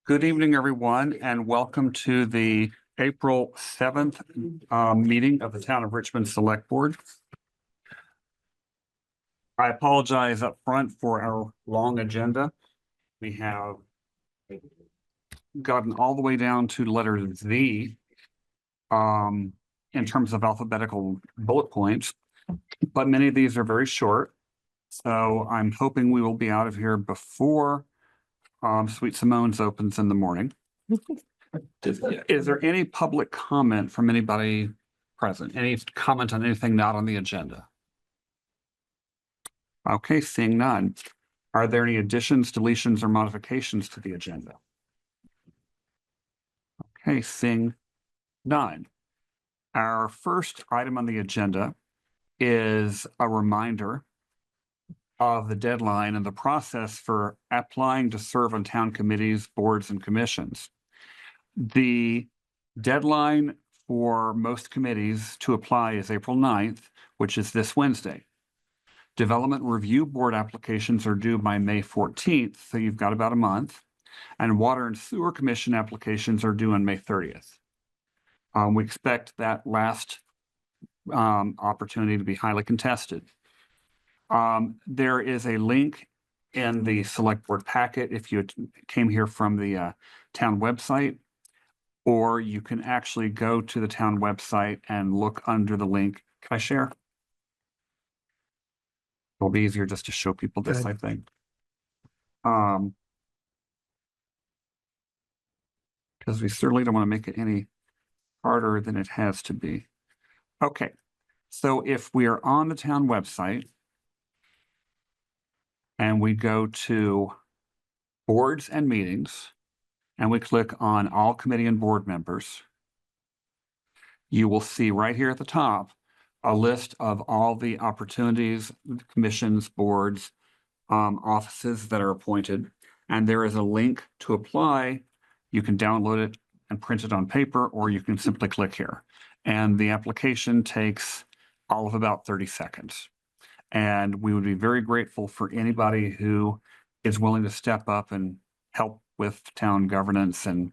Good evening, everyone, and welcome to the April 7th meeting of the Town of Richmond Select Board. I apologize up front for our long agenda. We have gotten all the way down to letter Z in terms of alphabetical bullet points, but many of these are very short. So I'm hoping we will be out of here before Sweet Simone's opens in the morning. Is there any public comment from anybody present? Any comment on anything not on the agenda? Okay, seeing none. Are there any additions, deletions, or modifications to the agenda? Okay, seeing none. Our first item on the agenda is a reminder of the deadline and the process for applying to serve on town committees, boards, and commissions. The deadline for most committees to apply is April 9th, which is this Wednesday. Development Review Board applications are due by May 14th, so you've got about a month. And Water and Sewer Commission applications are due on May 30th. We expect that last opportunity to be highly contested. There is a link in the select board packet if you came here from the town website, or you can actually go to the town website and look under the link. Can I share? It'll be easier just to show people this, I think. Because we certainly don't want to make it any harder than it has to be. Okay, so if we are on the town website, and we go to boards and meetings, and we click on all committee and board members, you will see right here at the top a list of all the opportunities, commissions, boards, offices that are appointed. And there is a link to apply. You can download it and print it on paper, or you can simply click here. And the application takes all of about 30 seconds. And we would be very grateful for anybody who is willing to step up and help with town governance and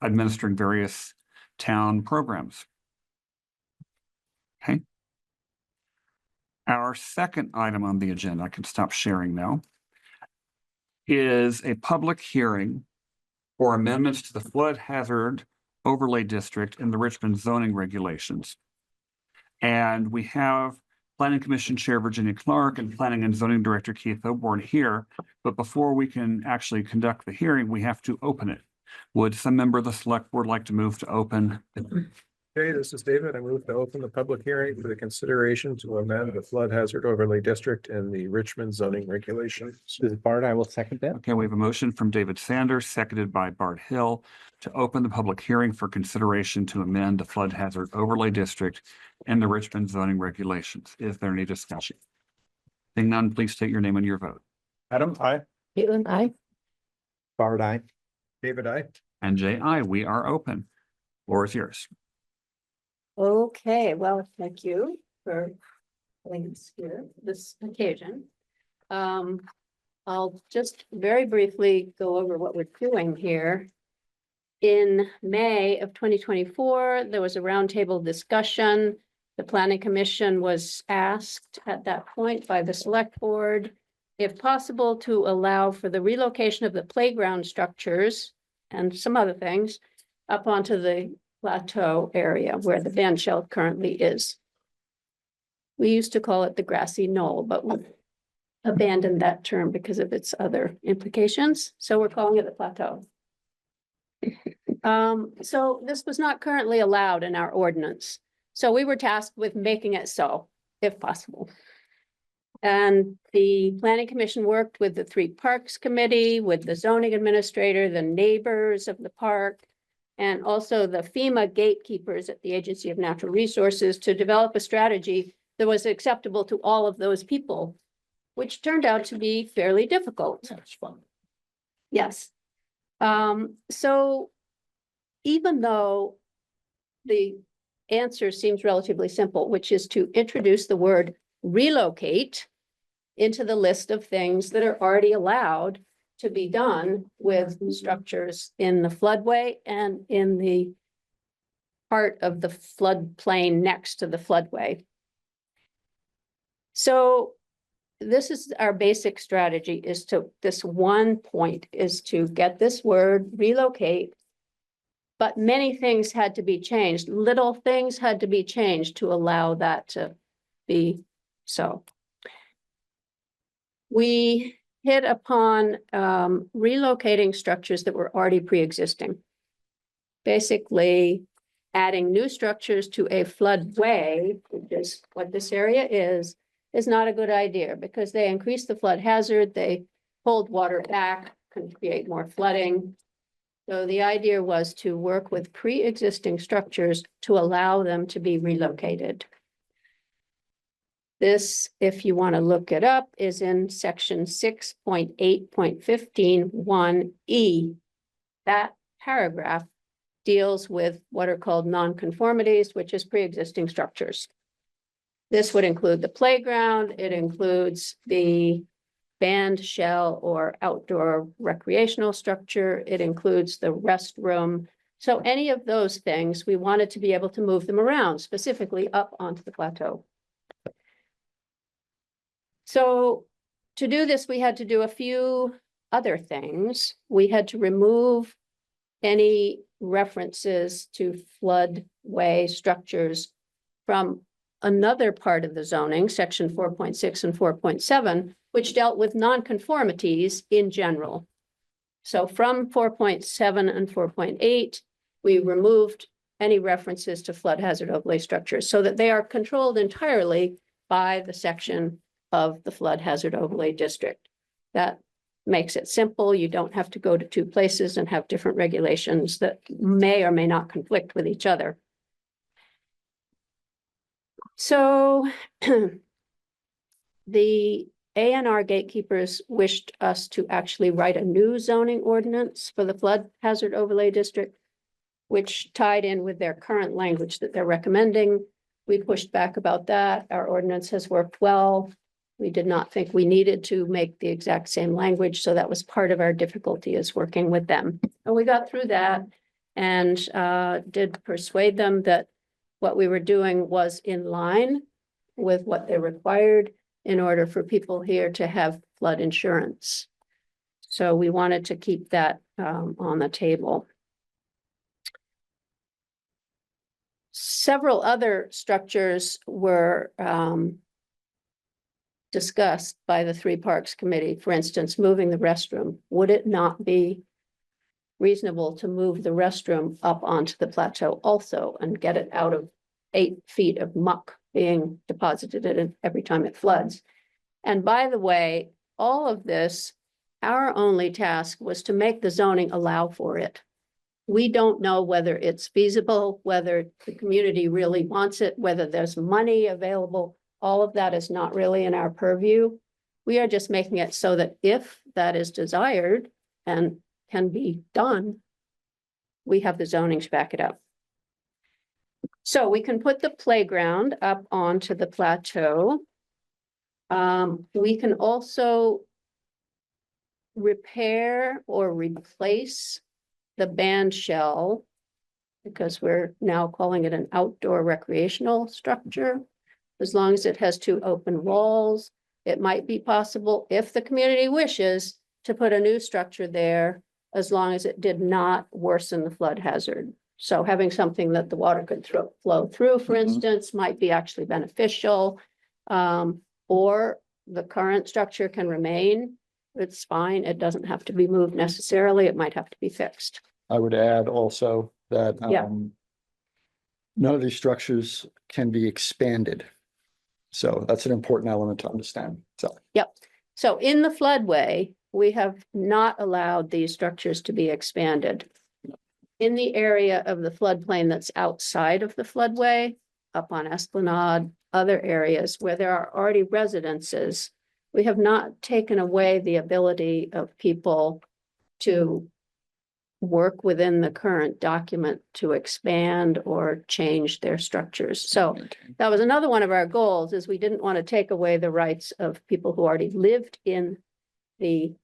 administering various town programs. Okay. Our second item on the agenda, I can stop sharing now, is a public hearing for amendments to the flood hazard overlay district in the Richmond zoning regulations. And we have Planning Commission Chair Virginia Clark and Planning and Zoning Director Keith Oborn here. But before we can actually conduct the hearing, we have to open it. Would some member of the select board like to move to open? Okay, this is David. I move to open the public hearing for the consideration to amend the flood hazard overlay district in the Richmond zoning regulations. This is Bart. I will second that. Okay, we have a motion from David Sanders, seconded by Bart Hill, to open the public hearing for consideration to amend the flood hazard overlay district in the Richmond zoning regulations. Is there any discussion? Seeing none, please state your name and your vote. Adam, aye. Caitlin, aye. Bart, aye. David, aye. And Jay, aye. We are open. Floor is yours. Okay, well, thank you for having us here this occasion. I'll just very briefly go over what we're doing here. In May of 2024, there was a roundtable discussion. The Planning Commission was asked at that point by the Select Board, if possible, to allow for the relocation of the playground structures and some other things up onto the plateau area where the band shell currently is. We used to call it the grassy knoll, but we abandoned that term because of its other implications. So we're calling it the plateau. So this was not currently allowed in our ordinance. So we were tasked with making it so, if possible. And the Planning Commission worked with the 3 Parks Committee, with the zoning administrator, the neighbors of the park, and also the FEMA gatekeepers at the Agency of Natural Resources to develop a strategy that was acceptable to all of those people, which turned out to be fairly difficult. That's fun. Yes. So even though the answer seems relatively simple, which is to introduce the word relocate into the list of things that are already allowed to be done with structures in the floodway and in the part of the floodplain next to the floodway. So this is our basic strategy, is to, this one point is to get this word relocate. But many things had to be changed. Little things had to be changed to allow that to be so. We hit upon relocating structures that were already pre-existing. Basically, adding new structures to a floodway, which is what this area is not a good idea because they increase the flood hazard, they hold water back, can create more flooding. So the idea was to work with pre-existing structures to allow them to be relocated. This, if you want to look it up, is in section 6.8.15(1)(e). That paragraph deals with what are called nonconformities, which is pre-existing structures. This would include the playground, it includes the band shell or outdoor recreational structure, it includes the restroom. So any of those things, we wanted to be able to move them around, specifically up onto the plateau. So to do this, we had to do a few other things. We had to remove any references to floodway structures from another part of the zoning, section 4.6 and 4.7, which dealt with nonconformities in general. So from 4.7 and 4.8, we removed any references to flood hazard overlay structures so that they are controlled entirely by the section of the flood hazard overlay district. That makes it simple. You don't have to go to two places and have different regulations that may or may not conflict with each other. So the A&R gatekeepers wished us to actually write a new zoning ordinance for the flood hazard overlay district, which tied in with their current language that they're recommending. We pushed back about that. Our ordinance has worked well. We did not think we needed to make the exact same language, so that was part of our difficulty, is working with them. And we got through that and did persuade them that what we were doing was in line with what they required in order for people here to have flood insurance. So we wanted to keep that on the table. Several other structures were discussed by the Three Parks Committee. For instance, moving the restroom. Would it not be reasonable to move the restroom up onto the plateau also and get it out of 8 feet of muck being deposited in it every time it floods? And by the way, all of this, our only task was to make the zoning allow for it. We don't know whether it's feasible, whether the community really wants it, whether there's money available. All of that is not really in our purview. We are just making it so that if that is desired and can be done, we have the zoning to back it up. So we can put the playground up onto the plateau. We can also repair or replace the band shell, because we're now calling it an outdoor recreational structure. As long as it has 2 open walls, it might be possible, if the community wishes, to put a new structure there, as long as it did not worsen the flood hazard. So having something that the water could flow through, for instance, might be actually beneficial. Or the current structure can remain. It's fine. It doesn't have to be moved necessarily. It might have to be fixed. I would add also that Yeah. none of these structures can be expanded. So that's an important element to understand. So So in the floodway, we have not allowed these structures to be expanded. In the area of the floodplain that's outside of the floodway, up on Esplanade, other areas where there are already residences, we have not taken away the ability of people to work within the current document to expand or change their structures. So that was another one of our goals, is we didn't want to take away the rights of people who already lived in the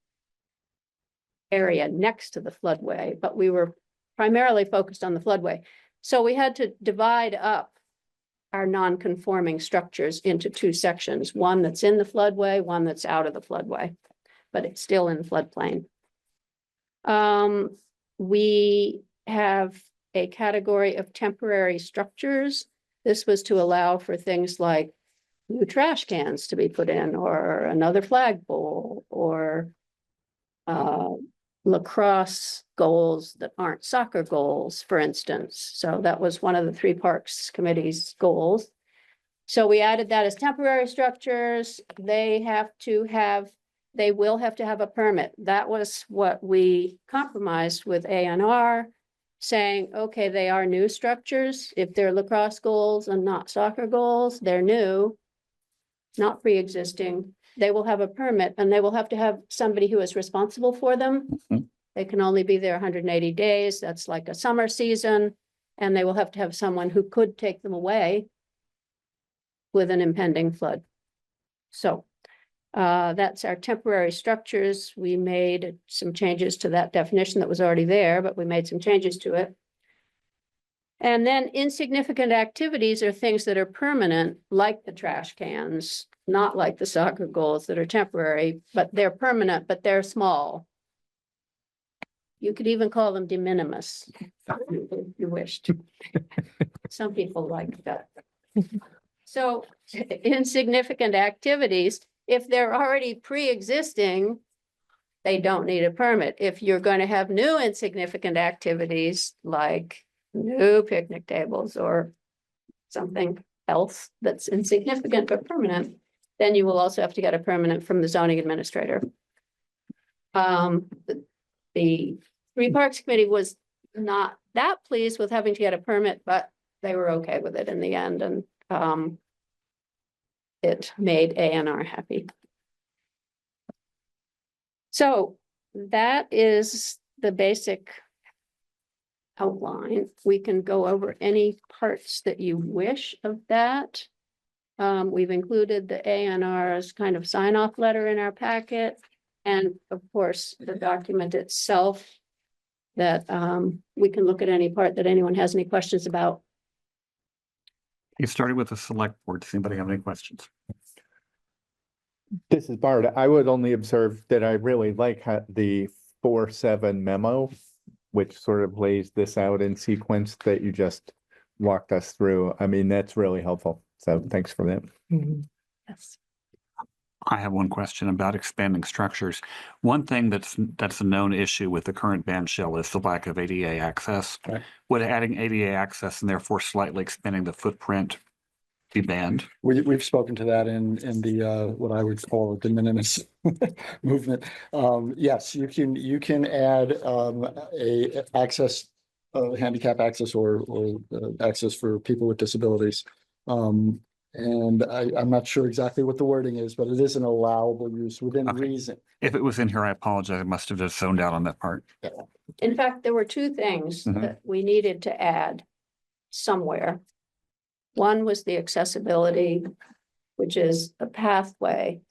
area next to the floodway, but we were primarily focused on the floodway. So we had to divide up our non-conforming structures into two sections, one that's in the floodway, one that's out of the floodway, but it's still in floodplain. We have a category of temporary structures. This was to allow for things like new trash cans to be put in, or another flagpole, or lacrosse goals that aren't soccer goals, for instance. So that was one of the three Parks Committee's goals. So we added that as temporary structures. They will have to have a permit. That was what we compromised with A&R, saying, okay, they are new structures. If they're lacrosse goals and not soccer goals, they're new, not pre-existing. They will have a permit, and they will have to have somebody who is responsible for them. Mhm. They can only be there 180 days. That's like a summer season. And they will have to have someone who could take them away with an impending flood. So that's our temporary structures. We made some changes to that definition that was already there, but we made some changes to it. And then insignificant activities are things that are permanent, like the trash cans, not like the soccer goals that are temporary, but they're permanent, but they're small. You could even call them de minimis if you wished. Some people like that. So insignificant activities, if they're already pre-existing, they don't need a permit. If you're going to have new insignificant activities like new picnic tables or something else that's insignificant but permanent, then you will also have to get a permit from the zoning administrator. The Three Parks Committee was not that pleased with having to get a permit, but they were okay with it in the end, and it made A&R happy. So that is the basic outline. We can go over any parts that you wish of that. We've included the A&R's kind of sign-off letter in our packet, and of course, the document itself that we can look at any part that anyone has any questions about. You started with the select board. Does anybody have any questions? This is Bart. I would only observe that I really like the 4-7 memo, which sort of lays this out in sequence that you just walked us through. I mean, that's really helpful. So thanks for that. Yes. I have one question about expanding structures. One thing that's a known issue with the current ban shell is the lack of ADA access. Right. Would adding ADA access and therefore slightly expanding the footprint be banned? We've spoken to that in the what I would call the de minimis movement. Yes, you can add a access, handicap access or access for people with disabilities. And I'm not sure exactly what the wording is, but it is an allowable use within Okay. reason. If it was in here, I apologize. I must have just zoned out on that part. In fact, there were two things Mhm. that we needed to add somewhere. One was the accessibility, which is a pathway.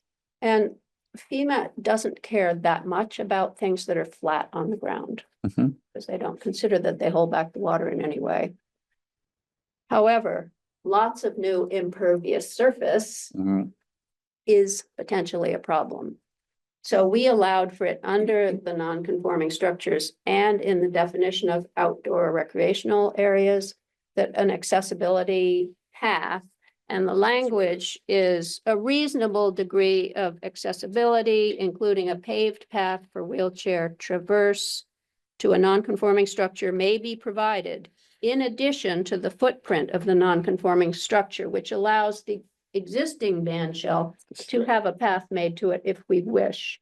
And FEMA doesn't care that much about things that are flat on the ground, Mhm. because they don't consider that they hold back the water in any way. However, lots of new impervious surface Mhm. is potentially a problem. So we allowed for it under the non-conforming structures and in the definition of outdoor recreational areas, that an accessibility path, and the language is a reasonable degree of accessibility, including a paved path for wheelchair traverse to a non-conforming structure may be provided in addition to the footprint of the non-conforming structure, which allows the existing band shell to have a path made to it if we wish.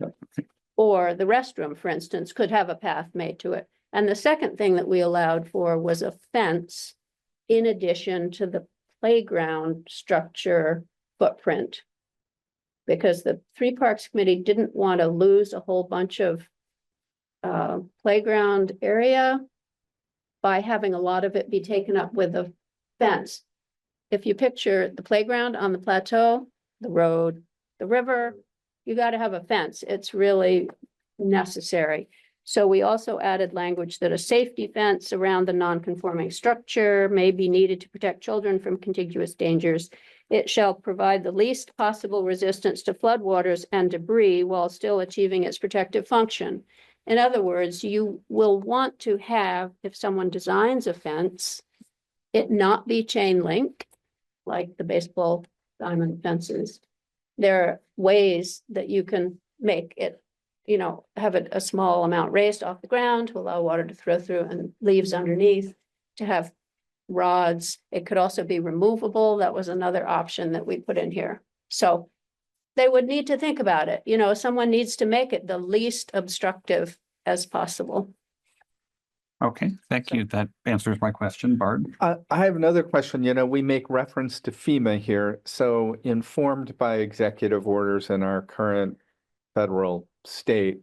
Or the restroom, for instance, could have a path made to it. And the second thing that we allowed for was a fence in addition to the playground structure footprint. Because the Three Parks Committee didn't want to lose a whole bunch of playground area by having a lot of it be taken up with a fence. If you picture the playground on the plateau, the road, the river, you got to have a fence. It's really necessary. So we also added language that a safety fence around the non-conforming structure may be needed to protect children from contiguous dangers. It shall provide the least possible resistance to floodwaters and debris while still achieving its protective function. In other words, you will want to have, if someone designs a fence, it not be chain link, like the baseball diamond fences. There are ways that you can make it, have it a small amount raised off the ground to allow water to flow through and leaves underneath, to have rods. It could also be removable. That was another option that we put in here. So they would need to think about it. Someone needs to make it the least obstructive as possible. Okay, thank you. That answers my question, Bart. I have another question. We make reference to FEMA here. So informed by executive orders in our current federal state,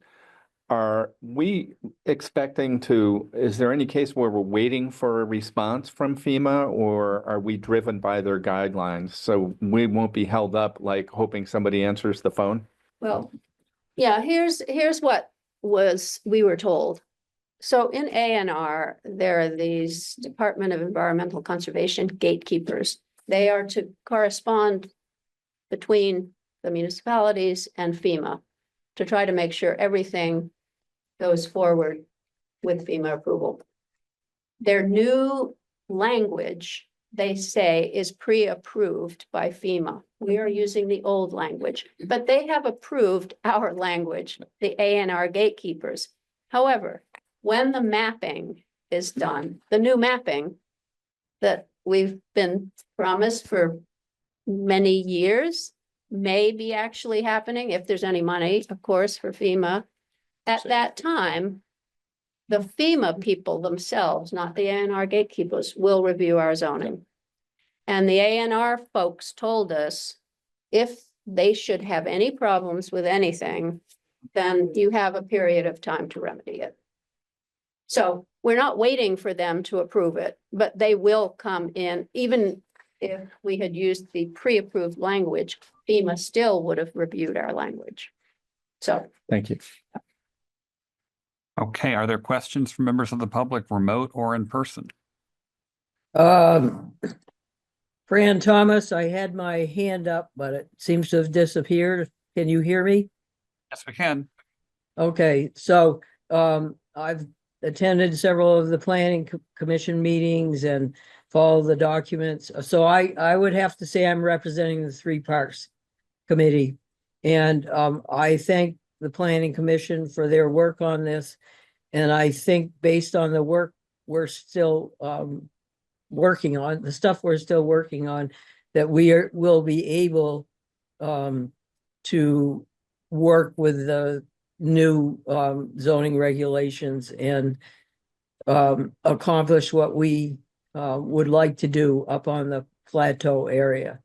are we expecting is there any case where we're waiting for a response from FEMA, or are we driven by their guidelines? So we won't be held up like hoping somebody answers the phone? Well, yeah, here's what we were told. So in A&R, there are these Department of Environmental Conservation gatekeepers. They are to correspond between the municipalities and FEMA to try to make sure everything goes forward with FEMA approval. Their new language, they say, is pre-approved by FEMA. We are using the old language, but they have approved our language, the A&R gatekeepers. However, when the mapping is done, the new mapping that we've been promised for many years may be actually happening, if there's any money, of course, for FEMA. At that time, the FEMA people themselves, not the A&R gatekeepers, will review our zoning. And the A&R folks told us if they should have any problems with anything, then you have a period of time to remedy it. So we're not waiting for them to approve it, but they will come in. Even if we had used the pre-approved language, FEMA still would have reviewed our language. So. Thank you. Okay, are there questions from members of the public, remote or in person? Fran Thomas, I had my hand up, but it seems to have disappeared. Can you hear me? Yes, we can. Okay, so I've attended several of the planning commission meetings and followed the documents. So I would have to say I'm representing the Three Parks Committee. And I thank the planning commission for their work on this. And I think based on the work we're still working on, the stuff we're still working on, that will be able to work with the new zoning regulations and accomplish what we would like to do up on the plateau area.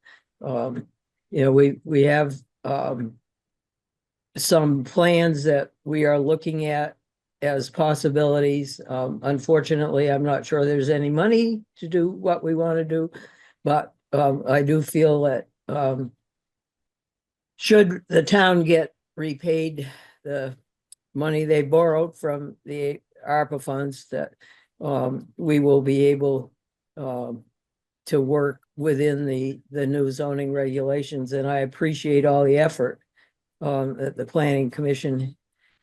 We have some plans that we are looking at as possibilities. Unfortunately, I'm not sure there's any money to do what we want to do, but I do feel that should the town get repaid the money they borrowed from the ARPA funds, that we will be able to work within the new zoning regulations. And I appreciate all the effort that the planning commission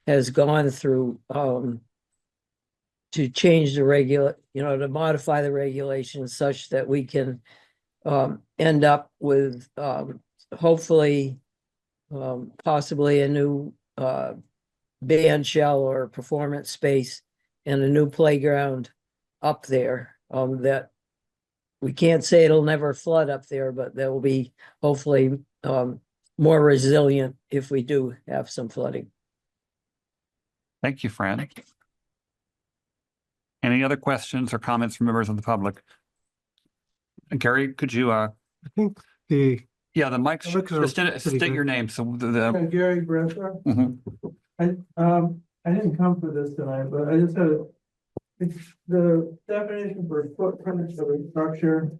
has gone through to change the to modify the regulations such that we can end up with hopefully possibly a new band shell or performance space and a new playground up there. That we can't say it'll never flood up there, but that will be hopefully more resilient if we do have some flooding. Thank you, Fran. Any other questions or comments from members of the public? Gary, could you I think the the mic, Look, just pretty state good. your name. So Gary Bresser. Mhm. I didn't come for this tonight, but I just had it's the definition for footprint of a structure.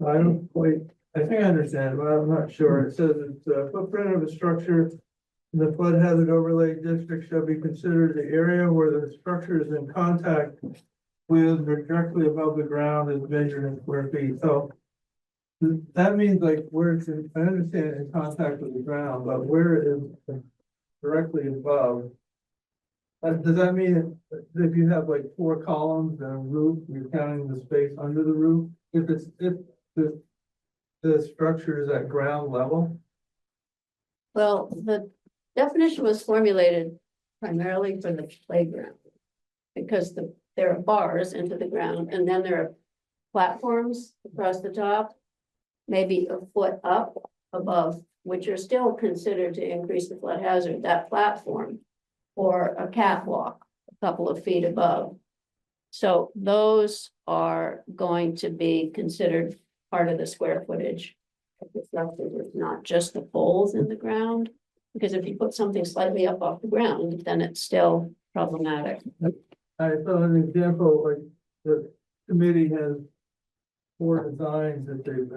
I don't quite, I think I understand, but I'm not sure. It says it's a footprint of a structure The flood hazard overlay district shall be considered the area where the structure is in contact with or directly above the ground is measured in square feet, so. That means like where it's in, I understand in contact with the ground, but where it is directly above. Does that mean if you have like 4 columns and a roof, you're counting the space under the roof? If the structure is at ground level? Well, the definition was formulated primarily for the playground. Because there are bars into the ground and then there are platforms across the top. Maybe a foot up above, which are still considered to increase the flood hazard, that platform. Or a catwalk, a couple of feet above. So those are going to be considered part of the square footage. It's not just the poles in the ground, because if you put something slightly up off the ground, then it's still problematic. I saw an example, like the committee has 4 designs that they've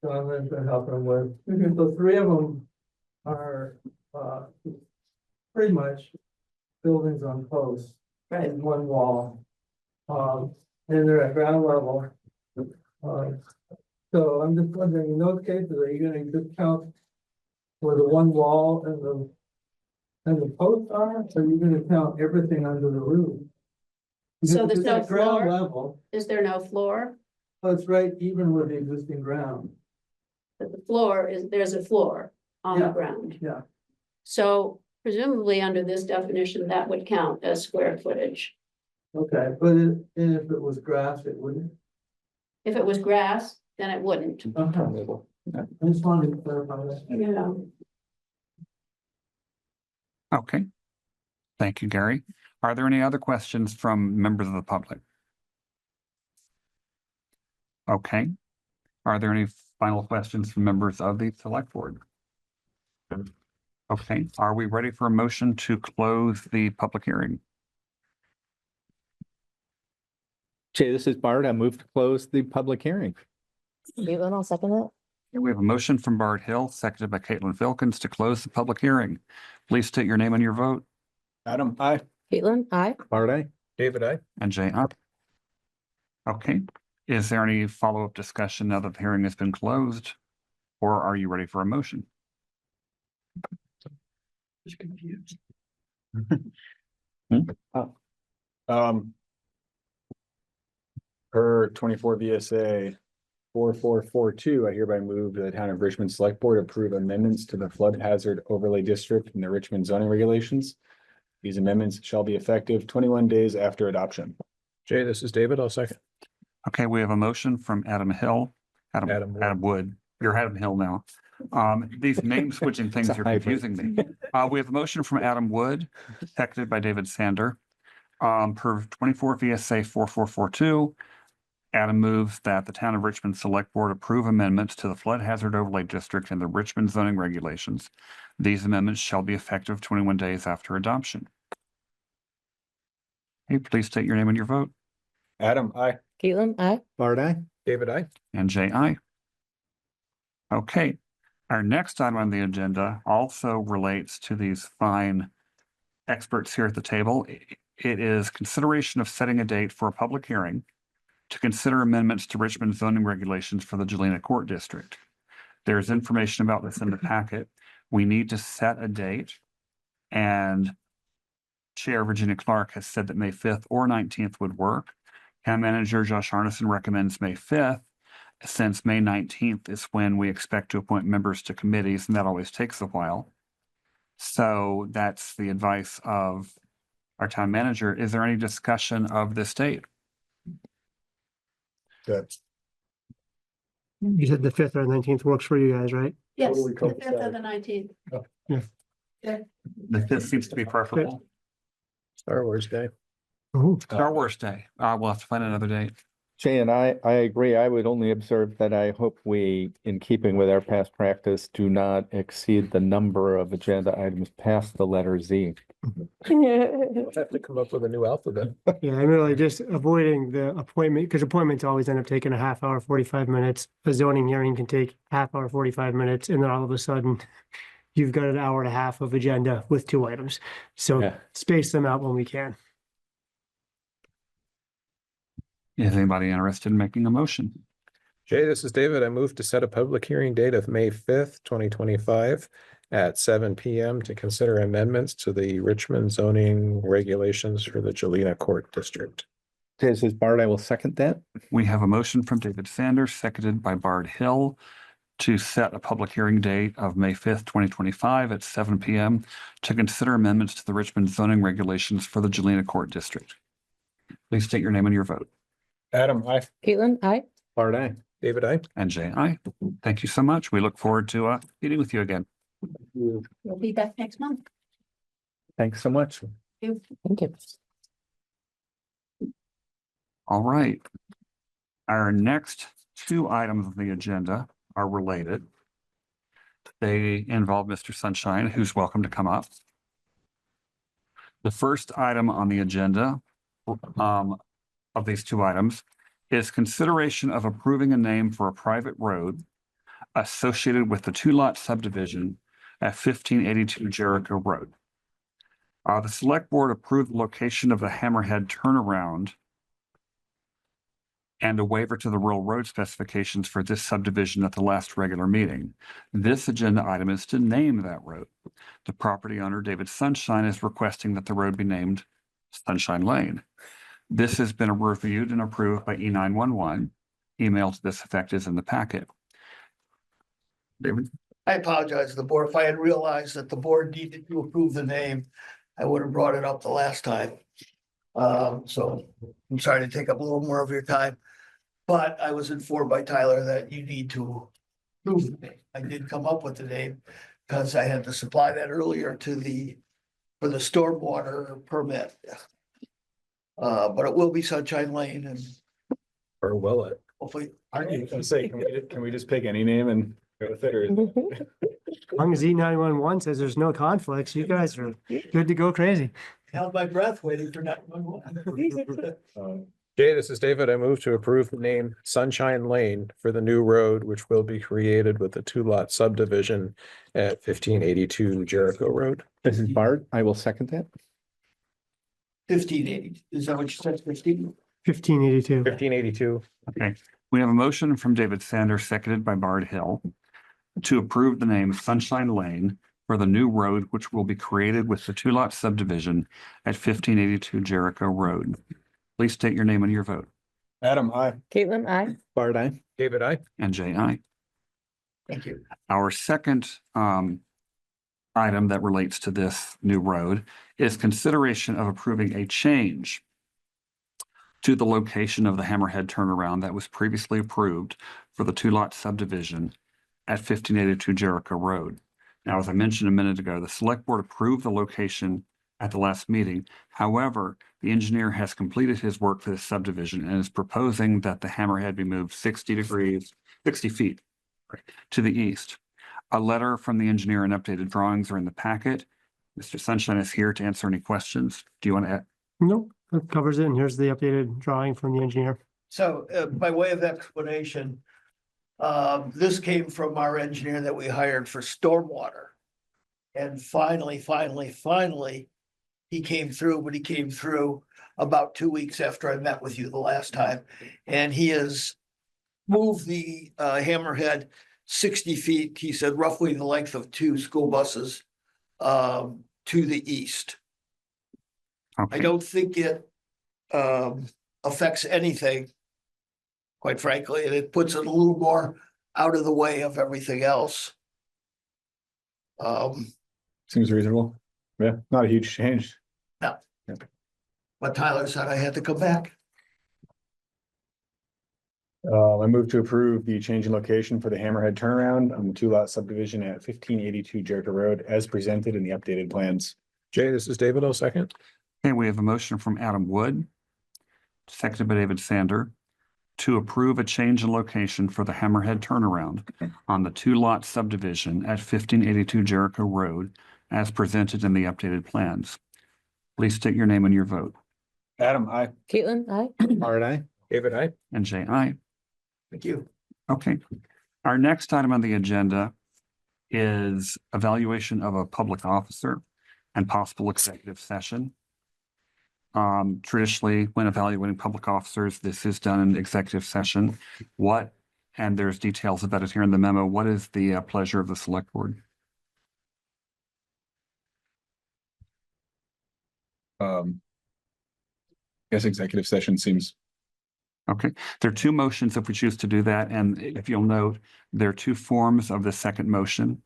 gone in to help them with. So 3 of them are pretty much buildings on posts. Right. And 1 wall. And they're at ground level. So I'm just wondering, in those cases, are you gonna just count where the 1 wall and the posts are, or are you gonna count everything under the roof? So Because there's it's no at ground floor? level, Is there no floor? so it's right even with the existing ground. But the floor is, there's a floor on the Yeah. ground. Yeah. So presumably under this definition, that would count as square footage. Okay, but and if it was grass, it wouldn't. If it was grass, then it wouldn't, I just wanted to clarify that. you know. Okay. Thank you, Gary. Are there any other questions from members of the public? Okay. Are there any final questions from members of the select board? Okay, are we ready for a motion to close the public hearing? Jay, this is Bart. I move to close the public hearing. Caitlin, I'll second it. Okay, we have a motion from Bart Hill, seconded by Caitlin Filkins to close the public hearing. Please state your name and your vote. Adam, aye. Caitlin, aye. Bart, aye. David, I. And Jay, aye. Okay, is there any follow-up discussion now that the hearing has been closed? Or are you ready for a motion? Just confused. Per 24 VSA 4442, I hereby move that the town of Richmond Select Board approve amendments to the flood hazard overlay district in the Richmond zoning regulations. These amendments shall be effective 21 days after adoption. Jay, this is David. I'll second. Okay, we have a motion from Adam Hill. Adam Wood. Adam Wood. You're Adam Hill now. These name switching things It's a are hybrid. confusing me. We have a motion from Adam Wood, seconded by David Sander. Per 24 VSA 4442, Adam moves that the town of Richmond Select Board approve amendments to the flood hazard overlay district and the Richmond zoning regulations. These amendments shall be effective 21 days after adoption. Hey, please state your name and your vote. Adam, aye. Caitlin, aye. Bart, aye. David, I. And Jay, aye. Okay, our next item on the agenda also relates to these fine experts here at the table. It is consideration of setting a date for a public hearing to consider amendments to Richmond zoning regulations for the Jolina Court District. There's information about this in the packet. We need to set a date, and Chair Virginia Clark has said that May 5th or 19th would work. Town Manager Josh Arneson recommends May 5th, since May 19th is when we expect to appoint members to committees, and that always takes a while. So that's the advice of our town manager. Is there any discussion of this date? Good. You said the 5th or 19th works for you guys, right? Yes, Totally the cool. 5th or the 19th. The 5th seems to be preferable. Star Wars Day. Ooh. Star Wars Day. We'll have to find another date. Jay and I agree. I would only observe that I hope we, in keeping with our past practice, do not exceed the number of agenda items past the letter Z. We'll have to come up with a new alphabet. Yeah, I'm really just avoiding the appointment, because appointments always end up taking a half hour, 45 minutes. A zoning hearing can take half hour, 45 minutes, and then all of a sudden you've got an hour and a half of agenda with 2 items. So Yeah. space them out when we can. Is anybody interested in making a motion? Jay, this is David. I move to set a public hearing date of May 5th, 2025 at 7 PM to consider amendments to the Richmond zoning regulations for the Jolina Court District. This is Bart. I will second that. We have a motion from David Sanders, seconded by Bard Hill, to set a public hearing date of May 5th, 2025 at 7 PM to consider amendments to the Richmond zoning regulations for the Jolina Court District. Please state your name and your vote. Adam, I. Caitlin, I. Bart, aye. David, I. And Jay, aye. Thank you so much. We look forward to meeting with you again. We'll be back next month. Thanks so much. Thank you. All right. Our next 2 items on the agenda are related. They involve Mr. Sunshine, who's welcome to come up. The first item on the agenda of these 2 items is consideration of approving a name for a private road associated with the 2-lot subdivision at 1582 Jericho Road. The select board approved the location of the Hammerhead turnaround and a waiver to the rural road specifications for this subdivision at the last regular meeting. This agenda item is to name that road. The property owner, David Sunshine, is requesting that the road be named Sunshine Lane. This has been reviewed and approved by E911. Email to this effect is in the packet. David? I apologize to the board. If I had realized that the board needed to approve the name, I would have brought it up the last time. So I'm sorry to take up a little more of your time. But I was informed by Tyler that you need to approve the name. I did come up with the name because I had to supply that earlier for the stormwater permit. But it will be Sunshine Lane and Or will it? hopefully. Aren't you gonna say, can we just pick any name and go with it, or? As long as E911 says there's no conflicts, you guys are good to go crazy. Held my breath waiting for 911. Jay, this is David. I move to approve the name Sunshine Lane for the new road, which will be created with the 2-lot subdivision at 1582 Jericho Road. This is Bart. I will second that. 1580. Is that what you said? 15? 1582. 1582. Okay, we have a motion from David Sanders, seconded by Bard Hill, to approve the name Sunshine Lane for the new road, which will be created with the 2-lot subdivision at 1582 Jericho Road. Please state your name and your vote. Adam, I. Caitlin, I. Bart, aye. David, I. And Jay, aye. Thank you. Our second item that relates to this new road is consideration of approving a change to the location of the Hammerhead turnaround that was previously approved for the 2-lot subdivision at 1582 Jericho Road. Now, as I mentioned a minute ago, the select board approved the location at the last meeting. However, the engineer has completed his work for this subdivision and is proposing that the Hammerhead be moved 60 feet to the east. A letter from the engineer and updated drawings are in the packet. Mr. Sunshine is here to answer any questions. Do you want to add? Nope, that covers it. And here's the updated drawing from the engineer. So by way of explanation, this came from our engineer that we hired for stormwater. And finally, he came through, but he came through about 2 weeks after I met with you the last time. And he has moved the Hammerhead 60 feet, he said roughly the length of 2 school buses to the east. I Okay. don't think it affects anything, quite frankly, and it puts it a little more out of the way of everything else. Seems reasonable. Yeah, not a huge change. But Tyler said I had to come back. I move to approve the change in location for the Hammerhead turnaround on the 2-lot subdivision at 1582 Jericho Road as presented in the updated plans. Jay, this is David. I'll second. Okay, we have a motion from Adam Wood, seconded by David Sander, to approve a change in location for the Hammerhead turnaround on the 2-lot subdivision at 1582 Jericho Road as presented in the updated plans. Please state your name and your vote. Adam, I. Caitlin, I. Bart, aye. David, I. And Jay, aye. Thank you. Okay. Our next item on the agenda is evaluation of a public officer and possible executive session. Traditionally, when evaluating public officers, this is done in executive session. And there's details about it here in the memo. What is the pleasure of the select board? Guess executive session seems, Okay, there are two motions if we choose to do that, and if you'll note, there are two forms of the second motion.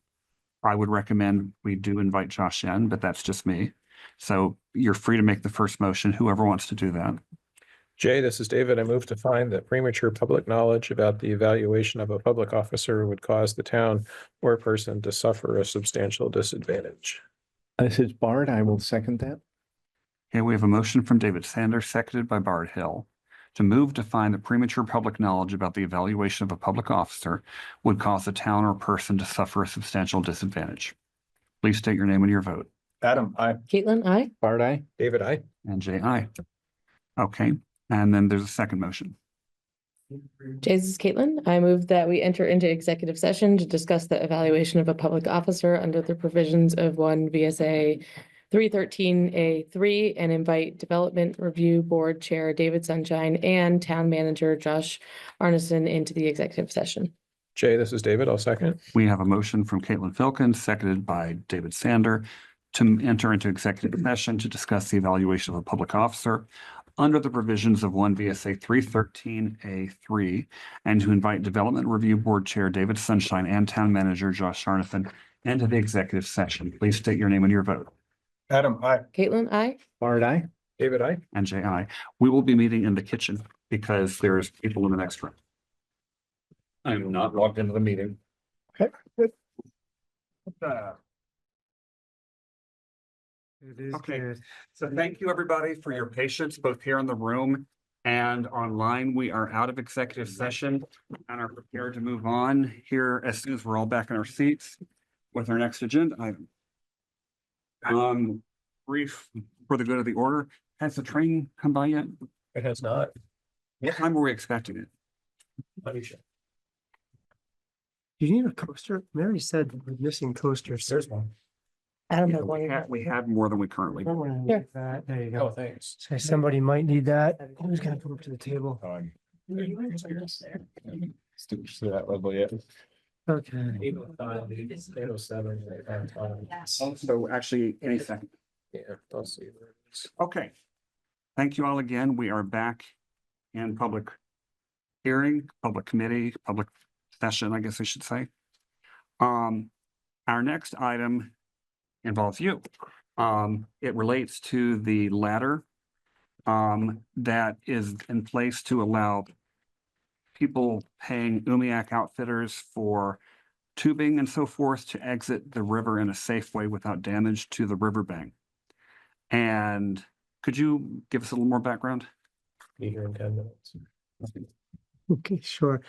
I would recommend we do invite Josh in, but that's just me. So you're free to make the first motion, whoever wants to do that. Jay, this is David. I move to find that premature public knowledge about the evaluation of a public officer would cause the town or person to suffer a substantial disadvantage. This is Bart. I will second that. Okay, we have a motion from David Sanders, seconded by Bart Hill, to move to find that premature public knowledge about the evaluation of a public officer would cause the town or person to suffer a substantial disadvantage. Please state your name and your vote. Adam, I. Caitlin, I. Bart, I. David, I. And Jay, aye. Okay, and then there's a second motion. Jay, this is Caitlin. I move that we enter into executive session to discuss the evaluation of a public officer under the provisions of 1 VSA 313A3 and invite Development Review Board Chair David Sunshine and Town Manager Josh Arneson into the executive session. Jay, this is David. I'll second. We have a motion from Caitlin Filkins, seconded by David Sander, to enter into executive session to discuss the evaluation of a public officer under the provisions of 1 VSA 313A3 and to invite Development Review Board Chair David Sunshine and Town Manager Josh Arneson into the executive session. Please state your name and your vote. Adam, I. Caitlin, I. Bart, I. David, I. And Jay, aye. We will be meeting in the kitchen because there's people in the next room. I am not logged into the meeting. Okay, good. It is Okay. good. So thank you, everybody, for your patience, both here in the room and online. We are out of executive session and are prepared to move on here as soon as we're all back in our seats with our next agenda item. Brief for the good of the order. Has the train come by yet? It has not. What time were we expecting it? You need a coaster? Mary said we're missing coasters. There's one. I don't know. We had more than we currently. Sure. There you go. Thanks. So somebody might need that. Who's gonna come up to the table? Still to that level yet. Okay. So actually, any second. Yeah, I'll see. Okay. Thank you all again. We are back in public hearing, public committee, public session, I guess I should say. Our next item involves you. It relates to the ladder that is in place to allow people paying Umiak outfitters for tubing and so forth to exit the river in a safe way without damage to the riverbank. And could you give us a little more background? Be here in 10 minutes. Okay, sure.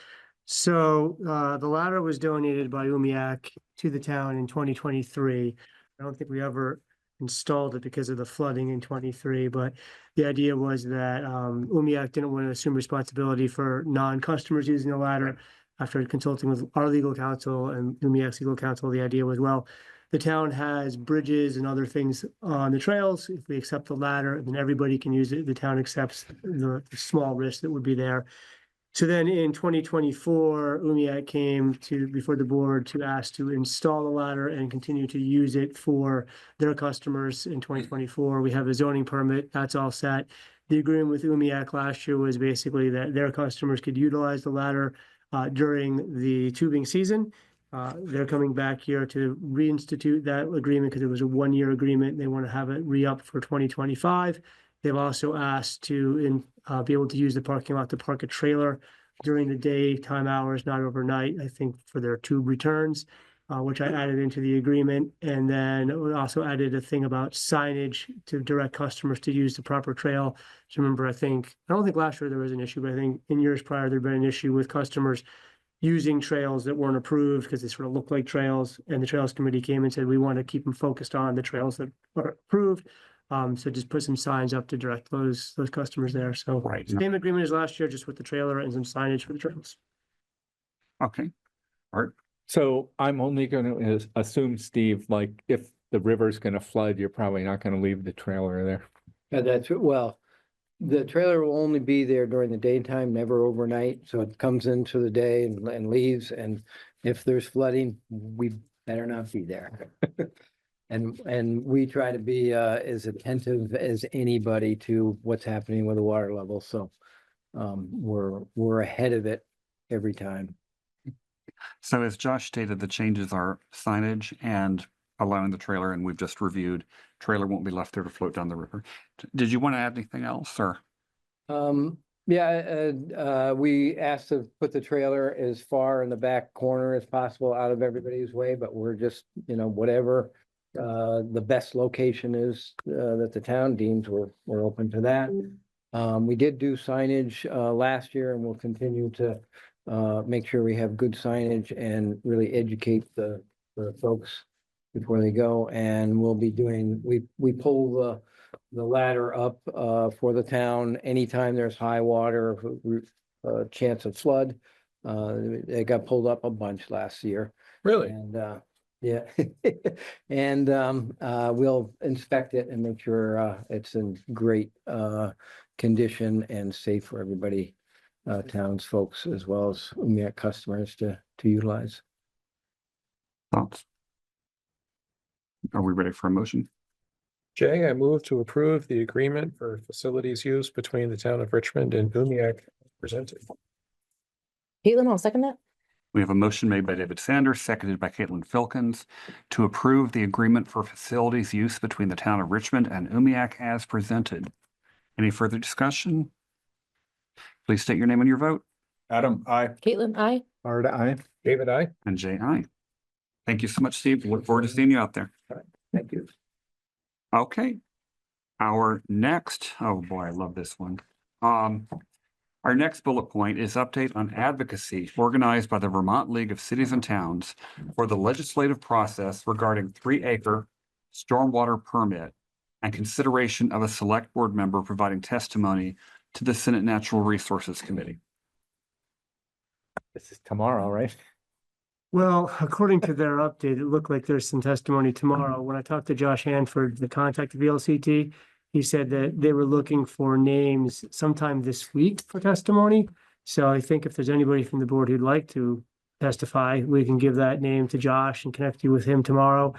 So the ladder was donated by Umiak to the town in 2023. I don't think we ever installed it because of the flooding in 23, but the idea was that Umiak didn't want to assume responsibility for non-customers using the ladder. After consulting with our legal counsel and Umiak's legal counsel, the idea was, well, the town has bridges and other things on the trails. If we accept the ladder, then everybody can use it. The town accepts the small risk that would be there. So then in 2024, Umiak came before the board to ask to install the ladder and continue to use it for their customers in 2024. We have a zoning permit, that's all set. The agreement with Umiak last year was basically that their customers could utilize the ladder during the tubing season. They're coming back here to reinstitute that agreement because it was a one-year agreement. They want to have it re-up for 2025. They've also asked to be able to use the parking lot to park a trailer during the daytime hours, not overnight, I think for their tube returns, which I added into the agreement. And then we also added a thing about signage to direct customers to use the proper trail. So remember, I don't think last year there was an issue, but I think in years prior, there'd been an issue with customers using trails that weren't approved because they sort of look like trails. And the Trails Committee came and said, we want to keep them focused on the trails that are approved. So just put some signs up to direct those customers there. So Right. same agreement as last year, just with the trailer and some signage for the trails. Okay. Art. So I'm only gonna assume, Steve, like if the river's gonna flood, you're probably not gonna leave the trailer there. Well, the trailer will only be there during the daytime, never overnight, so it comes into the day and leaves, and if there's flooding, we better not be there. And we try to be as attentive as anybody to what's happening with the water level, so we're ahead of it every time. So as Josh stated, the changes are signage and allowing the trailer, and we've just reviewed, trailer won't be left there to float down the river. Did you want to add anything else, or? We asked to put the trailer as far in the back corner as possible out of everybody's way, but we're just, whatever the best location is that the town deems, we're open to that. We did do signage last year, and we'll continue to make sure we have good signage and really educate the folks before they go. And we'll be doing, we pull the ladder up for the town anytime there's high water, chance of flood. It got pulled up a bunch last year. Really? And yeah, and we'll inspect it and make sure it's in great condition and safe for everybody, townsfolk as well as Umiak customers to utilize. Thoughts? Are we ready for a motion? Jay, I move to approve the agreement for facilities use between the town of Richmond and Umiak presented. Caitlin, I'll second that. We have a motion made by David Sanders, seconded by Caitlin Filkins, to approve the agreement for facilities use between the town of Richmond and Umiak as presented. Any further discussion? Please state your name and your vote. Adam, I. Caitlin, I. Art, I. David, I. And Jay, aye. Thank you so much, Steve. Look forward to seeing you out there. Thank you. Okay. Our next, oh boy, I love this one. Our next bullet point is update on advocacy organized by the Vermont League of Cities and Towns for the legislative process regarding 3-acre stormwater permit and consideration of a select board member providing testimony to the Senate Natural Resources Committee. This is tomorrow, right? Well, according to their update, it looked like there's some testimony tomorrow. When I talked to Josh Hanford, the contact of VLCT, he said that they were looking for names sometime this week for testimony. So I think if there's anybody from the board who'd like to testify, we can give that name to Josh and connect you with him tomorrow.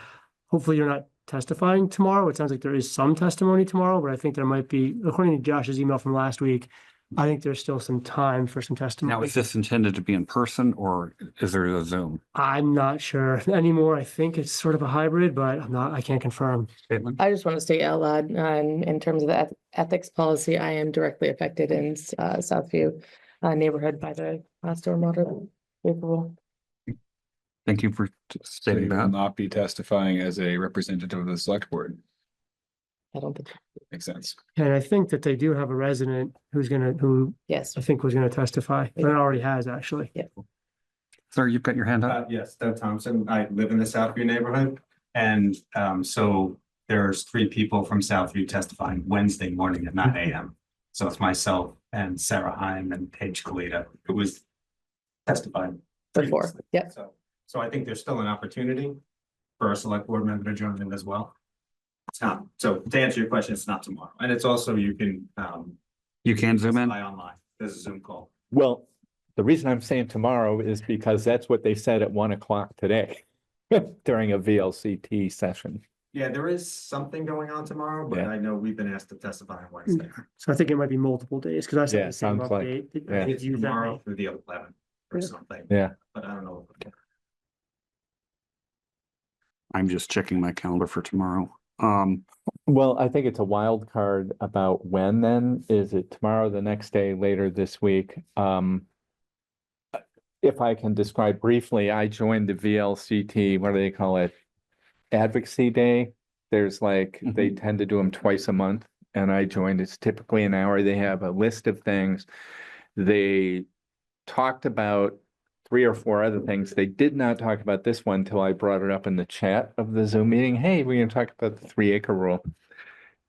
Hopefully you're not testifying tomorrow. It sounds like there is some testimony tomorrow, but I think there might be, according to Josh's email from last week, I think there's still some time for some testimony. Now, is this intended to be in person or is there a Zoom? I'm not sure anymore. I think it's sort of a hybrid, but I can't confirm. Caitlin? I just want to state out loud, in terms of the ethics policy, I am directly affected in Southview neighborhood by the stormwater rule. Thank you for So stating you will that. not be testifying as a representative of the select board. I don't think, Makes sense. And I think that they do have a resident who yes. I think was gonna testify, and it already has actually. Sir, you've got your hand up. Yes, Doug Thompson. I live in the Southview neighborhood. And so there's 3 people from Southview testifying Wednesday morning at 9 a.m. So it's myself and Sarah Heim and Paige Kalita, who was testifying Before, previously. yep. So I think there's still an opportunity for a select board member to join in as well. It's not, so to answer your question, it's not tomorrow. And it's also, you can Zoom in? apply online. There's a Zoom call. Well, the reason I'm saying tomorrow is because that's what they said at 1 o'clock today during a VLCT session. Yeah, there is something going on tomorrow, but Yeah. I know we've been asked to testify on Wednesday. So I think it might be multiple days, because I said Yeah, the same sounds like- update. yeah. I think It's you that tomorrow way. through the 11th or Yeah. something. Yeah. But I don't know. I'm just checking my calendar for tomorrow. Well, I think it's a wild card about when then. Is it tomorrow, the next day, later this week? If I can describe briefly, I joined the VLCT, what do they call it? Advocacy Day. There's like, they tend to do them twice a month. And I joined, it's typically an hour. They have a list of things. They talked about 3 or 4 other things. They did not talk about this one until I brought it up in the chat of the Zoom meeting. Hey, we're going to talk about the 3-acre rule.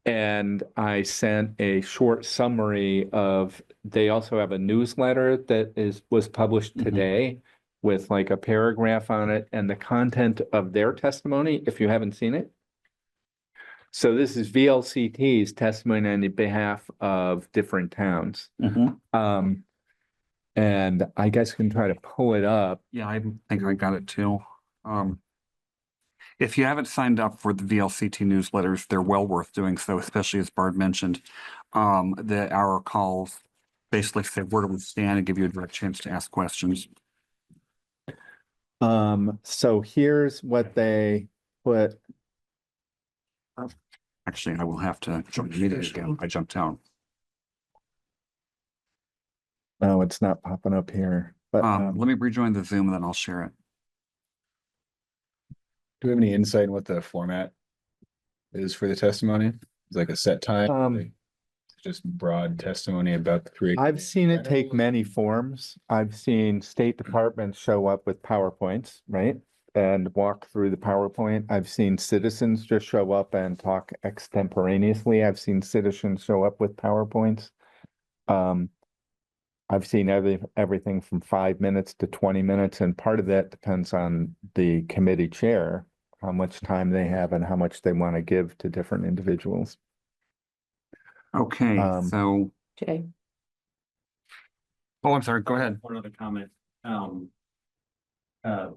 And I sent a short summary of, they also have a newsletter that was published today with like a paragraph on it and the content of their testimony, if you haven't seen it. So this is VLCT's testimony on the behalf of different towns. And I guess we can try to pull it up. Yeah, I think I got it too. If you haven't signed up for the VLCT newsletters, they're well worth doing so, especially as Bard mentioned. The hour calls basically say where do we stand and give you a direct chance to ask questions. So here's what they put. Actually, I will have to join the meeting again. I jumped out. Oh, it's not popping up here, but Let me rejoin the Zoom and then I'll share it. Do we have any insight on what the format is for the testimony? It's like a set time? Like, just broad testimony about the three. I've seen it take many forms. I've seen state departments show up with PowerPoints, right? And walk through the PowerPoint. I've seen citizens just show up and talk extemporaneously. I've seen citizens show up with PowerPoints. I've seen everything from 5 minutes to 20 minutes, and part of that depends on the committee chair, how much time they have and how much they want to give to different individuals. Okay, so, Jay, oh, I'm sorry, go ahead. One other comment.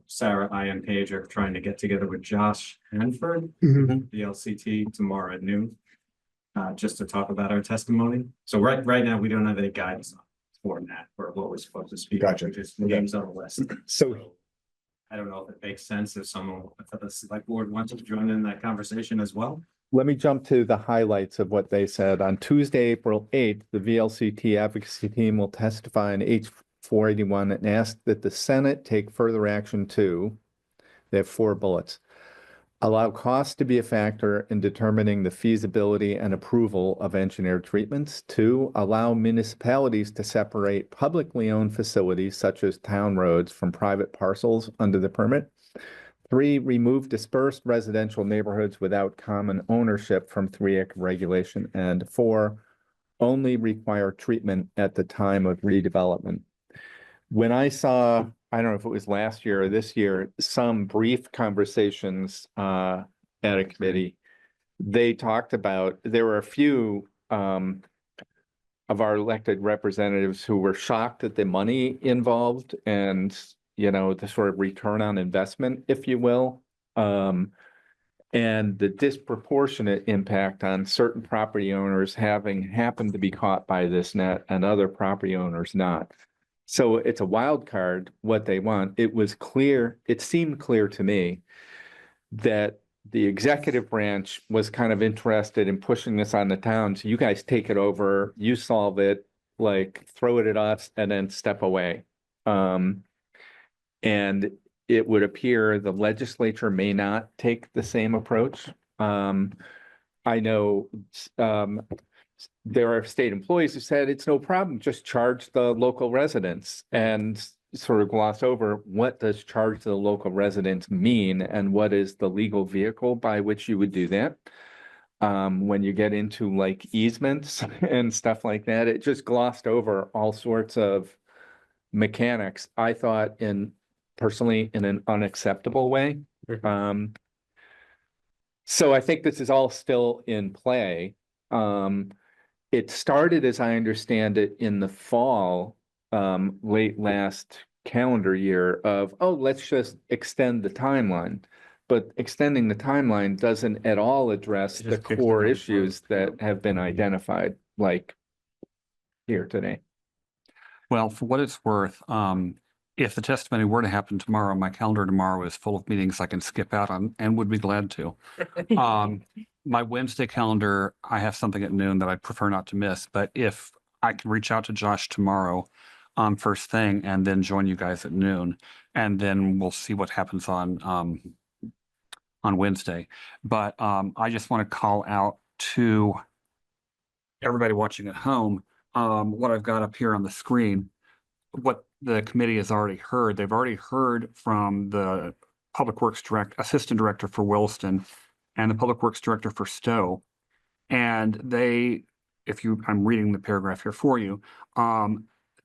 Sarah, I and Paige are trying to get together with Josh Hanford, the LCT, tomorrow at noon. Just to talk about our testimony. So right now, we don't have any guidance on format or what we're supposed to speak. Gotcha. Just names on the list. So I don't know if it makes sense if someone, if the select board wants to join in that conversation as well. let me jump to the highlights of what they said. On Tuesday, April 8th, the VLCT advocacy team will testify on H481 and ask that the Senate take further action to, they have 4 bullets, allow costs to be a factor in determining the feasibility and approval of engineered treatments. 2, allow municipalities to separate publicly owned facilities such as town roads from private parcels under the permit. 3, remove dispersed residential neighborhoods without common ownership from 3-acre regulation. And 4, only require treatment at the time of redevelopment. When I saw, I don't know if it was last year or this year, some brief conversations at a committee, they talked about, there were a few of our elected representatives who were shocked at the money involved and, you know, the sort of return on investment, if you will, and the disproportionate impact on certain property owners having happened to be caught by this net and other property owners not. So it's a wild card what they want. It was clear, it seemed clear to me that the executive branch was kind of interested in pushing this on the town. So you guys take it over, you solve it, like throw it at us and then step away. And it would appear the legislature may not take the same approach. I know there are state employees who said it's no problem, just charge the local residents, and sort of gloss over what does charge the local residents mean and what is the legal vehicle by which you would do that. When you get into like easements and stuff like that, it just glossed over all sorts of mechanics, I thought personally in an unacceptable way. So I think this is all still in play. It started, as I understand it, in the fall, late last calendar year of, oh, let's just extend the timeline. But extending the timeline doesn't at all address the core issues that have been identified, like here today. Well, for what it's worth, if the testimony were to happen tomorrow, my calendar tomorrow is full of meetings I can skip out on and would be glad to. My Wednesday calendar, I have something at noon that I prefer not to miss, but if I can reach out to Josh tomorrow, first thing, and then join you guys at noon, and then we'll see what happens on Wednesday. But I just want to call out to everybody watching at home, what I've got up here on the screen, what the committee has already heard. They've already heard from the Public Works Assistant Director for Williston and the Public Works Director for Stowe. And I'm reading the paragraph here for you.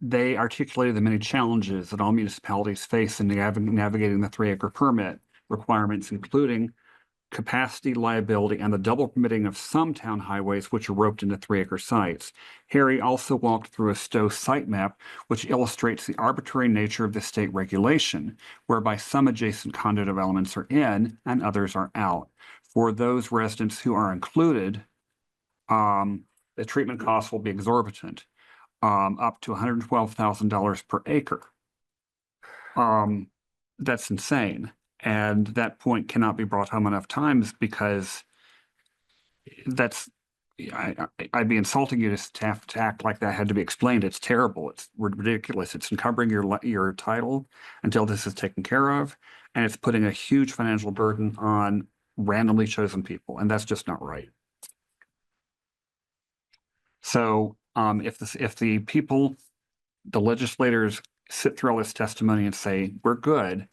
they articulated the many challenges that all municipalities face in navigating the 3-acre permit requirements, including capacity, liability, and the double permitting of some town highways which are roped into 3-acre sites. Harry also walked through a Stowe site map, which illustrates the arbitrary nature of the state regulation, whereby some adjacent condo developments are in and others are out. For those residents who are included, the treatment costs will be exorbitant, up to $112,000 per acre. That's insane. And that point cannot be brought home enough times because I'd be insulting you to have to act like that had to be explained. It's terrible. It's ridiculous. It's encumbering your title until this is taken care of. And it's putting a huge financial burden on randomly chosen people. And that's just not right. So if the people, the legislators sit through all this testimony and say, we're good,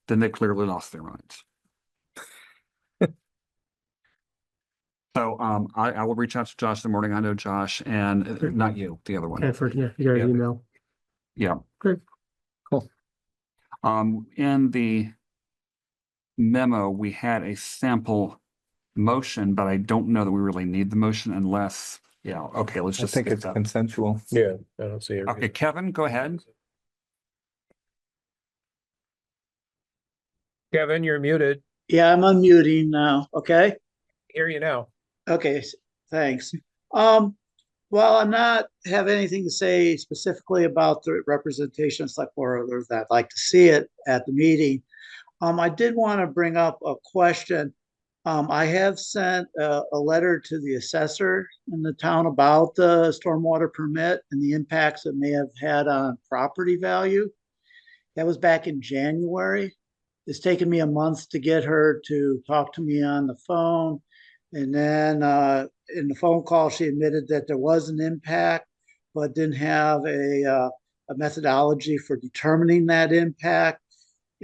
then they clearly lost their minds. So I will reach out to Josh in the morning. I know Josh and not you, the other one. Hanford, yeah, you got an email. Yeah. Great. Cool. In the memo, we had a sample motion, but I don't know that we really need the motion unless, okay, let's I just. think skip it's that. consensual. Yeah, I don't see it. Okay, Kevin, go ahead. Kevin, you're muted. Yeah, I'm unmuting now. Okay. Hear you now. Okay. Thanks. Well, I'm not have anything to say specifically about the representation of select board, or that I'd like to see it at the meeting. I did want to bring up a question. I have sent a letter to the assessor in the town about the stormwater permit and the impacts it may have had on property value. That was back in January. It's taken me a month to get her to talk to me on the phone. And then in the phone call, she admitted that there was an impact, but didn't have a methodology for determining that impact,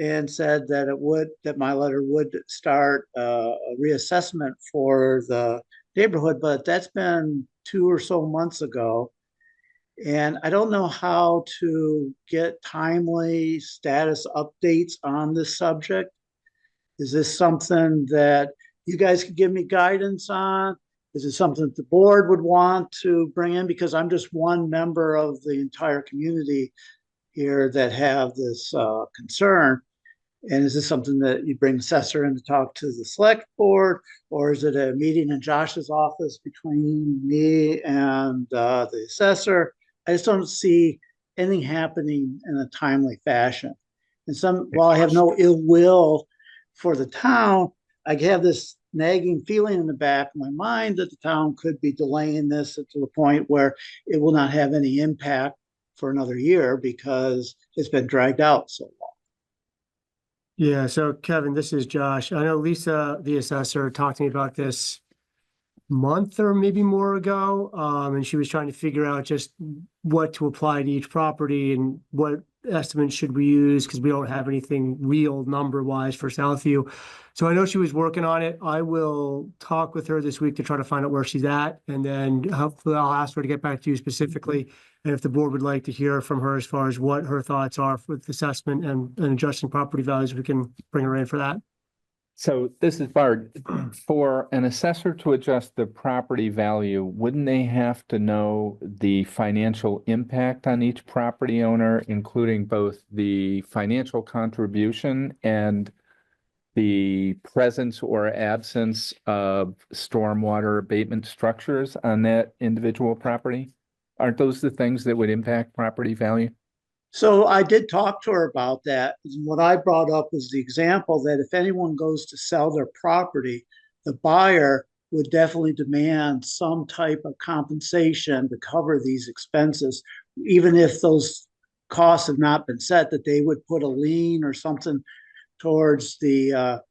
and said that my letter would start a reassessment for the neighborhood, but that's been 2 or so months ago. And I don't know how to get timely status updates on this subject. Is this something that you guys could give me guidance on? Is it something that the board would want to bring in? Because I'm just one member of the entire community here that have this concern. And is this something that you bring the assessor in to talk to the select board, or is it a meeting in Josh's office between me and the assessor? I just don't see anything happening in a timely fashion. And while I have no ill will for the town, I have this nagging feeling in the back of my mind that the town could be delaying this to the point where it will not have any impact for another year because it's been dragged out so long. Yeah, so Kevin, this is Josh. I know Lisa, the assessor, talked to me about this month or maybe more ago. And she was trying to figure out just what to apply to each property and what estimate should we use, because we don't have anything real number wise for Southview. So I know she was working on it. I will talk with her this week to try to find out where she's at. And then hopefully I'll ask her to get back to you specifically. And if the board would like to hear from her as far as what her thoughts are with assessment and adjusting property values, we can bring her in for that. So this is Bart. For an assessor to adjust the property value, wouldn't they have to know the financial impact on each property owner, including both the financial contribution and the presence or absence of stormwater abatement structures on that individual property? Aren't those the things that would impact property value? So I did talk to her about that. What I brought up was the example that if anyone goes to sell their property, the buyer would definitely demand some type of compensation to cover these expenses, even if those costs have not been set, that they would put a lien or something towards the,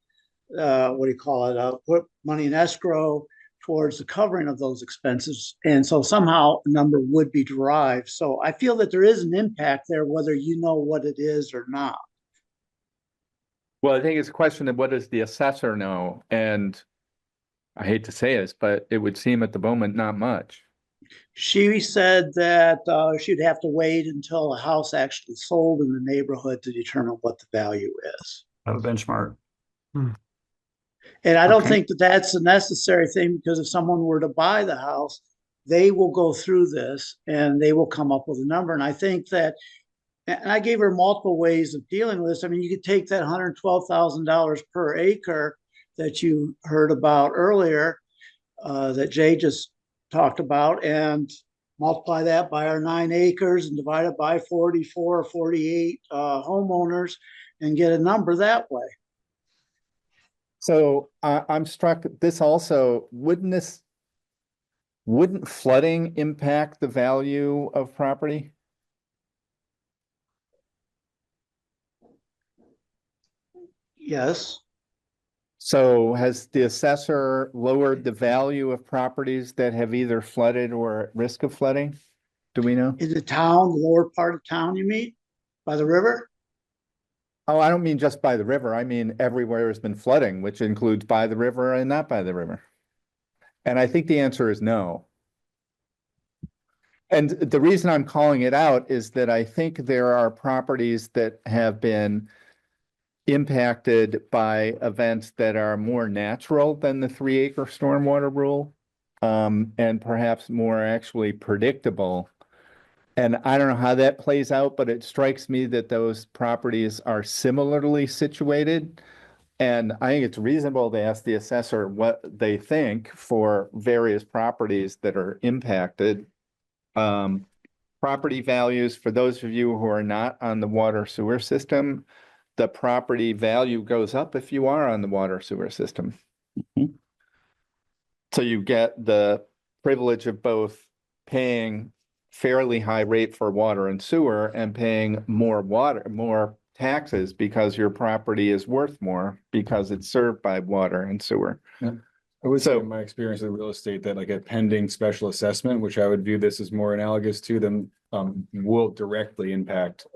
put money in escrow towards the covering of those expenses. And so somehow a number would be derived. So I feel that there is an impact there, whether you know what it is or not. Well, I think it's a question of what does the assessor know? And I hate to say this, but it would seem at the moment not much. She said that she'd have to wait until a house actually sold in the neighborhood to determine what the value is. A benchmark. And I don't Okay. think that that's a necessary thing, because if someone were to buy the house, they will go through this and they will come up with a number. And I think that, and I gave her multiple ways of dealing with this. I mean, you could take that $112,000 per acre that you heard about earlier, that Jay just talked about, and multiply that by our 9 acres and divide it by 44 or 48 homeowners and get a number that way. So I'm struck, this also, wouldn't flooding impact the value of property? Yes. So has the assessor lowered the value of properties that have either flooded or at risk of flooding? Do we know? In the town, the lower part of town, you mean? By the river? Oh, I don't mean just by the river. I mean everywhere has been flooding, which includes by the river and not by the river. And I think the answer is no. And the reason I'm calling it out is that I think there are properties that have been impacted by events that are more natural than the 3-acre stormwater rule, and perhaps more actually predictable. And I don't know how that plays out, but it strikes me that those properties are similarly situated. And I think it's reasonable to ask the assessor what they think for various properties that are impacted. Property values, for those of you who are not on the water sewer system, the property value goes up if you are on the water sewer system. So you get the privilege of both paying fairly high rate for water and sewer and paying more taxes because your property is worth more because it's served by water and sewer. I would say So- in my experience with real estate that like a pending special assessment, which I would view this as more analogous to them, will directly impact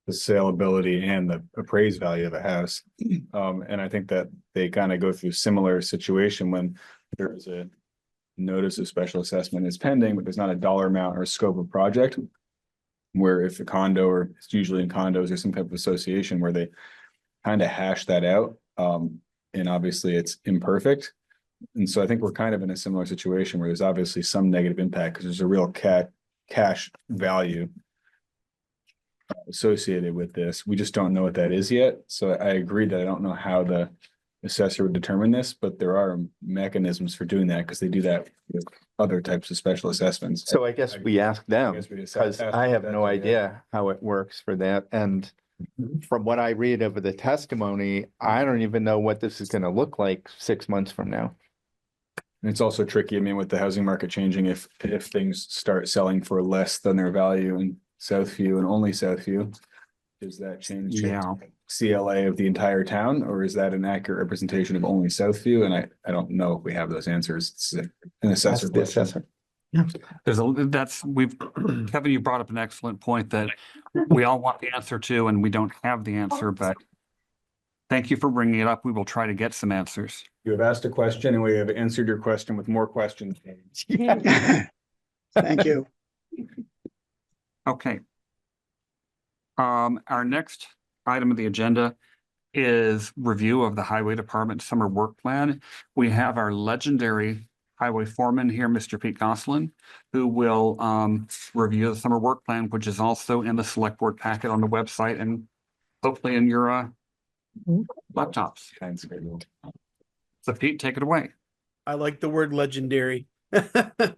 the saleability and the appraised value of a house. And I think that they kind of go through similar situation when there is a notice of special assessment is pending, but there's not a dollar amount or scope of project. Where if a condo, or it's usually in condos or some type of association where they kind of hash that out. And obviously it's imperfect. And so I think we're kind of in a similar situation where there's obviously some negative impact because there's a real cash value associated with this. We just don't know what that is yet. So I agree that I don't know how the assessor would determine this, but there are mechanisms for doing that because they do that with other types of special assessments. So I guess we ask them, I guess we just because ask I have that, no yeah. idea how it works for that. And from what I read over the testimony, I don't even know what this is gonna look like 6 months from now. And it's also tricky, I mean, with the housing market changing, if things start selling for less than their value in Southview and only Southview, does that change Yeah. CLA of the entire town, or is that an accurate representation of only Southview? And I don't know if we have those answers. It's an assessor Ask the question. assessor. Kevin, you brought up an excellent point that we all want the answer to, and we don't have the answer, but thank you for bringing it up. We will try to get some answers. You have asked a question and we have answered your question with more questions. Thank you. Okay. Our next item of the agenda is review of the Highway Department Summer Work Plan. We have our legendary highway foreman here, Mr. Pete Goslin, who will review the summer work plan, which is also in the select board packet on the website and hopefully in your laptops. So Pete, take it away. I like the word legendary. The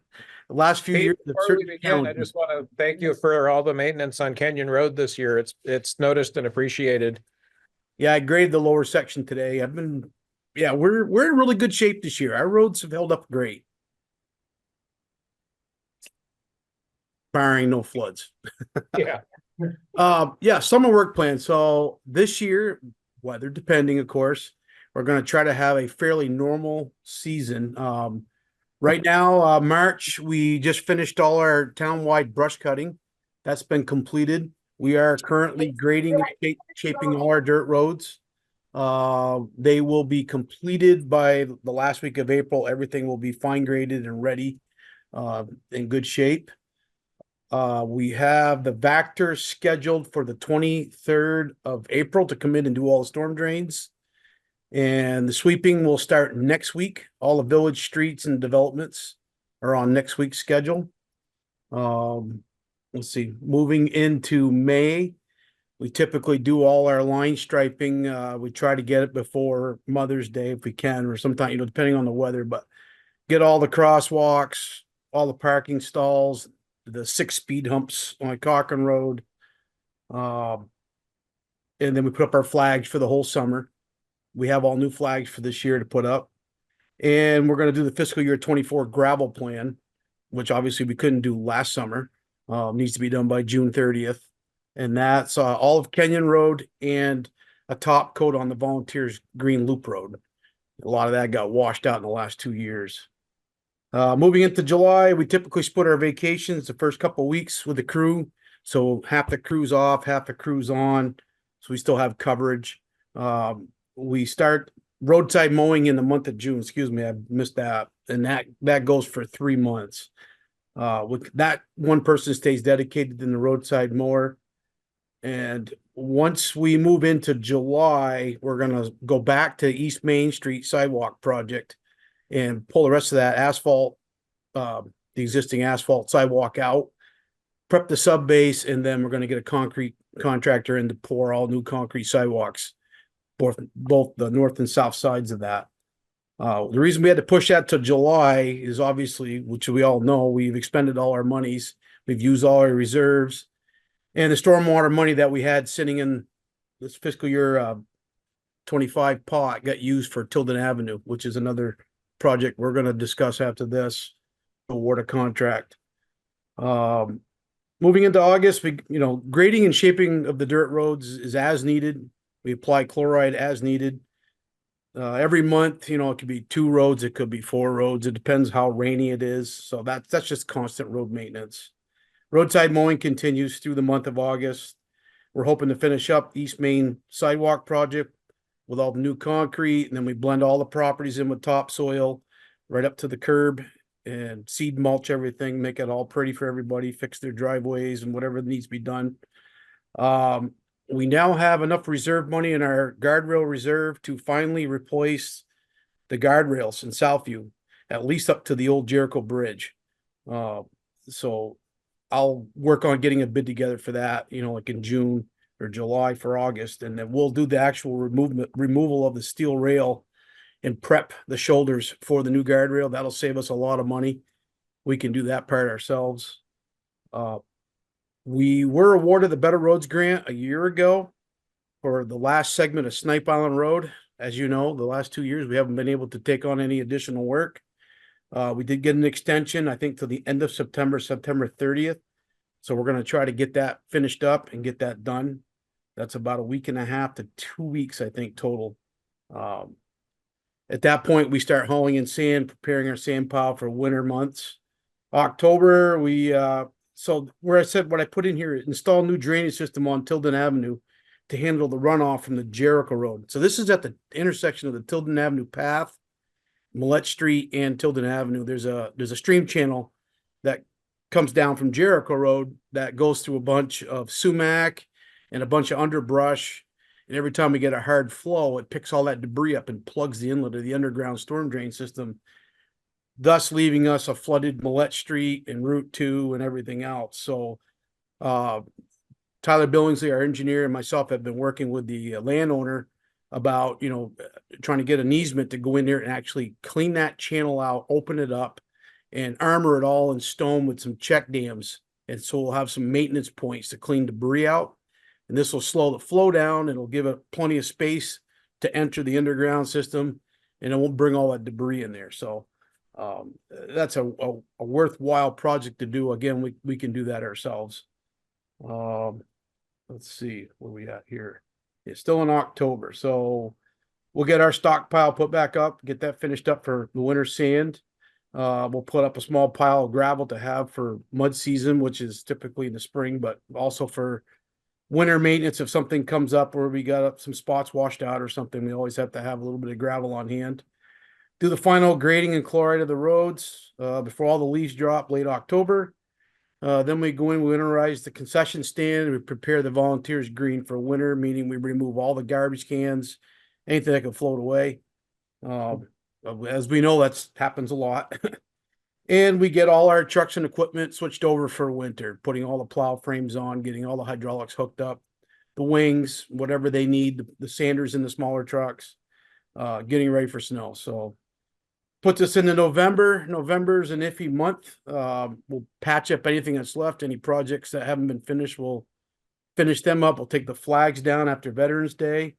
last few years. have Before we certainly begin, I challenged just want to thank you for all the maintenance on Kenyon Road this year. It's noticed and appreciated. Yeah, I graded the lower section today. We're in really good shape this year. Our roads have held up great. Barring no floods. Yeah. Summer work plan. So this year, weather depending, of course, we're going to try to have a fairly normal season. Right now, March, we just finished all our townwide brush cutting. That's been completed. We are currently grading and shaping all our dirt roads. They will be completed by the last week of April. Everything will be fine graded and ready in good shape. We have the Vector scheduled for the 23rd of April to come in and do all the storm drains. And the sweeping will start next week. All the village streets and developments are on next week's schedule. Let's see, moving into May, we typically do all our line striping. We try to get it before Mother's Day if we can, or sometime, you know, depending on the weather, but get all the crosswalks, all the parking stalls, the 6 speed humps on Cochrane Road. And then we put up our flags for the whole summer. We have all new flags for this year to put up. And we're going to do the fiscal year 24 gravel plan, which obviously we couldn't do last summer. Needs to be done by June 30th. And that's all of Kenyon Road and a top coat on the Volunteers Green Loop Road. A lot of that got washed out in the last 2 years. Moving into July, we typically split our vacations the first couple of weeks with the crew. So half the crew's off, half the crew's on. So we still have coverage. We start roadside mowing in the month of June. Excuse me, I missed that. And that goes for 3 months. With that, one person stays dedicated in the roadside mower. And once we move into July, we're going to go back to East Main Street sidewalk project and pull the rest of that asphalt, the existing asphalt sidewalk out, prep the sub base, and then we're going to get a concrete contractor in to pour all new concrete sidewalks, both the north and south sides of that. The reason we had to push that to July is obviously, which we all know, we've expended all our monies. We've used all our reserves. And the stormwater money that we had sitting in this fiscal year 25 pot got used for Tilden Avenue, which is another project we're going to discuss after this, award a contract. Moving into August, grading and shaping of the dirt roads is as needed. We apply chloride as needed. Every month, it could be 2 roads, it could be 4 roads. It depends how rainy it is. So that's just constant road maintenance. Roadside mowing continues through the month of August. We're hoping to finish up East Main sidewalk project with all the new concrete, and then we blend all the properties in with topsoil right up to the curb and seed mulch everything, make it all pretty for everybody, fix their driveways and whatever needs to be done. We now have enough reserve money in our guardrail reserve to finally replace the guardrails in Southview, at least up to the old Jericho Bridge. So I'll work on getting a bid together for that, like in June or July for August, and then we'll do the actual removal of the steel rail and prep the shoulders for the new guardrail. That'll save us a lot of money. We can do that part ourselves. We were awarded the Better Roads grant a year ago for the last segment of Snipe Island Road. As you know, the last 2 years, we haven't been able to take on any additional work. We did get an extension, I think, to the end of September 30th. So we're going to try to get that finished up and get that done. That's about a week and a half to 2 weeks, I think, total. At that point, we start hauling in sand, preparing our sand pile for winter months. October, so where I said what I put in here, install new drainage system on Tilden Avenue to handle the runoff from the Jericho Road. So this is at the intersection of the Tilden Avenue path, Millette Street, and Tilden Avenue. There's a stream channel that comes down from Jericho Road that goes through a bunch of sumac and a bunch of underbrush. And every time we get a hard flow, it picks all that debris up and plugs the inlet of the underground storm drain system, thus leaving us a flooded Millette Street and Route 2 and everything else. So Tyler Billingsley, our engineer, and myself have been working with the landowner about, trying to get an easement to go in there and actually clean that channel out, open it up, and armor it all in stone with some check dams. And so we'll have some maintenance points to clean debris out. And this will slow the flow down. It'll give it plenty of space to enter the underground system, and it won't bring all that debris in there. So that's a worthwhile project to do. Again, we can do that ourselves. Let's see where we at here. It's still in October, so we'll get our stockpile put back up, get that finished up for the winter sand. We'll put up a small pile of gravel to have for mud season, which is typically in the spring, but also for winter maintenance. If something comes up where we got some spots washed out or something, we always have to have a little bit of gravel on hand. do the final grading and chloride of the roads, before all the leaves drop late October. Then we go in, we winterize the concession stand, we prepare the volunteers green for winter, meaning we remove all the garbage cans, anything that can float away. As we know, that's happens a lot. And we get all our trucks and equipment switched over for winter, putting all the plow frames on, getting all the hydraulics hooked up, the wings, whatever they need, the sanders in the smaller trucks, getting ready for snow. So puts us into November. November's an iffy month. We'll patch up anything that's left. Any projects that haven't been finished, we'll finish them up. We'll take the flags down after Veterans Day.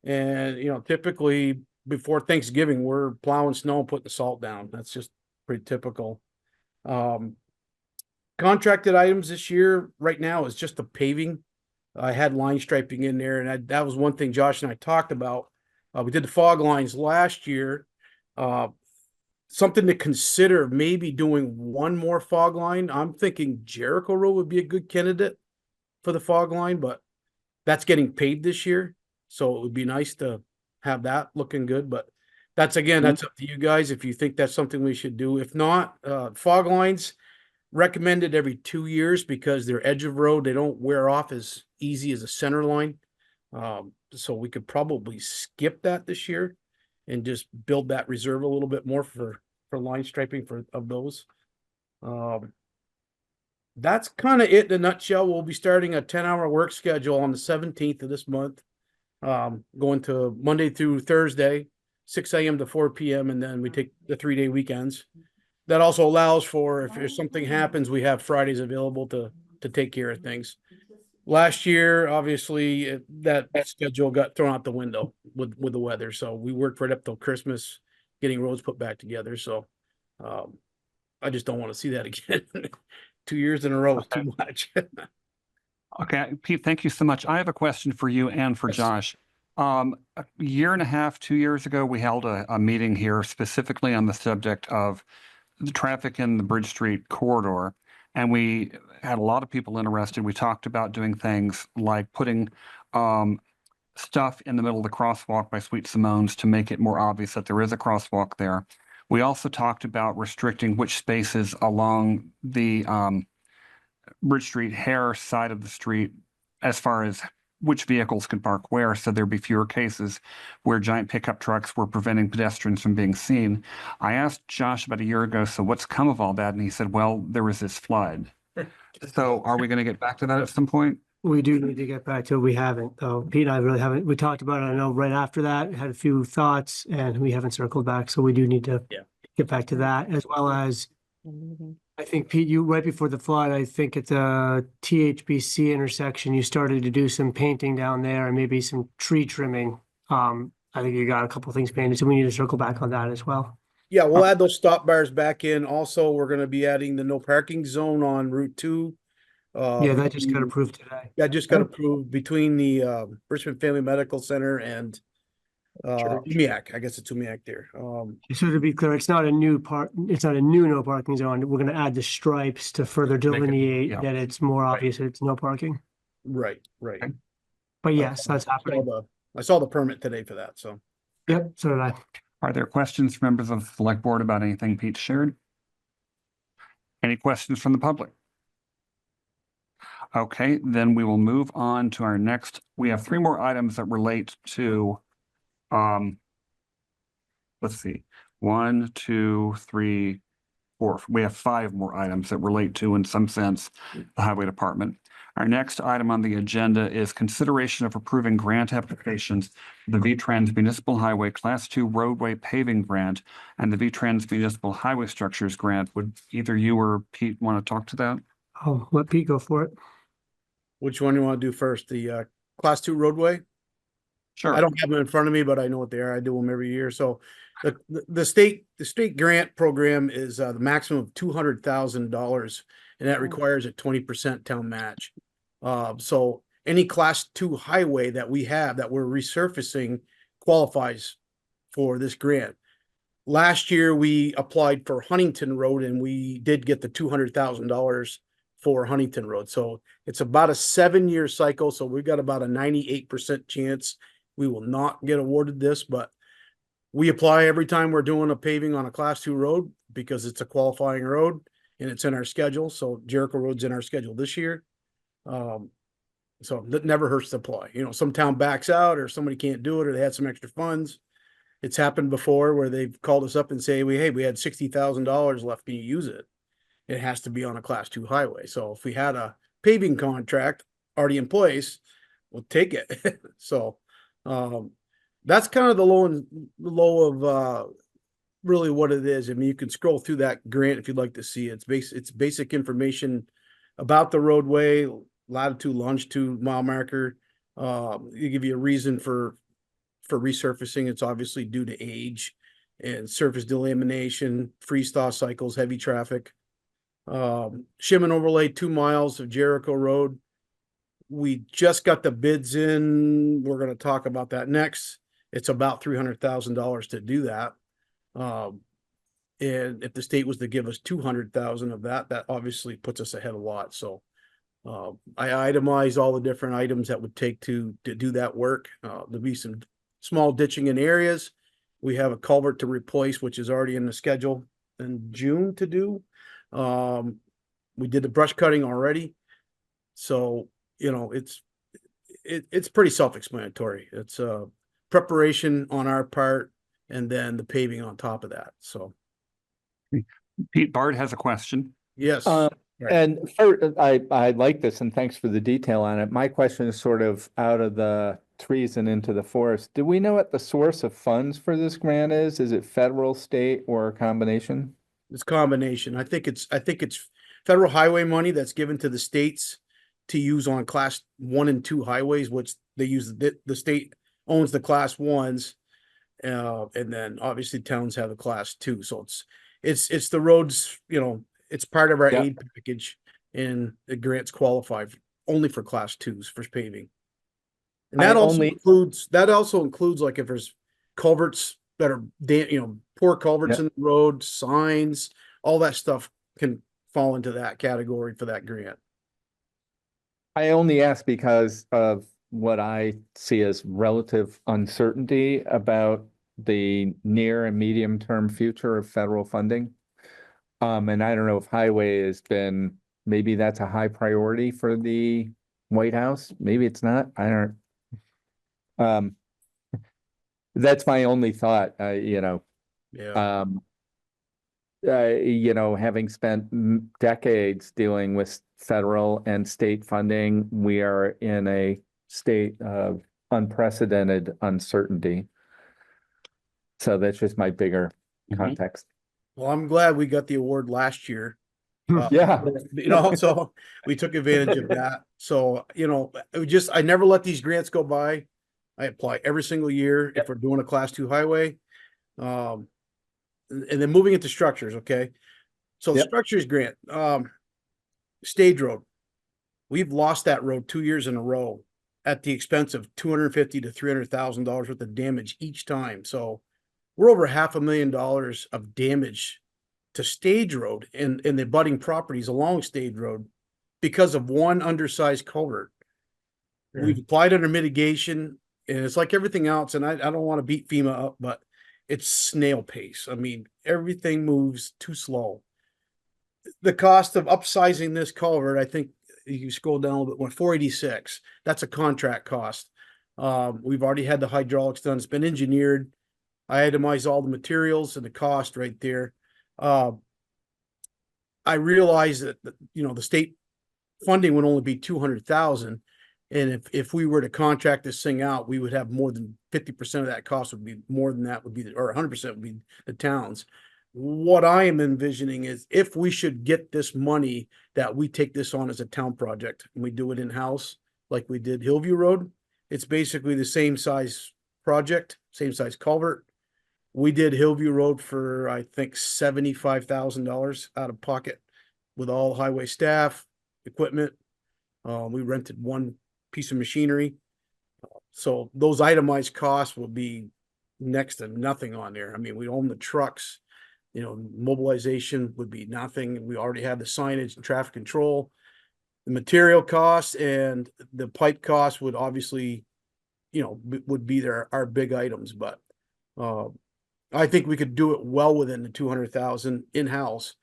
And, you know, typically before Thanksgiving, we're plowing snow and putting the salt down. That's just pretty typical. Contracted items this year right now is just the paving. I had line striping in there, and that was one thing Josh and I talked about. We did the fog lines last year. Something to consider, maybe doing one more fog line. I'm thinking Jericho Road would be a good candidate for the fog line, but that's getting paid this year. So it would be nice to have that looking good, but that's again, that's up to you guys if you think that's something we should do. If not, fog lines recommended every 2 years because they're edge of road. They don't wear off as easy as a center line. So we could probably skip that this year and just build that reserve a little bit more for line striping of those. That's kind of it in a nutshell. We'll be starting a 10-hour work schedule on the 17th of this month, going to Monday through Thursday, 6 a.m. to 4 p.m. And then we take the 3-day weekends. That also allows for, if something happens, we have Fridays available to take care of things. Last year, obviously, that schedule got thrown out the window with the weather. So we worked right up till Christmas, getting roads put back together. So I just don't want to see that again. 2 years in a row is too much. Okay, Pete, thank you so much. I have a question for you and for Josh. A year and a half, 2 years ago, we held a meeting here specifically on the subject of the traffic in the Bridge Street corridor. And we had a lot of people interested. We talked about doing things like putting stuff in the middle of the crosswalk by Sweet Simone's to make it more obvious that there is a crosswalk there. We also talked about restricting which spaces along the Bridge Street Hare side of the street as far as which vehicles could park where, so there'd be fewer cases where giant pickup trucks were preventing pedestrians from being seen. I asked Josh about a year ago, so what's come of all that? And he said, well, there was this flood. So are we going to get back to that at some point? We do need to get back to it. We haven't, though. Pete and I really haven't. We talked about it. I know right after that, had a few thoughts, and we haven't circled back. So we do need to get back to that, as well as I think, Pete, you right before the flood, I think at the THBC intersection, you started to do some painting down there and maybe some tree trimming. I think you got a couple of things painted, so we need to circle back on that as well. Yeah, we'll add those stop bars back in. Also, we're going to be adding the no parking zone on Route 2. Yeah, that just got approved today. That just got approved between the Richmond Family Medical Center and Umiak. I guess it's Umiak there. So to be clear, it's not a new no parking zone. We're going to add the stripes to further delineate that it's more obvious that it's no parking. Right. But yes, that's happening. I saw the permit today for that, so. Yep, so did I. Are there questions from members of the select board about anything Pete shared? Any questions from the public? Okay, then we will move on to our next. We have 3 more items that relate to, let's see, 1, 2, 3, 4. We have 5 more items that relate to, in some sense, the highway department. Our next item on the agenda is consideration of approving grant applications for the VTrans Municipal Highway Class 2 Roadway Paving Grant and the VTrans Municipal Highway Structures Grant. Would either you or Pete want to talk to that? I'll let Pete go for it. Which one do you want to do first? The Class 2 roadway? Sure. I don't have them in front of me, but I know what they are. I do them every year. So the state grant program is the maximum of $200,000, and that requires a 20% town match. So any Class 2 highway that we have that we're resurfacing qualifies for this grant. Last year we applied for Huntington Road, and we did get the $200,000 for Huntington Road. So it's about a 7-year cycle. So we've got about a 98% chance we will not get awarded this, but We apply every time we're doing a paving on a class 2 road because it's a qualifying road and it's in our schedule. So Jericho Road's in our schedule this year. So that never hurts to apply. You know, some town backs out or somebody can't do it or they had some extra funds. It's happened before where they've called us up and say, we had $60,000 left. Can you use it? It has to be on a class 2 highway. So if we had a paving contract already in place, we'll take it. So, that's kind of the low of, really what it is. I mean, you can scroll through that grant if you'd like to see it. It's basic information about the roadway, latitude, longitude, mile marker. You give you a reason for resurfacing. It's obviously due to age and surface delamination, freeze thaw cycles, heavy traffic. Shim and overlay 2 miles of Jericho Road. We just got the bids in. We're going to talk about that next. It's about $300,000 to do that. And if the state was to give us 200,000 of that, that obviously puts us ahead a lot. So I itemized all the different items that would take to do that work. There'll be some small ditching in areas. We have a culvert to replace, which is already in the schedule in June to do. We did the brush cutting already. So, you know, it's pretty self-explanatory. It's preparation on our part and then the paving on top of that. So Pete Bard has a question. yes. And I like this and thanks for the detail on it. My question is sort of out of the trees and into the forest. Do we know what the source of funds for this grant is? Is it federal, state, or a combination? It's combination. I think it's federal highway money that's given to the states to use on class 1 and 2 highways, which they use. The state owns the class 1s. And then obviously towns have a class 2. So it's the roads, you know, it's part of our aid package, and the grants qualify only for class 2s for paving. And that also includes like if there's culverts that are, you know, poor culverts in the road, signs, all that stuff can fall into that category for that grant. I only ask because of what I see as relative uncertainty about the near and medium term future of federal funding. And I don't know if highway has been, maybe that's a high priority for the White House. Maybe it's not. I don't. That's my only thought, you know. Yeah. You know, having spent decades dealing with federal and state funding, we are in a state of unprecedented uncertainty. So that's just my bigger context. Well, I'm glad we got the award last year. Yeah. You know, so we took advantage of that. So, you know, I never let these grants go by. I apply every single year if we're doing a class 2 highway. And then moving into structures. Okay. So structures grant, stage road. We've lost that road 2 years in a row at the expense of $250,000 to $300,000 worth of damage each time. So we're over $500,000 of damage to stage road and the abutting properties along stage road because of one undersized culvert. We've applied under mitigation, and it's like everything else. And I don't want to beat FEMA up, but it's snail pace. I mean, everything moves too slow. The cost of upsizing this culvert, I think you scroll down a little bit, $486. That's a contract cost. We've already had the hydraulics done. It's been engineered. I itemized all the materials and the cost right there. I realized that, you know, the state funding would only be $200,000. And if we were to contract this thing out, we would have more than 50% of that cost would be more than that would be, or 100% would be the towns. What I am envisioning is if we should get this money, that we take this on as a town project and we do it in-house, like we did Hillview Road. It's basically the same size project, same size culvert. We did Hillview Road for, I think, $75,000 out of pocket with all highway staff, equipment. We rented one piece of machinery. So those itemized costs will be next to nothing on there. I mean, we own the trucks, you know, mobilization would be nothing. We already have the signage and traffic control. The material costs and the pipe costs would obviously, you know, would be our big items, but I think we could do it well within the 200,000 in-house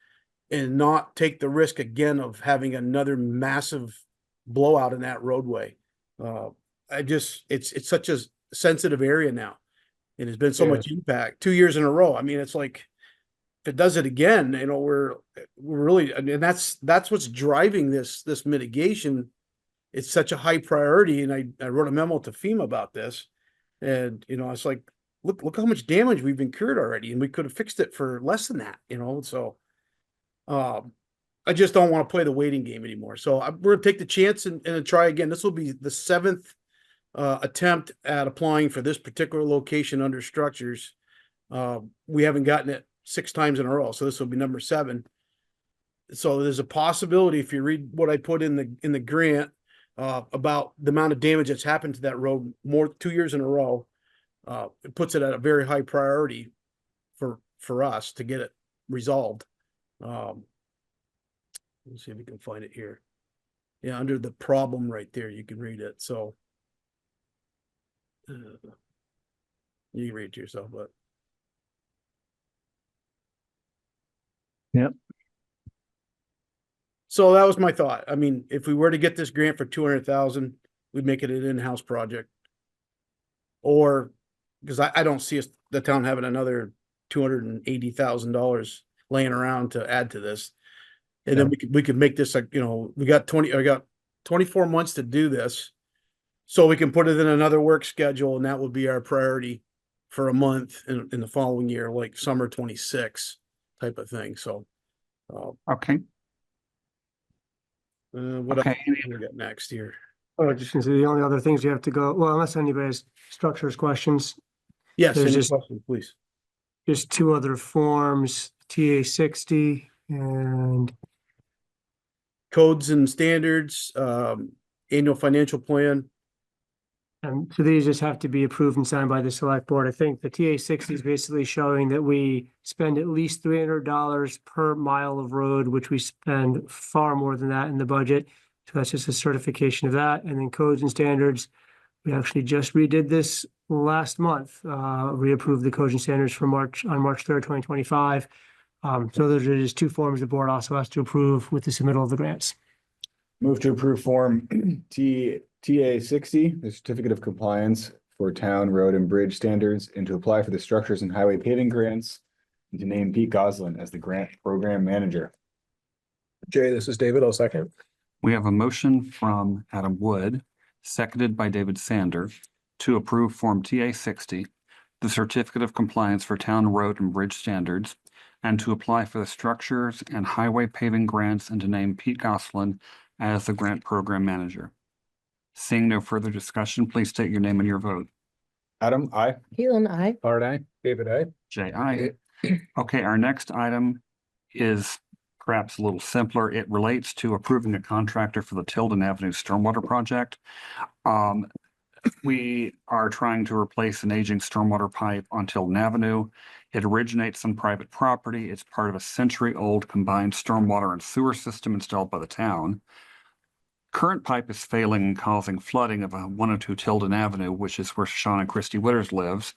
and not take the risk again of having another massive blowout in that roadway. It's such a sensitive area now. And there's been so much impact 2 years in a row. I mean, it's like, if it does it again, you know, we're really, I mean, that's what's driving this mitigation. It's such a high priority. And I wrote a memo to FEMA about this. And, you know, it's like, look how much damage we've incurred already. And we could have fixed it for less than that, you know? So, I just don't want to play the waiting game anymore. So we're gonna take the chance and try again. This will be the 7th attempt at applying for this particular location under structures. We haven't gotten it 6 times in a row, so this will be number 7. So there's a possibility, if you read what I put in the grant about the amount of damage that's happened to that road 2 years in a row, it puts it at a very high priority for us to get it resolved. Let's see if we can find it here. Yeah, under the problem right there, you can read it. So you can read it to yourself, but Yep. so that was my thought. I mean, if we were to get this grant for 200,000, we'd make it an in-house project. Or because I don't see the town having another $280,000 laying around to add to this. And then we could make this like, you know, I got 24 months to do this. So we can put it in another work schedule, and that would be our priority for a month in the following year, like summer 26 type of thing. So Okay. what else we got next here? Oh, just gonna say the only other things you have to go, well, unless anybody has structures questions, Yes, There's any just- questions, please. just 2 other forms, TA 60 and Codes and standards, annual financial plan. so these just have to be approved and signed by the select board. I think the TA 60 is basically showing that we spend at least $300 per mile of road, which we spend far more than that in the budget. So that's just a certification of that. And then codes and standards, we actually just redid this last month. Reapproved the codes and standards for March 3rd, 2025. So those are just 2 forms the board also has to approve with the submittal of the grants. Move to approve form TA 60, the certificate of compliance for town, road and bridge standards, and to apply for the structures and highway paving grants, and to name Pete Goslin as the grant program manager. Jay, this is David. I'll second. We have a motion from Adam Wood, seconded by David Sander, to approve Form TA 60, the certificate of compliance for town, road and bridge standards, and to apply for the structures and highway paving grants and to name Pete Goslin as the grant program manager. Seeing no further discussion, please state your name and your vote. Adam, I. Keelan, I. Art, I. David, I. J.I. Okay, our next item is perhaps a little simpler. It relates to approving a contractor for the Tilden Avenue Stormwater Project. We are trying to replace an aging stormwater pipe on Tilden Avenue. It originates on private property. It's part of a century-old combined stormwater and sewer system installed by the town. Current pipe is failing and causing flooding of 102 Tilden Avenue, which is where Sean and Christy Witters lives,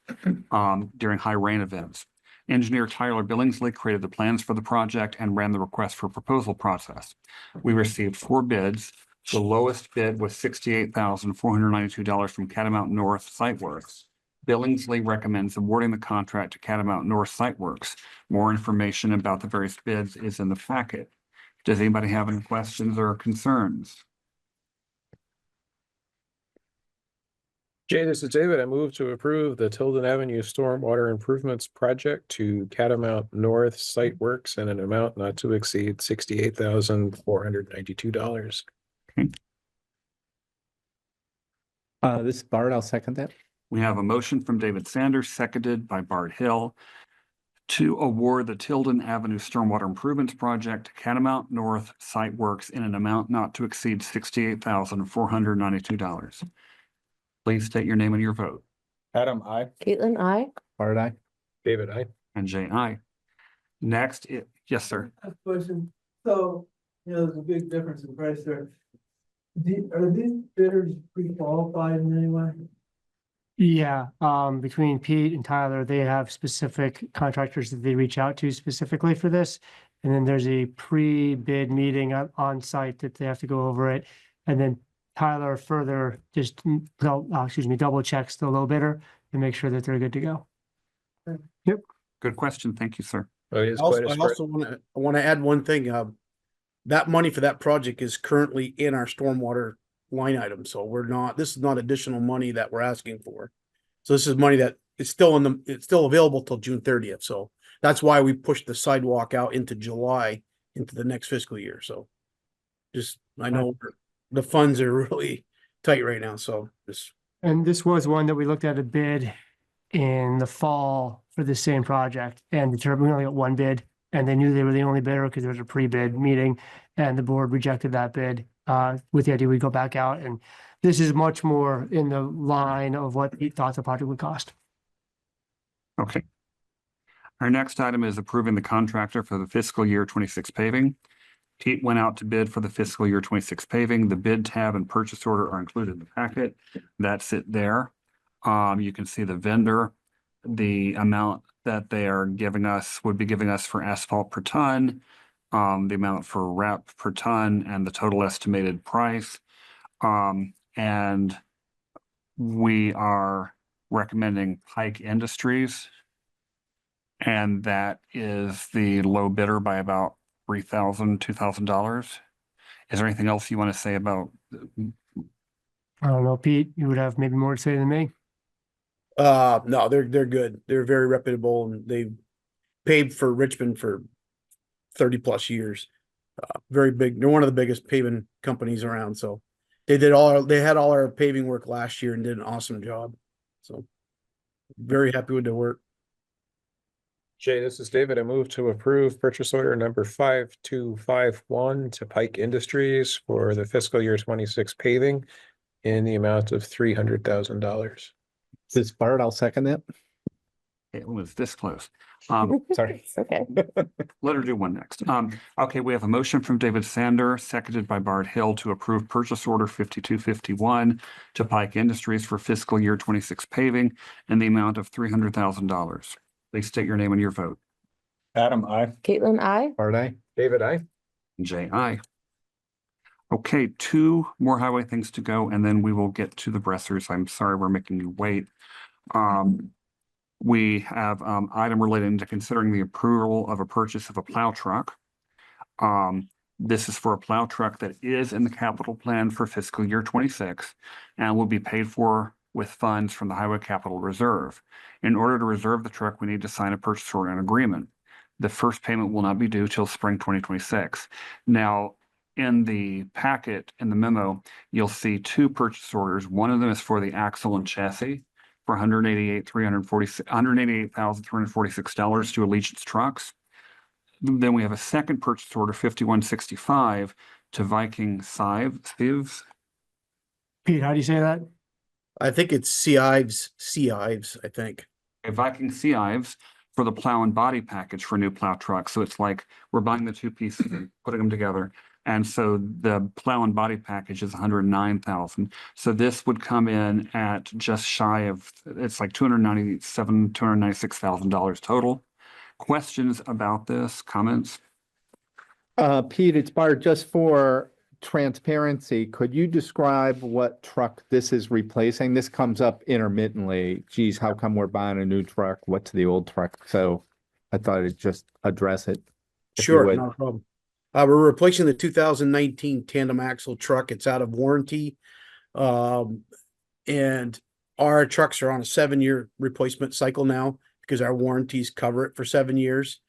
during high rain events. Engineer Tyler Billingsley created the plans for the project and ran the request for proposal process. We received 4 bids. The lowest bid was $68,492 from Catamount North Siteworks. Billingsley recommends awarding the contract to Catamount North Siteworks. More information about the various bids is in the packet. Does anybody have any questions or concerns? Jay, this is David. I move to approve the Tilden Avenue Stormwater Improvements Project to Catamount North Site Works in an amount not to exceed $68,492. This is Bart. I'll second that. We have a motion from David Sanders, seconded by Bart Hill, to award the Tilden Avenue Stormwater Improvements Project to Catamount North Site Works in an amount not to exceed $68,492. Please state your name and your vote. Adam, I. Caitlin, I. Bart, I. David, I. And J.I. Next, yes, sir. Question. So, there's a big difference in price there. Are these bidders pre-qualified in any way? Yeah, between Pete and Tyler, they have specific contractors that they reach out to specifically for this. And then there's a pre-bid meeting on site that they have to go over it. And then Tyler further just, double checks the low bidder to make sure that they're good to go. Good question. Thank you, sir. Oh, it is Also, quite a I spread. also want to add one thing. That money for that project is currently in our stormwater line item, so this is not additional money that we're asking for. So this is money that it's still available till June 30th. So that's why we pushed the sidewalk out into July, into the next fiscal year. So I know the funds are really tight right now, so And this was one that we looked at a bid in the fall for the same project and determined we only got one bid. And they knew they were the only bidder because there was a pre-bid meeting and the board rejected that bid with the idea we'd go back out. And this is much more in the line of what he thought the project would cost. Okay. Our next item is approving the contractor for the fiscal year 26 paving. Pete went out to bid for the fiscal year 26 paving. The bid tab and purchase order are included in the packet. That's it there. You can see the vendor, the amount that they are would be giving us for asphalt per ton, the amount for wrap per ton, and the total estimated price. And we are recommending Pike Industries. And that is the low bidder by about $3,000, $2,000. Is there anything else you want to say about? I don't know, Pete, you would have maybe more to say than me. no, they're good. They're very reputable and they've paved for Richmond for 30+ years. Very big. They're one of the biggest paving companies around. So they had all our paving work last year and did an awesome job. So very happy with their work. Jay, this is David. I move to approve purchase order number 5251 to Pike Industries for the fiscal year 26 paving in the amount of $300,000. This Bart, I'll second that. It was this close. Sorry. It's okay. Let her do one next. Okay, we have a motion from David Sander, seconded by Bart Hill to approve purchase order 5251 to Pike Industries for fiscal year 26 paving in the amount of $300,000. Please state your name and your vote. Adam, I. Caitlin, I. Bart, aye. David, I. J.I. Okay, two more highway things to go, and then we will get to the Bressers. I'm sorry we're making you wait. We have item relating to considering the approval of a purchase of a plow truck. This is for a plow truck that is in the capital plan for fiscal year 26 and will be paid for with funds from the Highway Capital Reserve. In order to reserve the truck, we need to sign a purchase order and agreement. The first payment will not be due till spring 2026. Now, in the packet, in the memo, you'll see two purchase orders. One of them is for the axle and chassis for $188,346 to Allegiance Trucks. Then we have a second purchase order, 5165, to Viking Sieves. Pete, how do you say that? I think it's Sieves, I think. A Viking Sieves for the plow and body package for new plow trucks. So it's like we're buying the two pieces and putting them together. And so the plow and body package is $109,000. So this would come in at just shy of, it's like $296,000 total. Questions about this? Comments? Pete, it's Bart, just for transparency, could you describe what truck this is replacing? This comes up intermittently. Geez, how come we're buying a new truck? What's the old truck? So I thought I'd just address it. if you Sure, would. no problem. We're replacing the 2019 tandem axle truck. It's out of warranty. And our trucks are on a 7-year replacement cycle now because our warranties cover it for 7 years.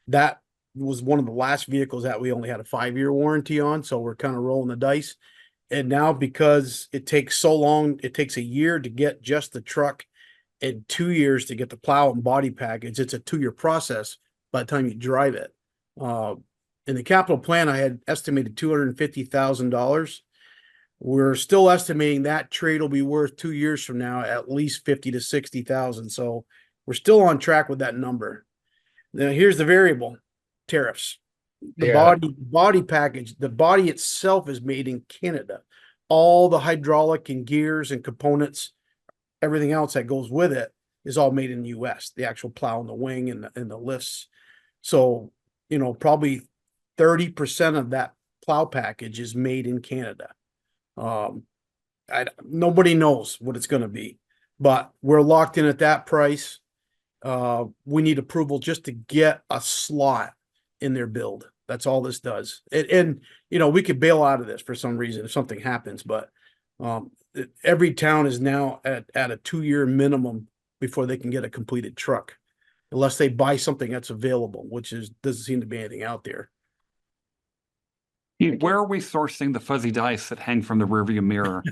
That was one of the last vehicles that we only had a 5-year warranty on. So we're kind of rolling the dice. And now because it takes so long, it takes a year to get just the truck and 2 years to get the plow and body package. It's a 2-year process by the time you drive it. In the capital plan, I had estimated $250,000. We're still estimating that trade will be worth 2 years from now at least 50 to 60,000. So we're still on track with that number. Now here's the variable: tariffs. The body package, the body itself is made in Canada. All the hydraulic and gears and components everything else that goes with it is all made in the US, the actual plow and the wing and the lifts. So, you know, probably 30% of that plow package is made in Canada. Nobody knows what it's gonna be, but we're locked in at that price. We need approval just to get a slot in their build. That's all this does. And you know, we could bail out of this for some reason if something happens, but every town is now at a 2-year minimum before they can get a completed truck, unless they buy something that's available, which doesn't seem to be anything out there. Where are we sourcing the fuzzy dice that hang from the rearview mirror?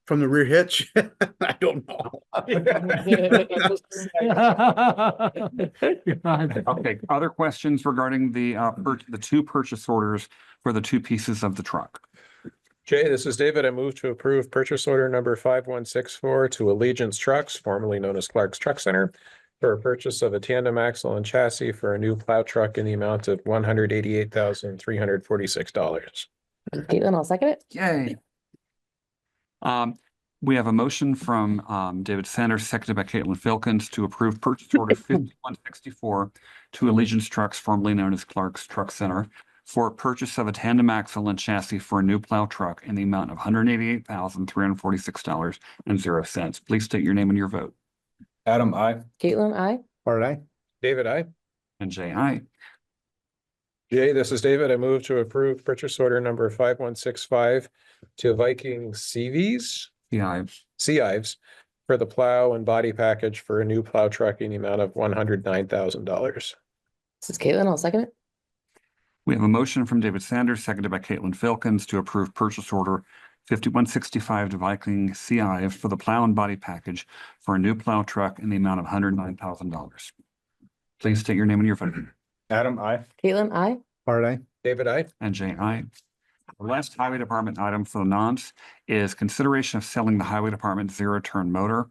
From the rear hitch? I don't know. Okay, other questions regarding the two purchase orders for the two pieces of the truck? Jay, this is David. I move to approve purchase order number 5164 to Allegiance Trucks, formerly known as Clark's Truck Center, for a purchase of a tandem axle and chassis for a new plow truck in the amount of $188,346. Caitlin, I'll second it. Yay. We have a motion from David Sanders, seconded by Caitlin Filkins, to approve purchase order 5164 to Allegiance Trucks, formerly known as Clark's Truck Center, for purchase of a tandem axle and chassis for a new plow truck in the amount of $188,346.00. Please state your name and your vote. Adam, I. Caitlin, I. Art, aye. David, I. And Jay, aye. Jay, this is David. I move to approve purchase order number 5165 to Viking CVs, Yeah, Sea Ives, for the plow and body package for a new plow truck in the amount of $109,000. This is Caitlin, I'll second it. we have a motion from David Sanders, seconded by Caitlin Filkins, to approve purchase order 5165 to Viking CI for the plow and body package for a new plow truck in the amount of $109,000. Please state your name and your vote. Adam, I. Caitlin, I. Art, aye. David, I. And Jay, aye. The last highway department item for the nonce is consideration of selling the highway department zero-turn mower.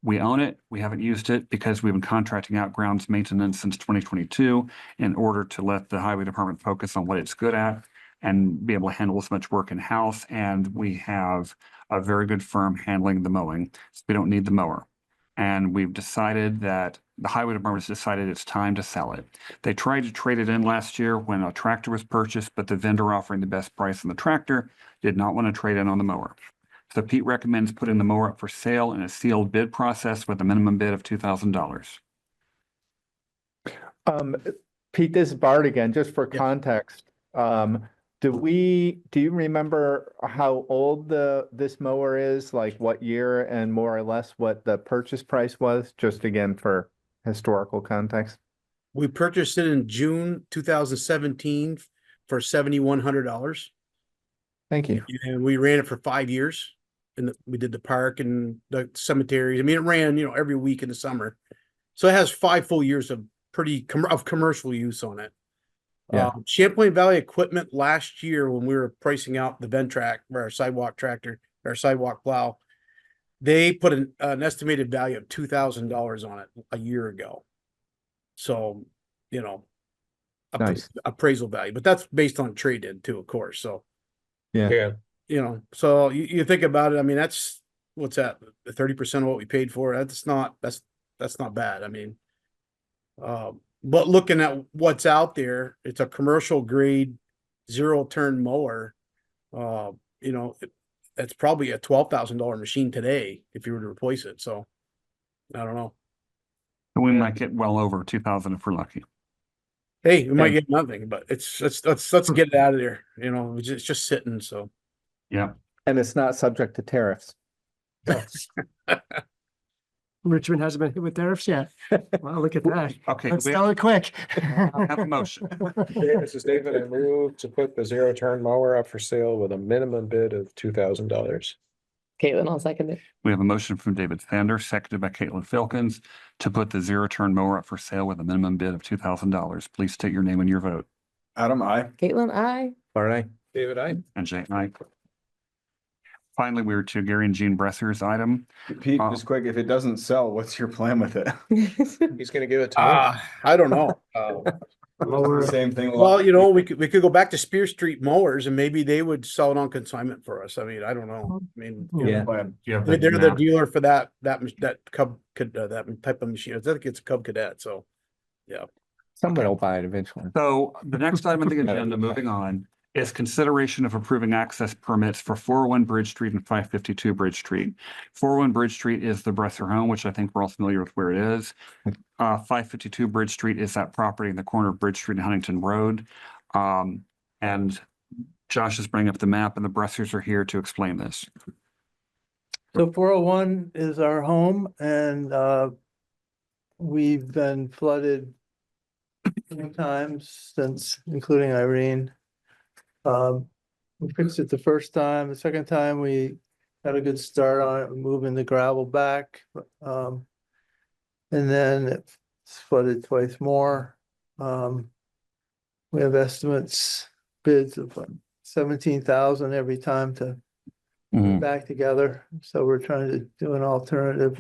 We own it. We haven't used it because we've been contracting out grounds maintenance since 2022 in order to let the highway department focus on what it's good at and be able to handle as much work in-house. And we have a very good firm handling the mowing, so we don't need the mower. And we've decided that the highway department has decided it's time to sell it. They tried to trade it in last year when a tractor was purchased, but the vendor offering the best price on the tractor did not want to trade in on the mower. So Pete recommends putting the mower up for sale in a sealed bid process with a minimum bid of $2,000. Pete, this is Bart again, just for context. Do you remember how old this mower is, like what year and more or less what the purchase price was, just again for historical context? We purchased it in June 2017 for $7,100. Thank you. And we ran it for 5 years. And we did the park and the cemeteries. I mean, it ran, every week in the summer. So it has 5 full years of commercial use on it. Yeah. Champlain Valley Equipment last year, when we were pricing out the Ventrac, our sidewalk tractor, our sidewalk plow, they put an estimated value of $2,000 on it a year ago. So, Nice. appraisal value, but that's based on trade-in too, of course. So, Yeah. So you think about it. I mean, that's what's that? 30% of what we paid for. That's not bad. I mean, but looking at what's out there, it's a commercial grade zero-turn mower. It's probably a $12,000 machine today if you were to replace it. So I don't know. We might get well over 2,000 if we're lucky. Hey, we might get nothing, but let's get it out of there. It's just sitting. So yeah. And it's not subject to tariffs. Richmond hasn't been hit with tariffs yet. Wow, look at that. Okay. Let's sell it quick. Have a motion. This is David. I move to put the zero-turn mower up for sale with a minimum bid of $2,000. Caitlin, I'll second it. We have a motion from David Sanders, seconded by Caitlin Filkins, to put the zero-turn mower up for sale with a minimum bid of $2,000. Please state your name and your vote. Adam, I. Caitlin, I. Art, aye. David, I. And Jay, aye. Finally, we're to Gary and Jean Bresser's item. Pete, just quick, if it doesn't sell, what's your plan with it? He's going to give it to me. I don't know. Same thing. Well, you know, we could go back to Spear Street Mowers and maybe they would sell it on consignment for us. I mean, I don't know. I mean, you Yeah. know, You have they're the map. dealer for that Cub, that type of machine. I think it's a Cub Cadet, so, yeah. Somebody will buy it eventually. So the next item on the agenda, moving on, is consideration of approving access permits for 401 Bridge Street and 552 Bridge Street. 401 Bridge Street is the Bresser home, which I think we're all familiar with where it is. 552 Bridge Street is that property in the corner of Bridge Street and Huntington Road. And Josh is bringing up the map and the Bressers are here to explain this. So 401 is our home and we've been flooded many times since, including Irene. We fixed it the first time. The second time we had a good start on it, moving the gravel back. And then it's flooded twice more. We have estimates, bids of 17,000 every time to Mhm. back together. So we're trying to do an alternative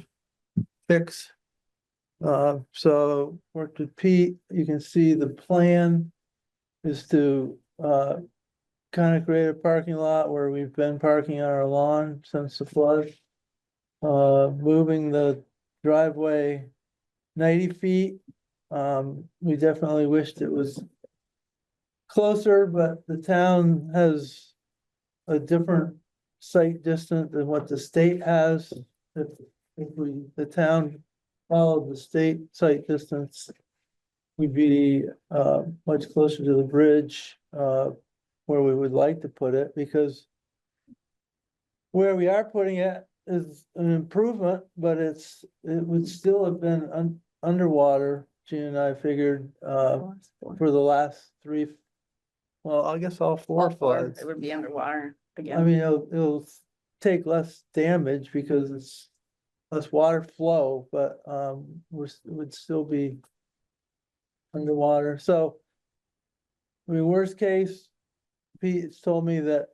fix. So worked with Pete. You can see the plan is to kind of create a parking lot where we've been parking on our lawn since the flood. Moving the driveway 90 feet. We definitely wished it was closer, but the town has a different site distance than what the state has. If the town followed the state site distance, we'd be much closer to the bridge where we would like to put it, because where we are putting it is an improvement, but it would still have been underwater. Gene and I figured for the last three, well, I guess all four floods. It would be underwater I again. mean, it'll take less damage because it's less water flow, but would still be underwater. So, I mean, worst case, Pete's told me that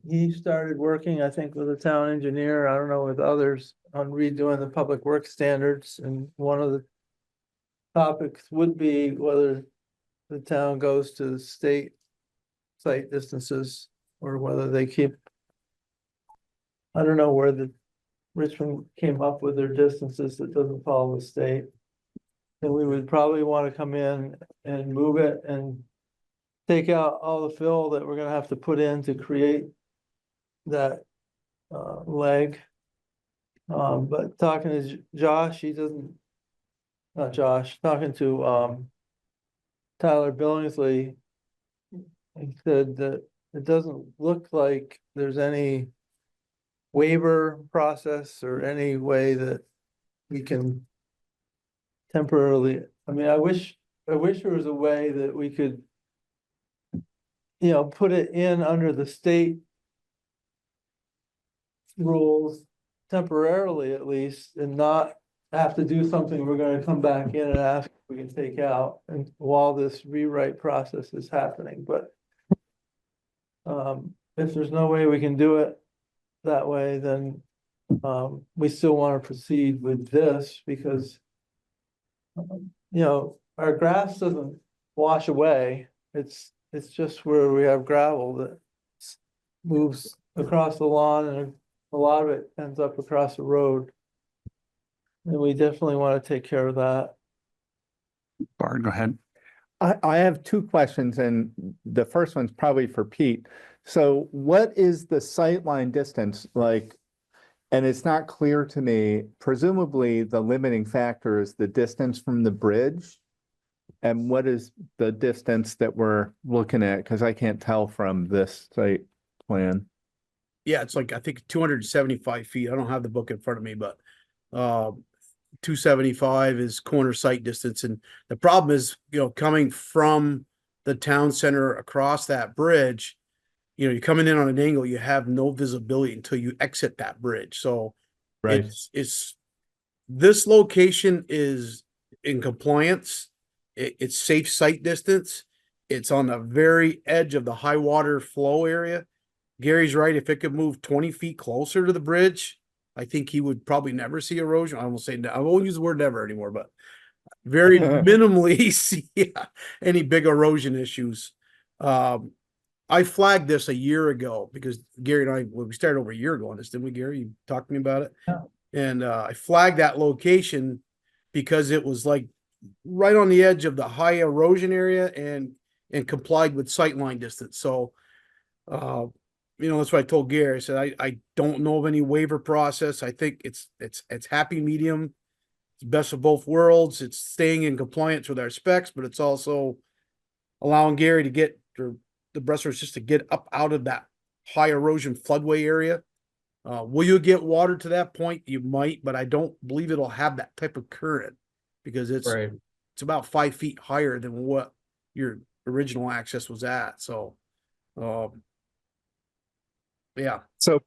he started working, I think, with a town engineer, I don't know, with others, on redoing the public works standards, and one of the topics would be whether the town goes to the state site distances or whether they keep. I don't know where the Richmond came up with their distances that doesn't follow the state. And we would probably want to come in and move it and take out all the fill that we're gonna have to put in to create that leg. But talking to Josh, he doesn't, not Josh, talking to Tyler Billingsley, he said that it doesn't look like there's any waiver process or any way that we can temporarily, I mean, I wish there was a way that we could, you know, put it in under the state rules temporarily at least, and not have to do something we're gonna come back in and ask if we can take out, and while this rewrite process is happening, but if there's no way we can do it that way, then we still want to proceed with this because you know, our grass doesn't wash away. It's just where we have gravel that moves across the lawn, and a lot of it ends up across the road. And we definitely want to take care of that. Bard, go ahead. I have two questions, and the first one's probably for Pete. So what is the sightline distance like? And it's not clear to me, presumably the limiting factor is the distance from the bridge. And what is the distance that we're looking at? Because I can't tell from this site plan. Yeah, it's like, I think 275 feet. I don't have the book in front of me, but 275 is corner site distance. And the problem is, you know, coming from the town center across that bridge, you know, you're coming in on an angle, you have no visibility until you exit that bridge. So Right. it's this location is in compliance. It's safe site distance. It's on the very edge of the high water flow area. Gary's right. If it could move 20 feet closer to the bridge, I think he would probably never see erosion. I won't say, I won't use the word never anymore, but very minimally see any big erosion issues. I flagged this a year ago because Gary and I, well, we started over a year ago on this, didn't we, Gary? You talked to me about it. Yeah. And I flagged that location because it was like right on the edge of the high erosion area and complied with sightline distance. So, that's what I told Gary. I said, I don't know of any waiver process. I think it's happy medium. It's best of both worlds. It's staying in compliance with our specs, but it's also allowing Gary to get, or the Bressers just to get up out of that high erosion floodway area. Will you get water to that point? You might, but I don't believe it'll have that type of current because it's about 5 feet higher than what your original access was at. So, yeah. So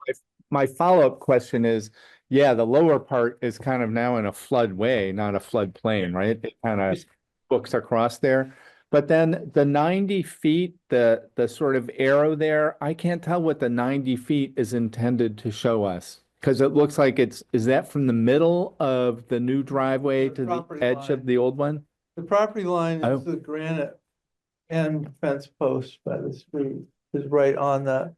my follow-up question is, yeah, the lower part is kind of now in a floodway, not a floodplain, right? It kind of books across there. But then the 90 feet, the sort of arrow there, I can't tell what the 90 feet is intended to show us. Because it looks like is that from the middle of the new driveway to the property edge line. of the old one? The property line Oh. is the granite and fence post by the street is right on that.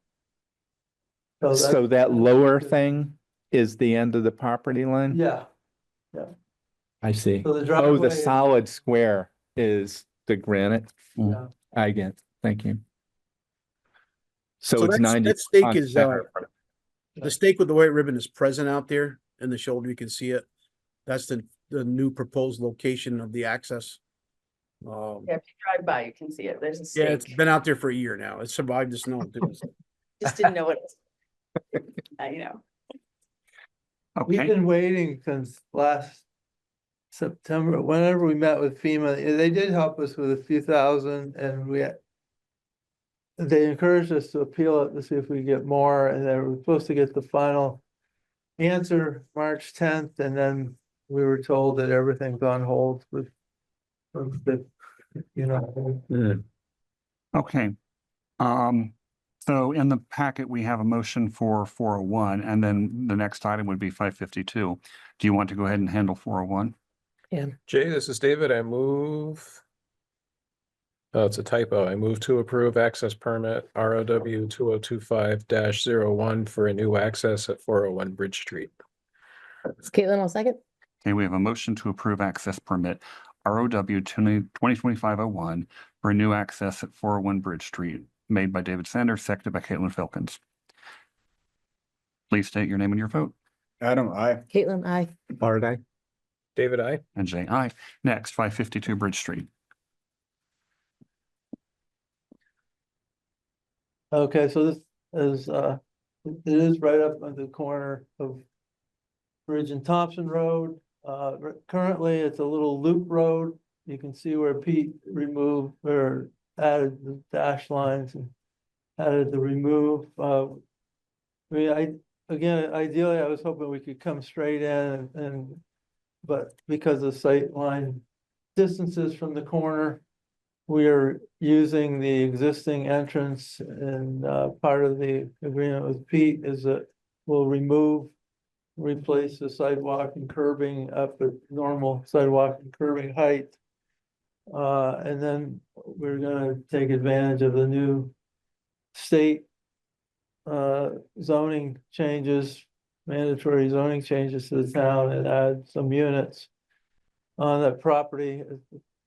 So that lower thing is the end of the property line? Yeah, I see. so the Oh, driveway. the solid square is the granite. Yeah. I get, thank you. So So it's that's- 90. that stake on is, center. the stake with the white ribbon is present out there in the shoulder. You can see it. That's the new proposed location of the access. Yeah, if you drive by, you can see it. There's a Yeah, it's stake. been out there for a year now. It survived the snow. Just didn't know what it was. I know. We've Okay, been waiting since last September, whenever we met with FEMA, they did help us with a few thousand and they encouraged us to appeal it to see if we get more, and they were supposed to get the final answer March 10th, and then we were told that everything's on hold with the, okay. So in the packet, we have a motion for 401, and then the next item would be 552. Do you want to go ahead and handle 401? Jay, this is David. I move. Oh, it's a typo. I move to approve access permit ROW 2025-01 for a new access at 401 Bridge Street. It's Caitlin, I'll second. Okay, we have a motion to approve access permit ROW 2025-01 for a new access at 401 Bridge Street, made by David Sanders, seconded by Caitlin Filkins. Please state your name and your vote. Adam, I. Caitlin, I. Bart, aye. David, I. And Jay, aye. Next, 552 Bridge Street. Okay, so this is, it is right up on the corner of Bridge and Thompson Road. Currently, it's a little loop road. You can see where Pete removed or added the dash lines and added the remove. Again, ideally, I was hoping we could come straight in but because of sight line distances from the corner, we are using the existing entrance, and part of the agreement with Pete is that we'll replace the sidewalk and curbing up at normal sidewalk and curbing height. And then we're gonna take advantage of the new state zoning changes, mandatory zoning changes to the town, and add some units on that property.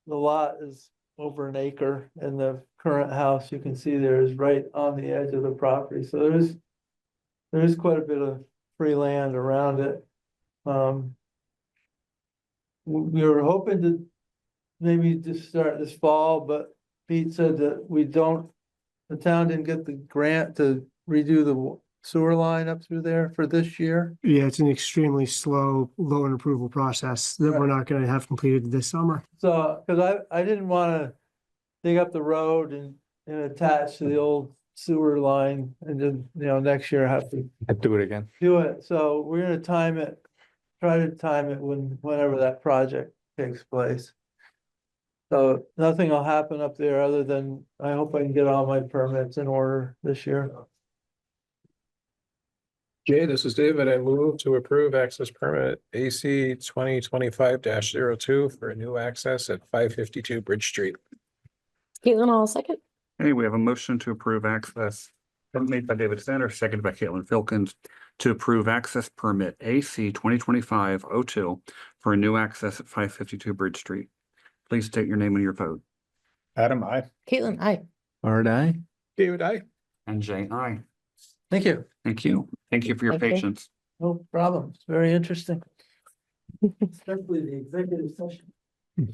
The lot is over an acre, and the current house you can see there is right on the edge of the property. So there is quite a bit of free land around it. We were hoping to maybe just start this fall, but Pete said that the town didn't get the grant to redo the sewer line up through there for this year. Yeah, it's an extremely slow loan approval process that we're not gonna have completed this summer. So, cause I didn't wanna dig up the road and attach to the old sewer line and then, next year have to I'd do it again. do it. So we're gonna try to time it whenever that project takes place. So nothing will happen up there other than I hope I can get all my permits in order this year. Jay, this is David. I move to approve access permit AC 2025-02 for a new access at 552 Bridge Street. Caitlin, I'll second. Hey, we have a motion to approve access made by David Sanders, seconded by Caitlin Filkins, to approve access permit AC 2025-02 for a new access at 552 Bridge Street. Please state your name and your vote. Adam, I. Caitlin, aye. Art, I. David, I. And Jay, aye. Thank you. Thank you. Thank you for your Thank you. patience. No problem. It's very interesting. Especially the executive session. Do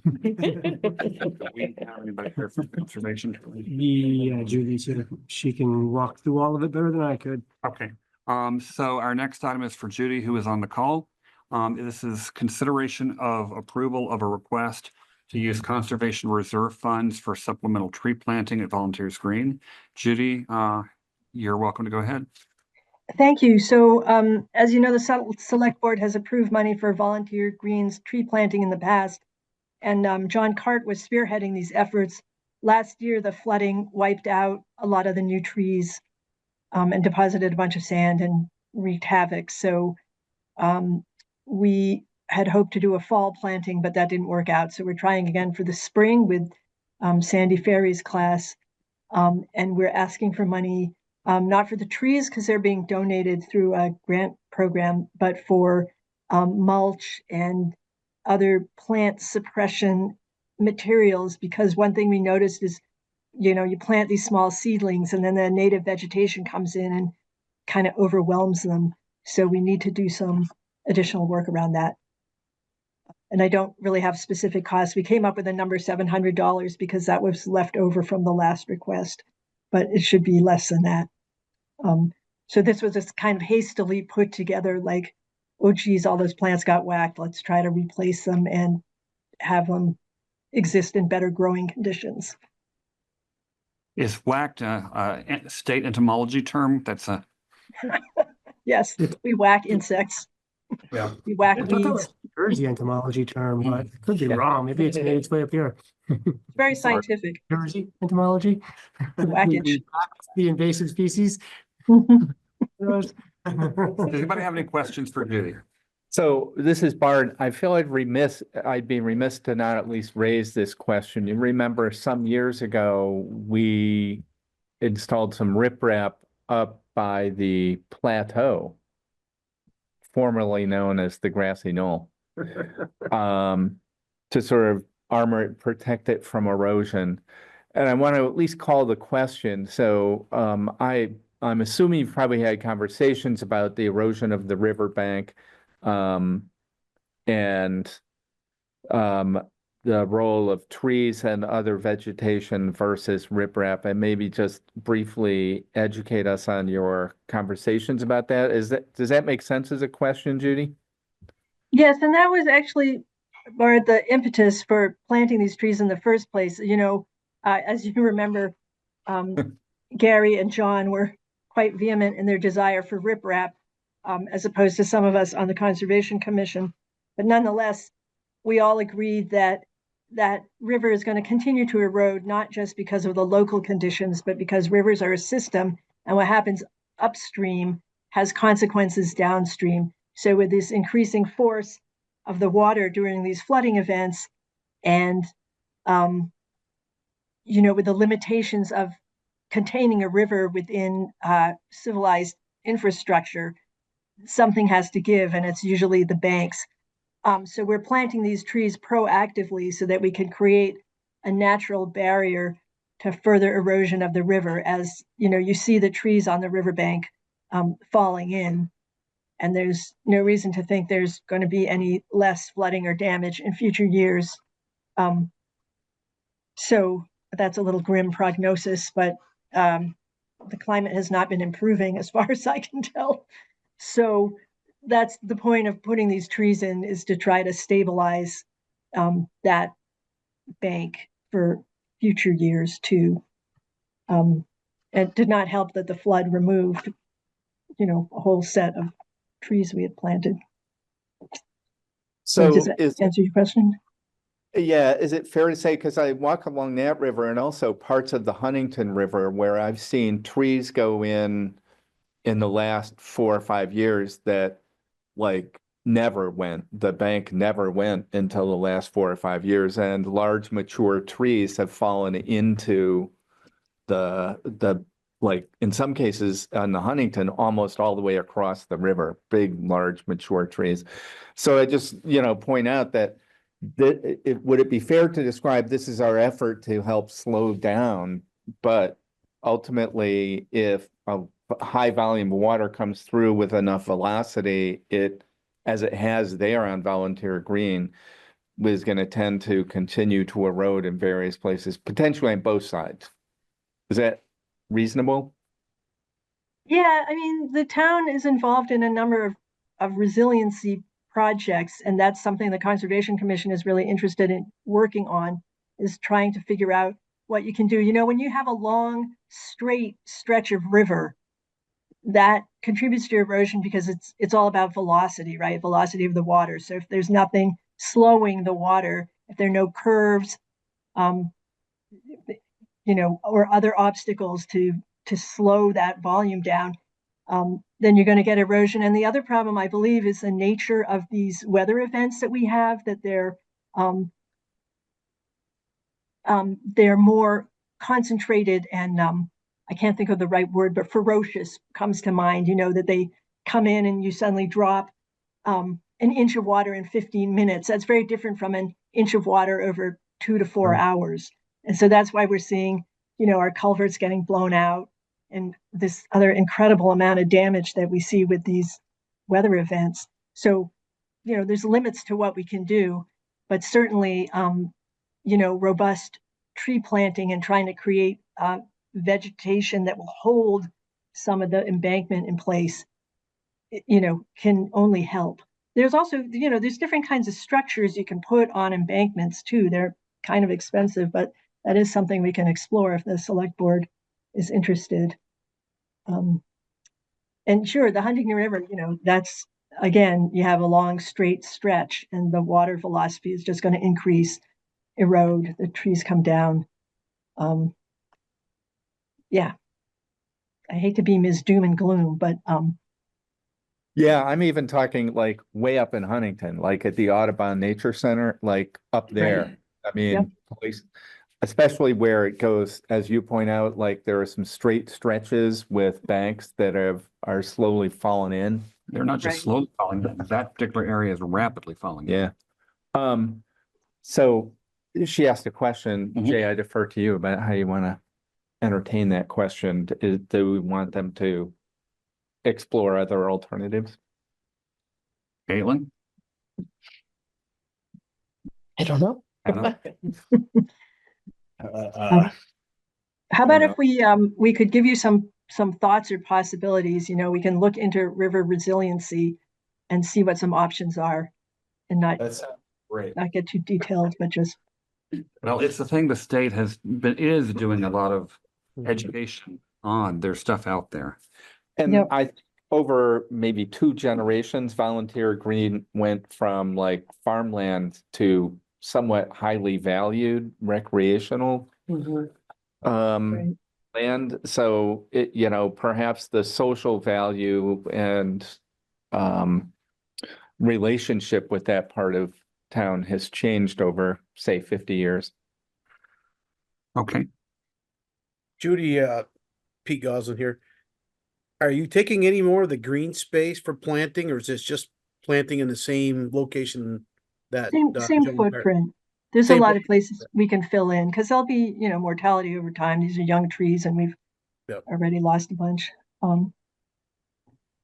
we have anybody here from conservation? Yeah, Judy's here. She can walk through all of it better than I could. Okay, so our next item is for Judy, who is on the call. This is consideration of approval of a request to use conservation reserve funds for supplemental tree planting at Volunteers Green. Judy, you're welcome to go ahead. Thank you. So, as you know, the Select Board has approved money for Volunteer Greens tree planting in the past. And John Cart was spearheading these efforts. Last year, the flooding wiped out a lot of the new trees and deposited a bunch of sand and wreaked havoc. So we had hoped to do a fall planting, but that didn't work out. So we're trying again for the spring with Sandy Ferry's class. And we're asking for money, not for the trees because they're being donated through a grant program, but for mulch and other plant suppression materials, because one thing we noticed is, you know, you plant these small seedlings and then the native vegetation comes in and kind of overwhelms them. So we need to do some additional work around that. And I don't really have specific costs. We came up with a number $700 because that was left over from the last request, but it should be less than that. So this was just kind of hastily put together, like, oh geez, all those plants got whacked. Let's try to replace them and have them exist in better growing conditions. Is whacked a state entomology term? That's a Yes, we whack insects. Yeah. We whack I thought that weeds. was Jersey entomology term, but it could be wrong. Maybe it's made its way up here. It's very scientific. Jersey entomology. Whackage. The invasive species. Does anybody have any questions for Judy? So this is Bart. I feel I'd be remiss to not at least raise this question. You remember some years ago, we installed some riprap up by the plateau, formerly known as the grassy knoll, to sort of armor it, protect it from erosion. And I want to at least call the question. So I'm assuming you've probably had conversations about the erosion of the riverbank, and the role of trees and other vegetation versus riprap, and maybe just briefly educate us on your conversations about that. Does that make sense as a question, Judy? Yes, and that was actually the impetus for planting these trees in the first place. You know, as you remember, Gary and John were quite vehement in their desire for riprap, as opposed to some of us on the Conservation Commission. But nonetheless, we all agreed that that river is going to continue to erode, not just because of the local conditions, but because rivers are a system, and what happens upstream has consequences downstream. So with this increasing force of the water during these flooding events, and you know, with the limitations of containing a river within civilized infrastructure, something has to give, and it's usually the banks. So we're planting these trees proactively so that we can create a natural barrier to further erosion of the river. As you know, you see the trees on the riverbank falling in, and there's no reason to think there's going to be any less flooding or damage in future years. So that's a little grim prognosis, but the climate has not been improving as far as I can tell. So that's the point of putting these trees in, is to try to stabilize that bank for future years too. It did not help that the flood removed, you know, a whole set of trees we had planted. So does that answer your question? Yeah, is it fair to say, because I walk along that river and also parts of the Huntington River where I've seen trees go in in the last 4 or 5 years that like never went. The bank never went until the last 4 or 5 years, and large mature trees have fallen into the like in some cases on the Huntington almost all the way across the river, big, large, mature trees. So I just, point out that would it be fair to describe this as our effort to help slow down, but ultimately, if a high volume of water comes through with enough velocity, as it has there on Volunteer Green, is going to tend to continue to erode in various places, potentially on both sides. Is that reasonable? Yeah, I mean, the town is involved in a number of resiliency projects, and that's something the Conservation Commission is really interested in working on, is trying to figure out what you can do. When you have a long, straight stretch of river, that contributes to erosion because it's all about velocity, right? Velocity of the water. So if there's nothing slowing the water, if there are no curves, or other obstacles to slow that volume down, then you're going to get erosion. And the other problem, I believe, is the nature of these weather events that we have, that they're more concentrated and I can't think of the right word, but ferocious comes to mind, that they come in and you suddenly drop an inch of water in 15 minutes. That's very different from an inch of water over 2 to 4 hours. And so that's why we're seeing, our culverts getting blown out and this other incredible amount of damage that we see with these weather events. So, there's limits to what we can do, but certainly, robust tree planting and trying to create vegetation that will hold some of the embankment in place, can only help. There's also, there's different kinds of structures you can put on embankments too. They're kind of expensive, but that is something we can explore if the select board is interested. And sure, the Huntington River, that's, again, you have a long straight stretch and the water velocity is just going to increase, erode, the trees come down. Yeah, I hate to be Ms. Doom and Gloom, but Yeah, I'm even talking like way up in Huntington, like at the Audubon Nature Center, like up there. Right. I mean, especially where it goes, as you point out, like there are some straight stretches with banks that are slowly falling in. They're not just slowly falling, but that particular area is rapidly falling. Yeah. So she asked a question, Jay, I defer to you about how you want to entertain that question. Do we want them to explore other alternatives? Caitlin? I don't know. how about if we could give you some thoughts or possibilities? We can look into river resiliency and see what some options are, and not get too detailed, but just. Well, it's the thing the state is doing a lot of education on. There's stuff out there. And over maybe 2 generations, Volunteer Green went from like farmland to somewhat highly valued recreational land. So it, perhaps the social value and relationship with that part of town has changed over, say, 50 years. Okay. Judy, Pete Goslin here. Are you taking any more of the green space for planting, or is this just planting in the same location that Same footprint? There's a lot of places we can fill in because there'll be, mortality over time. These are young trees and we've already lost a bunch.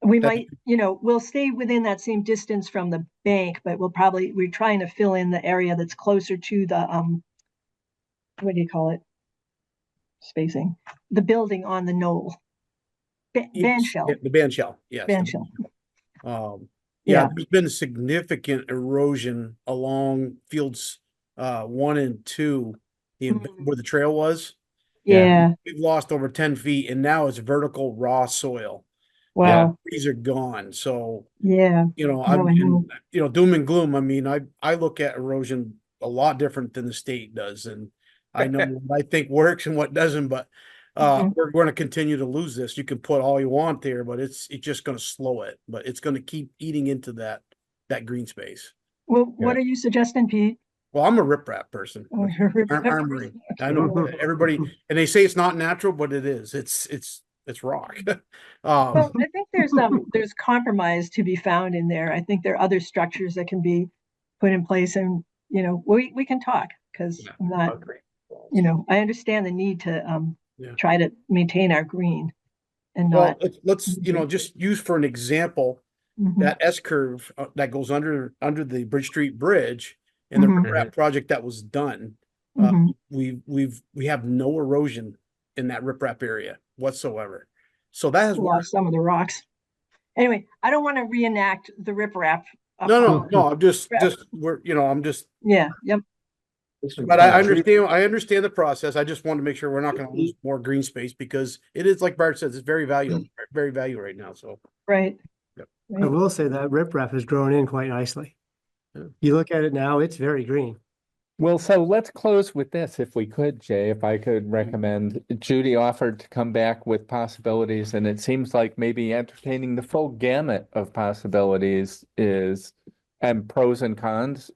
We might, we'll stay within that same distance from the bank, but we're trying to fill in the area that's closer to the, what do you call it? Spacing, the building on the knoll. Band shell. The band shell, yes. Band shell. There's been significant erosion along fields 1 and 2, where the trail was. Yeah. We've lost over 10 feet and now it's vertical raw soil. Wow. Trees are gone. So I'm doom and gloom. I mean, I look at erosion a lot different than the state does, and I know what I think works and what doesn't, but we're going to continue to lose this. You can put all you want there, but it's just going to slow it, but it's going to keep eating into that green space. Well, what are you suggesting, Pete? Well, I'm a riprap person. Oh, you're a riprap Armory. I know everybody, and they say it's not natural, but it is. It's rock. Well, I think there's compromise to be found in there. I think there are other structures that can be put in place, and we can talk, because I'm not, I understand the need to try to maintain our green and Well, not. let's just use for an example that S curve that goes under the Bridge Street Bridge and the riprap project that was done. We have no erosion in that riprap area whatsoever. So that has lost some of the rocks. Anyway, I don't want to reenact the riprap. No. I'm just I'm just. Yeah. Yep. But I understand the process. I just want to make sure we're not going to lose more green space, because it is, like Bart says, it's very valuable right now. So. Right. Yep. I will say that riprap has grown in quite nicely. Yeah. You look at it now, it's very green. Well, so let's close with this, if we could, Jay, if I could recommend. Judy offered to come back with possibilities, and it seems like maybe entertaining the full gamut of possibilities and pros and cons,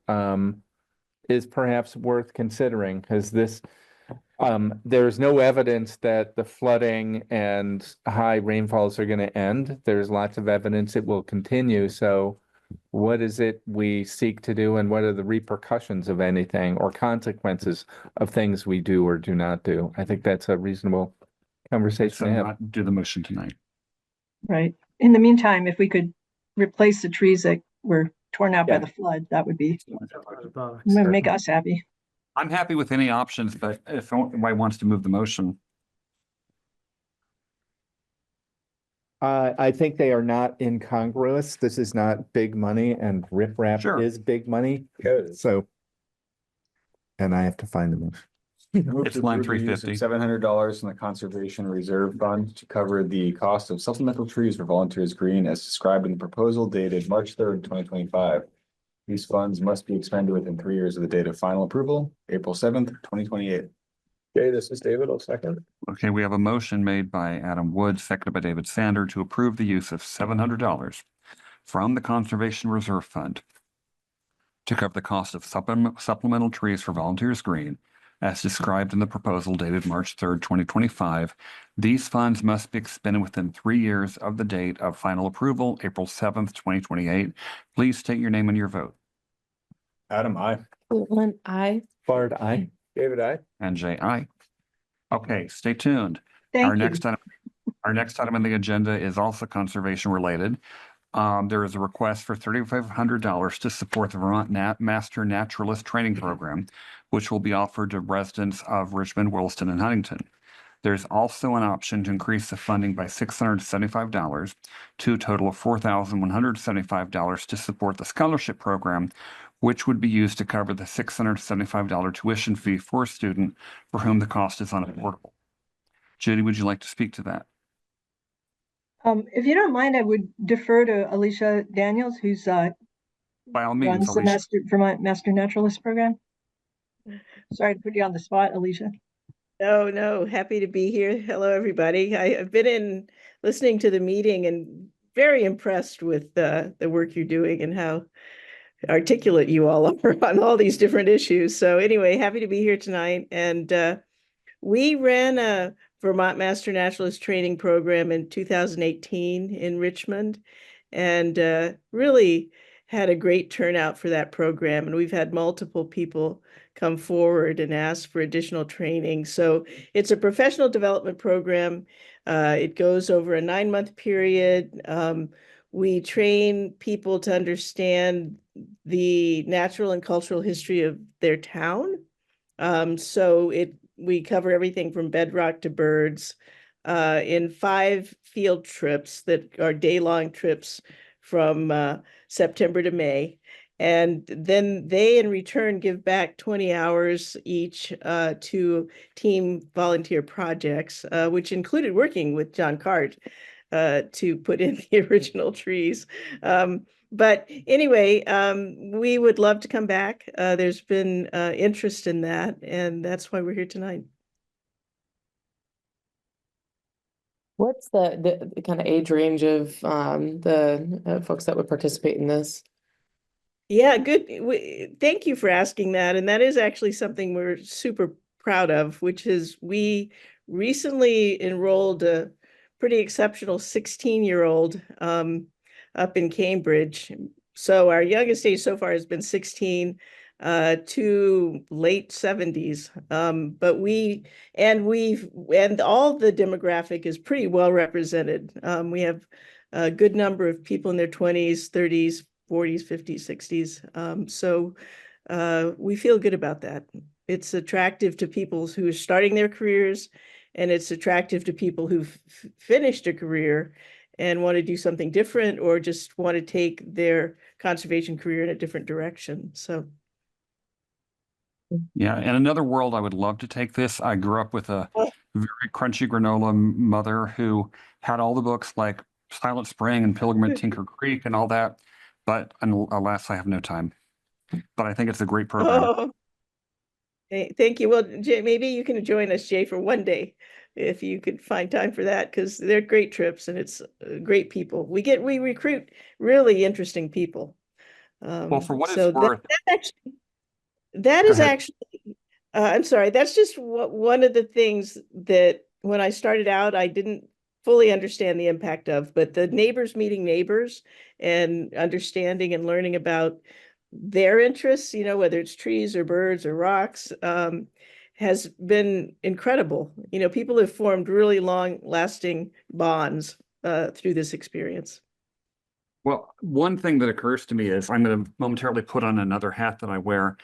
is perhaps worth considering, because there's no evidence that the flooding and high rainfalls are going to end. There's lots of evidence it will continue. So what is it we seek to do, and what are the repercussions of anything or consequences of things we do or do not do? I think that's a reasonable conversation So to have. not do the motion tonight. Right. In the meantime, if we could replace the trees that were torn out by the flood, that would make us happy. I'm happy with any options, but if anybody wants to move the motion. I think they are not incongruous. This is not big money, and riprap is big money. So, and I have to find the motion. It's line 350. $700 in the Conservation Reserve Fund to cover the cost of supplemental trees for volunteers green as described in the proposal dated March 3rd, 2025. These funds must be expended within 3 years of the date of final approval, April 7th, 2028. Okay, this is David. I'll second. Okay, we have a motion made by Adam Wood, seconded by David Sander, to approve the use of $700 from the Conservation Reserve Fund to cover the cost of supplemental trees for volunteers green, as described in the proposal dated March 3rd, 2025. These funds must be expended within 3 years of the date of final approval, April 7th, 2028. Please state your name and your vote. Adam, aye. Caitlin, aye. Bard, aye. David, aye. And Jay, aye. Okay, stay tuned. Thank Our you. next item on the agenda is also conservation related. There is a request for $3,500 to support the Vermont Master Naturalist Training Program, which will be offered to residents of Richmond, Williston, and Huntington. There's also an option to increase the funding by $675 to a total of $4,175 to support the scholarship program, which would be used to cover the $675 tuition fee for a student for whom the cost is unaffordable. Judy, would you like to speak to that? If you don't mind, I would defer to Alicia Daniels, who's By all means, runs the Alicia. Vermont Master Naturalist Program. Sorry to put you on the spot, Alicia. No, happy to be here. Hello, everybody. I've been listening to the meeting and very impressed with the work you're doing and how articulate you all are on all these different issues. So anyway, happy to be here tonight. And we ran a Vermont Master Naturalist Training Program in 2018 in Richmond, and really had a great turnout for that program. And we've had multiple people come forward and ask for additional training. So it's a professional development program. It goes over a 9-month period. We train people to understand the natural and cultural history of their town. We cover everything from bedrock to birds in 5 field trips that are day-long trips from September to May. And then they, in return, give back 20 hours each to team volunteer projects, which included working with John Cart to put in the original trees. But anyway, we would love to come back. There's been interest in that, and that's why we're here tonight. What's the kind of age range of the folks that would participate in this? Yeah, good. Thank you for asking that. And that is actually something we're super proud of, which is we recently enrolled a pretty exceptional 16-year-old up in Cambridge. So our youngest age so far has been 16 to late 70s. But all the demographic is pretty well represented. We have a good number of people in their 20s, 30s, 40s, 50s, 60s. So we feel good about that. It's attractive to people who are starting their careers, and it's attractive to people who've finished a career and want to do something different or just want to take their conservation career in a different direction. So. Yeah, in another world, I would love to take this. I grew up with a very crunchy granola mother who had all the books like Silent Spring and Pilgrim at Tinker Creek and all that. But alas, I have no time. But I think it's a great program. Oh, thank you. Well, Jay, maybe you can join us, Jay, for one day if you could find time for that, because they're great trips and it's great people. We recruit really interesting people. Well, for what So it's worth, that Go is ahead. actually, I'm sorry, that's just one of the things that when I started out, I didn't fully understand the impact of, but the neighbors meeting neighbors and understanding and learning about their interests, you know, whether it's trees or birds or rocks, has been incredible. You know, people have formed really long-lasting bonds through this experience. Well, one thing that occurs to me is I'm going to momentarily put on another hat that I wear.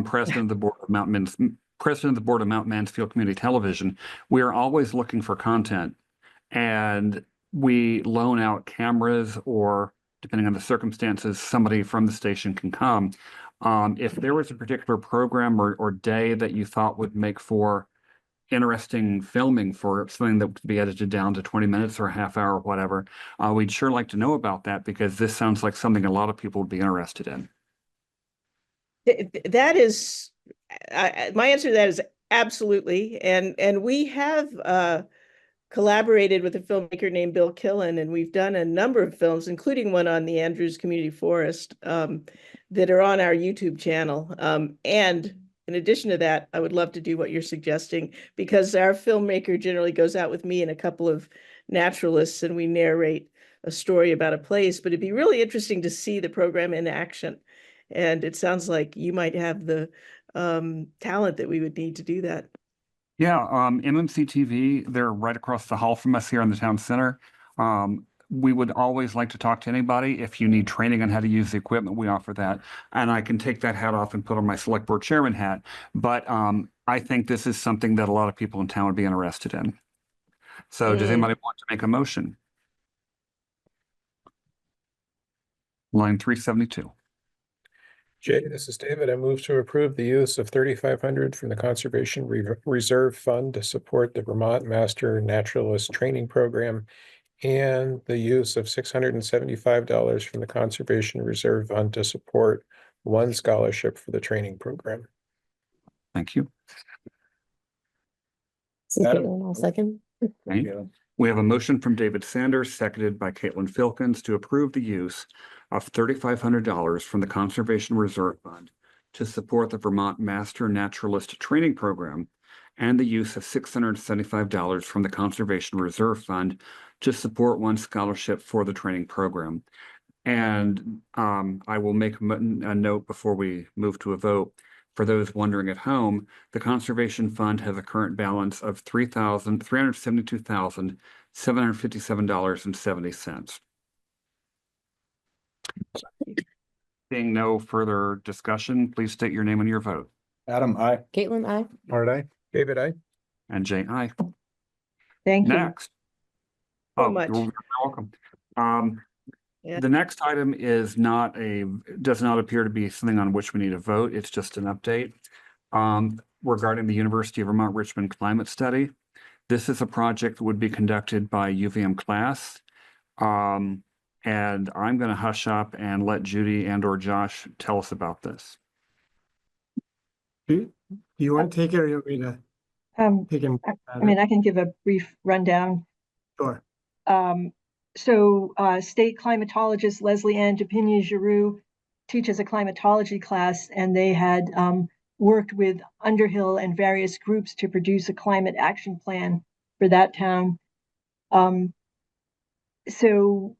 President of the board of Mount Mansfield Community Television. We are always looking for content, and we loan out cameras, or depending on the circumstances, somebody from the station can come. If there was a particular program or day that you thought would make for interesting filming for something that could be edited down to 20 minutes or a half hour or whatever, we'd sure like to know about that, because this sounds like something a lot of people would be interested in. That is, my answer to that is absolutely. And we have collaborated with a filmmaker named Bill Killen, and we've done a number of films, including one on the Andrews Community Forest, that are on our YouTube channel. And in addition to that, I would love to do what you're suggesting, because our filmmaker generally goes out with me and a couple of naturalists, and we narrate a story about a place. But it'd be really interesting to see the program in action. And it sounds like you might have the talent that we would need to do that. Yeah, MMC TV, they're right across the hall from us here in the town center. We would always like to talk to anybody. If you need training on how to use the equipment, we offer that. And I can take that hat off and put on my select board chairman hat. But I think this is something that a lot of people in town would be interested in. So does anybody want to make a motion? Line 372. Jay, this is David. I move to approve the use of $3,500 from the Conservation Reserve Fund to support the Vermont Master Naturalist Training Program, and the use of $675 from the Conservation Reserve Fund to support one scholarship for the training program. Thank you. I'll second. Okay. We have a motion from David Sanders, seconded by Caitlin Filkins, to approve the use of $3,500 from the Conservation Reserve Fund to support the Vermont Master Naturalist Training Program, and the use of $675 from the Conservation Reserve Fund to support one scholarship for the training program. And I will make a note before we move to a vote. For those wondering at home, the Conservation Fund has a current balance of $372,757.70. Seeing no further discussion, please state your name and your vote. Adam, aye. Caitlin, aye. Art, aye. David, aye. And Jay, aye. Thank you. Next. So much. You're welcome. Yeah. The next item does not appear to be something on which we need a vote. It's just an update regarding the University of Vermont Richmond climate study. This is a project that would be conducted by UVM class. And I'm going to hush up and let Judy and or Josh tell us about this. Do you want to take it, or you want me to take him? I mean, I can give a brief rundown. Sure. State climatologist Leslie Ann Dupigny-Giroux teaches a climatology class, and they had worked with Underhill and various groups to produce a climate action plan for that town. So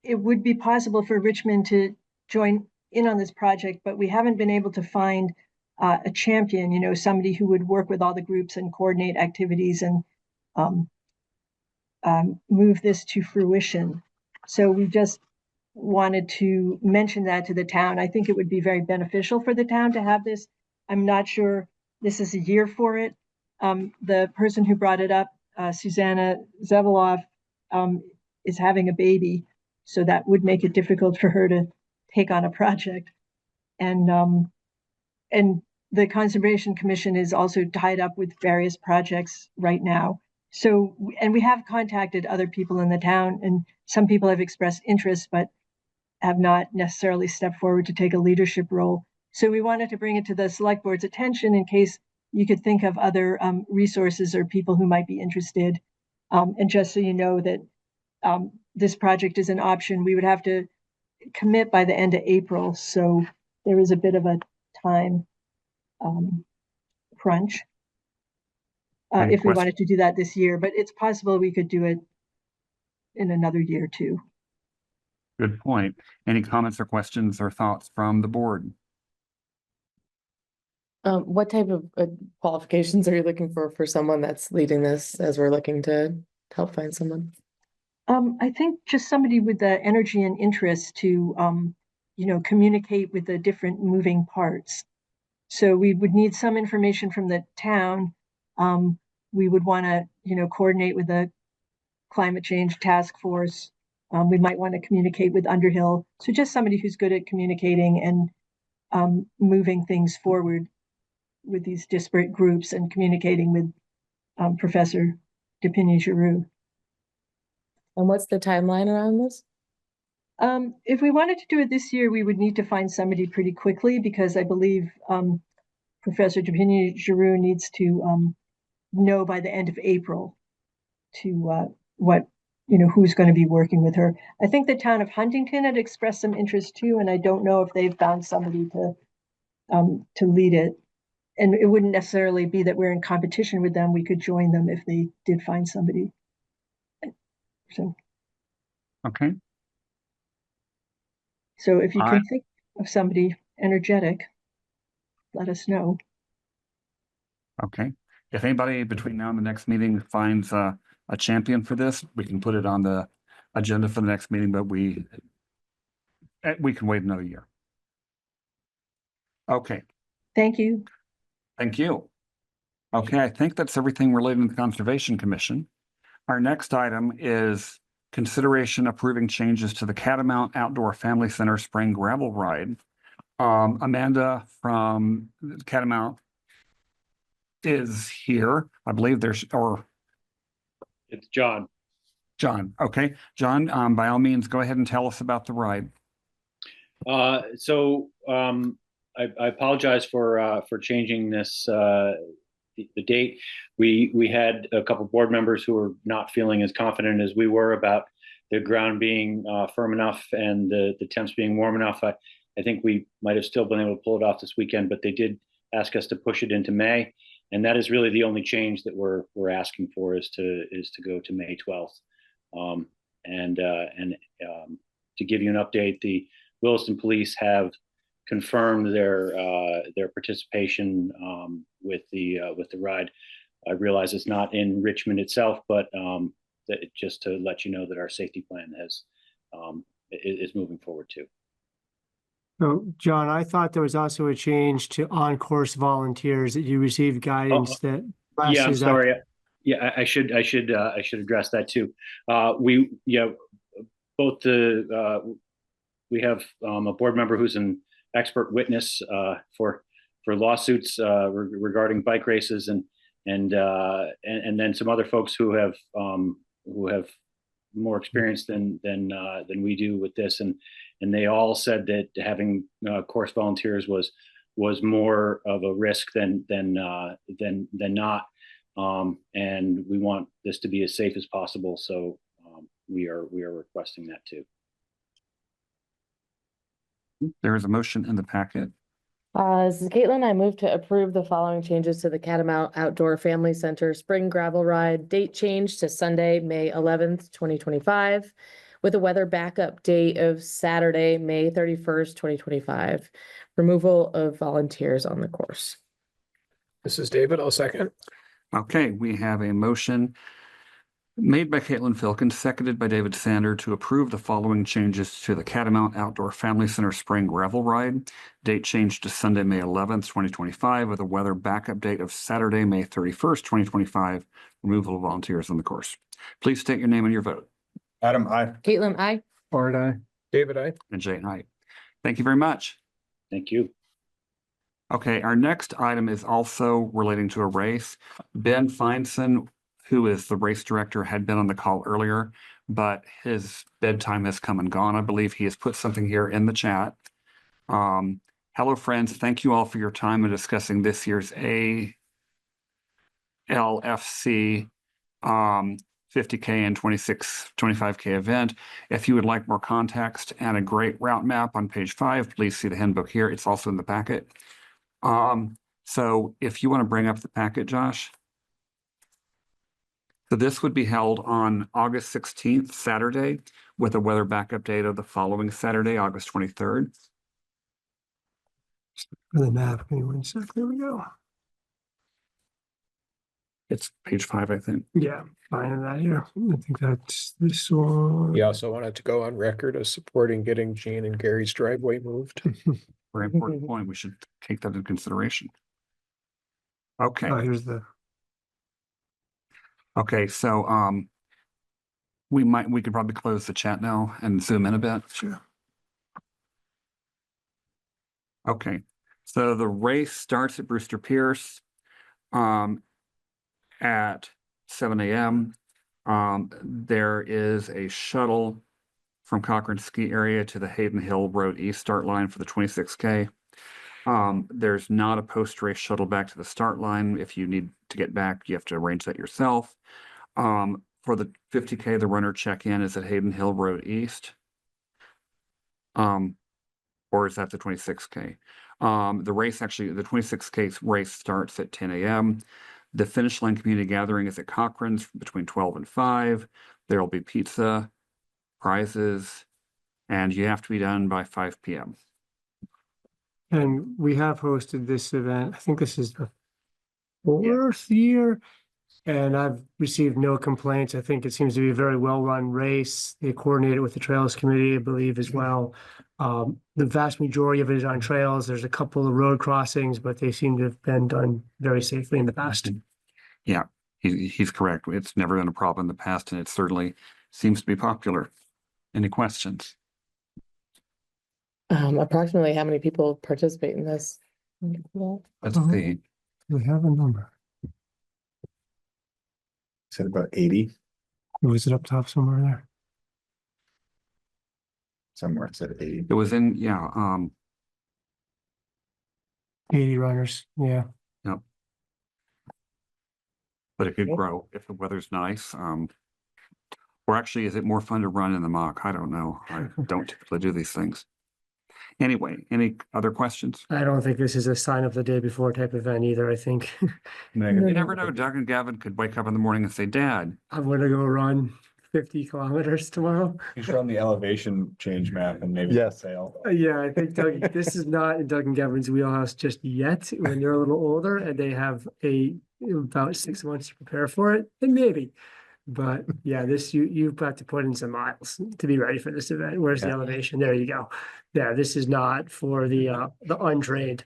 it would be possible for Richmond to join in on this project, but we haven't been able to find a champion, somebody who would work with all the groups and coordinate activities and move this to fruition. So we just wanted to mention that to the town. I think it would be very beneficial for the town to have this. I'm not sure this is a year for it. The person who brought it up, Susanna Zeveloff, is having a baby, so that would make it difficult for her to take on a project. And the Conservation Commission is also tied up with various projects right now. So, and we have contacted other people in the town, and some people have expressed interest, but have not necessarily stepped forward to take a leadership role. So we wanted to bring it to the select board's attention in case you could think of other resources or people who might be interested. And just so you know that this project is an option, we would have to commit by the end of April. So there is a bit of a time crunch if we wanted to do that this year, but it's possible we could do it in another year too. Good point. Any comments or questions or thoughts from the board? What type of qualifications are you looking for someone that's leading this as we're looking to help find someone? I think just somebody with the energy and interest to, communicate with the different moving parts. So we would need some information from the town. We would want to, coordinate with the climate change task force. We might want to communicate with Underhill. So just somebody who's good at communicating and moving things forward with these disparate groups and communicating with Professor Dupigny-Giroux. And what's the timeline around this? If we wanted to do it this year, we would need to find somebody pretty quickly, because I believe Professor Dupigny-Giroux needs to know by the end of April to who's going to be working with her. I think the town of Huntington had expressed some interest too, and I don't know if they've found somebody to lead it. And it wouldn't necessarily be that we're in competition with them. We could join them if they did find somebody. So. Okay. So if you can think of somebody energetic, let us know. Okay. If anybody between now and the next meeting finds a champion for this, we can put it on the agenda for the next meeting, but we can wait another year. Okay. Thank you. Thank you. Okay, I think that's everything related to the Conservation Commission. Our next item is consideration approving changes to the Catamount Outdoor Family Center Spring Gravel Ride. Amanda from Catamount is here. I believe it's John. John, okay. John, by all means, go ahead and tell us about the ride. I apologize for changing this the date. We had a couple board members who were not feeling as confident as we were about the ground being firm enough and the temps being warm enough. I think we might have still been able to pull it off this weekend, but they did ask us to push it into May, and that is really the only change that we're asking for is to go to May 12th. To give you an update, the Williston Police have confirmed their participation with the ride. I realize it's not in Richmond itself, but just to let you know that our safety plan is moving forward too. So, John, I thought there was also a change to on-course volunteers, that you received guidance that. Yeah, I'm sorry. Yeah, I should address that too. We have a board member who's an expert witness for lawsuits regarding bike races, and then some other folks who have more experience than we do with this, and they all said that having course volunteers was more of a risk than not. And we want this to be as safe as possible. So we are requesting that too. There is a motion in the packet. This is Caitlin. I move to approve the following changes to the Catamount Outdoor Family Center Spring Gravel Ride. Date change to Sunday, May 11th, 2025, with a weather backup date of Saturday, May 31st, 2025. Removal of volunteers on the course. This is David. I'll second. Okay, we have a motion made by Caitlin Filkins, seconded by David Sander to approve the following changes to the Catamount Outdoor Family Center Spring Gravel Ride. Date change to Sunday, May 11th, 2025, with a weather backup date of Saturday, May 31st, 2025. Removal of volunteers on the course. Please state your name and your vote. Adam, I. Caitlin, I. Art, I. David, I. And Jay and I. Thank you very much. Thank you. Okay, our next item is also relating to a race. Ben Feinson, who is the race director, had been on the call earlier, but his bedtime has come and gone. I believe he has put something here in the chat. Hello, friends. Thank you all for your time in discussing this year's ALFC 50K and 25K event. If you would like more context and a great route map on page 5, please see the handbook here. It's also in the packet. So if you want to bring up the packet, Josh. So this would be held on August 16th, Saturday, with a weather backup date of the following Saturday, August 23rd. For the map, give me 1 sec. There we go. It's page 5, I think. Yeah, finding that here. I think that's this one. He also wanted to go on record as supporting getting Gene and Gary's driveway moved. Very important point. We should take that into consideration. Okay. Oh, here's the. Okay, so we could probably close the chat now and zoom in a bit. Sure. Okay, so the race starts at Brewster Pierce at 7 a.m. There is a shuttle from Cochrane Ski Area to the Hayden Hill Road East start line for the 26K. There's not a post-race shuttle back to the start line. If you need to get back, you have to arrange that yourself. For the 50K, the runner check-in is at Hayden Hill Road East. Or is that the 26K? The race actually, the 26K race starts at 10 a.m. The finish line community gathering is at Cochrane's between 12 and 5. There will be pizza, prizes, and you have to be done by 5 p.m. And we have hosted this event. I think this is the 4th year. And I've received no complaints. I think it seems to be a very well-run race. They coordinated with the Trails Committee, I believe, as well. The vast majority of it is on trails. There's a couple of road crossings, but they seem to have been done very safely in the past. Yeah, he's correct. It's never been a problem in the past, and it certainly seems to be popular. Any questions? Approximately how many people participate in this? Let's see. We have a number. Said about 80. Was it up top somewhere there? Somewhere it said 80. It was in, 80 runners, yeah. Yep. But it could grow if the weather's nice. Or actually, is it more fun to run in the muck? I don't know. I don't typically do these things. Anyway, any other questions? I don't think this is a sign of the day before type event either, I think. You never know. Doug and Gavin could wake up in the morning and say, Dad. I'm gonna go run 50 kilometers tomorrow. You should run the elevation change map and maybe sail. Yeah, I think Doug, this is not in Doug and Gavin's wheelhouse just yet. When they're a little older and they have about 6 months to prepare for it, then maybe. But yeah, you've got to put in some miles to be ready for this event. Where's the elevation? There you go. Yeah, this is not for the untrained.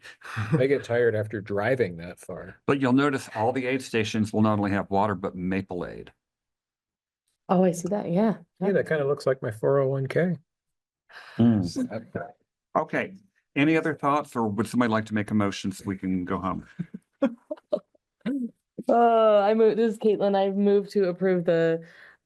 I get tired after driving that far. But you'll notice all the aid stations will not only have water, but maple aid. Oh, I see that. Yeah. Yeah, that kind of looks like my 401k. Okay. Any other thoughts, or would somebody like to make a motion so we can go home? This is Caitlin. I moved to approve the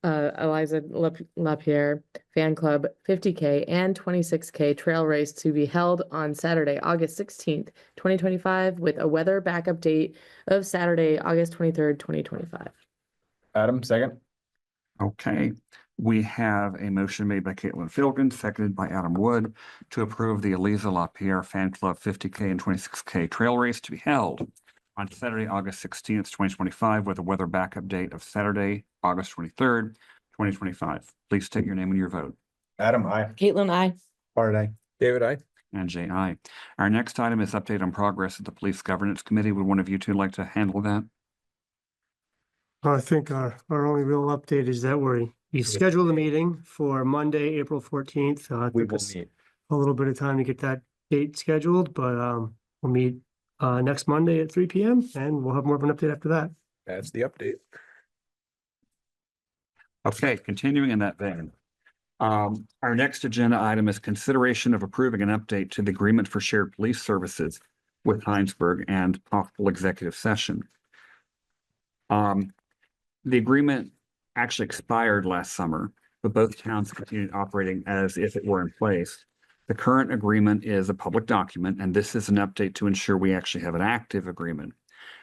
Aliza LaPierre Fan Club 50K and 26K trail race to be held on Saturday, August 16th, 2025, with a weather backup date of Saturday, August 23rd, 2025. Adam, second. Okay, we have a motion made by Caitlin Filgen, seconded by Adam Wood, to approve the Aliza LaPierre Fan Club 50K and 26K trail race to be held on Saturday, August 16th, 2025, with a weather backup date of Saturday, August 23rd, 2025. Please state your name and your vote. Adam, I. Caitlin, I. Art, aye. David, I. And J.I. Our next item is update on progress of the Police Governance Committee. Would one of you two like to handle that? I think our only real update is that we scheduled a meeting for Monday, April 14th. We Took will us meet. a little bit of time to get that date scheduled, but we'll meet next Monday at 3 p.m. and we'll have more of an update after that. That's the update. Okay, continuing in that vein. Our next agenda item is consideration of approving an update to the agreement for shared police services with Hinesburg and possible executive session. The agreement actually expired last summer, but both towns continued operating as if it were in place. The current agreement is a public document, and this is an update to ensure we actually have an active agreement.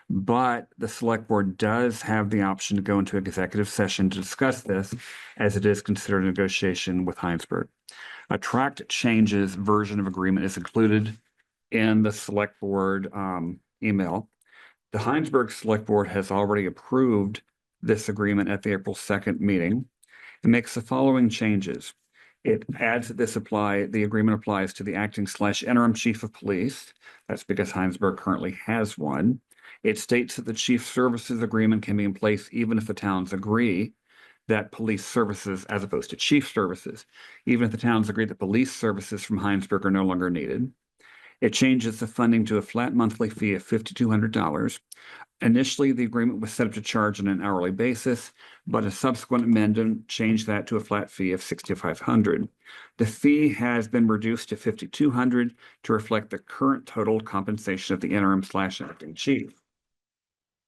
But the select board does have the option to go into executive session to discuss this, as it is considered a negotiation with Hinesburg. A tracked changes version of agreement is included in the select board email. The Hinesburg Select Board has already approved this agreement at the April 2nd meeting. It makes the following changes. It adds that the agreement applies to the acting/interim chief of police. That's because Hinesburg currently has one. It states that the chief services agreement can be in place even if the towns agree that police services, as opposed to chief services, even if the towns agree that police services from Hinesburg are no longer needed. It changes the funding to a flat monthly fee of $5,200. Initially, the agreement was set up to charge on an hourly basis, but a subsequent amendment changed that to a flat fee of $6,500. The fee has been reduced to $5,200 to reflect the current total compensation of the interim/acting chief.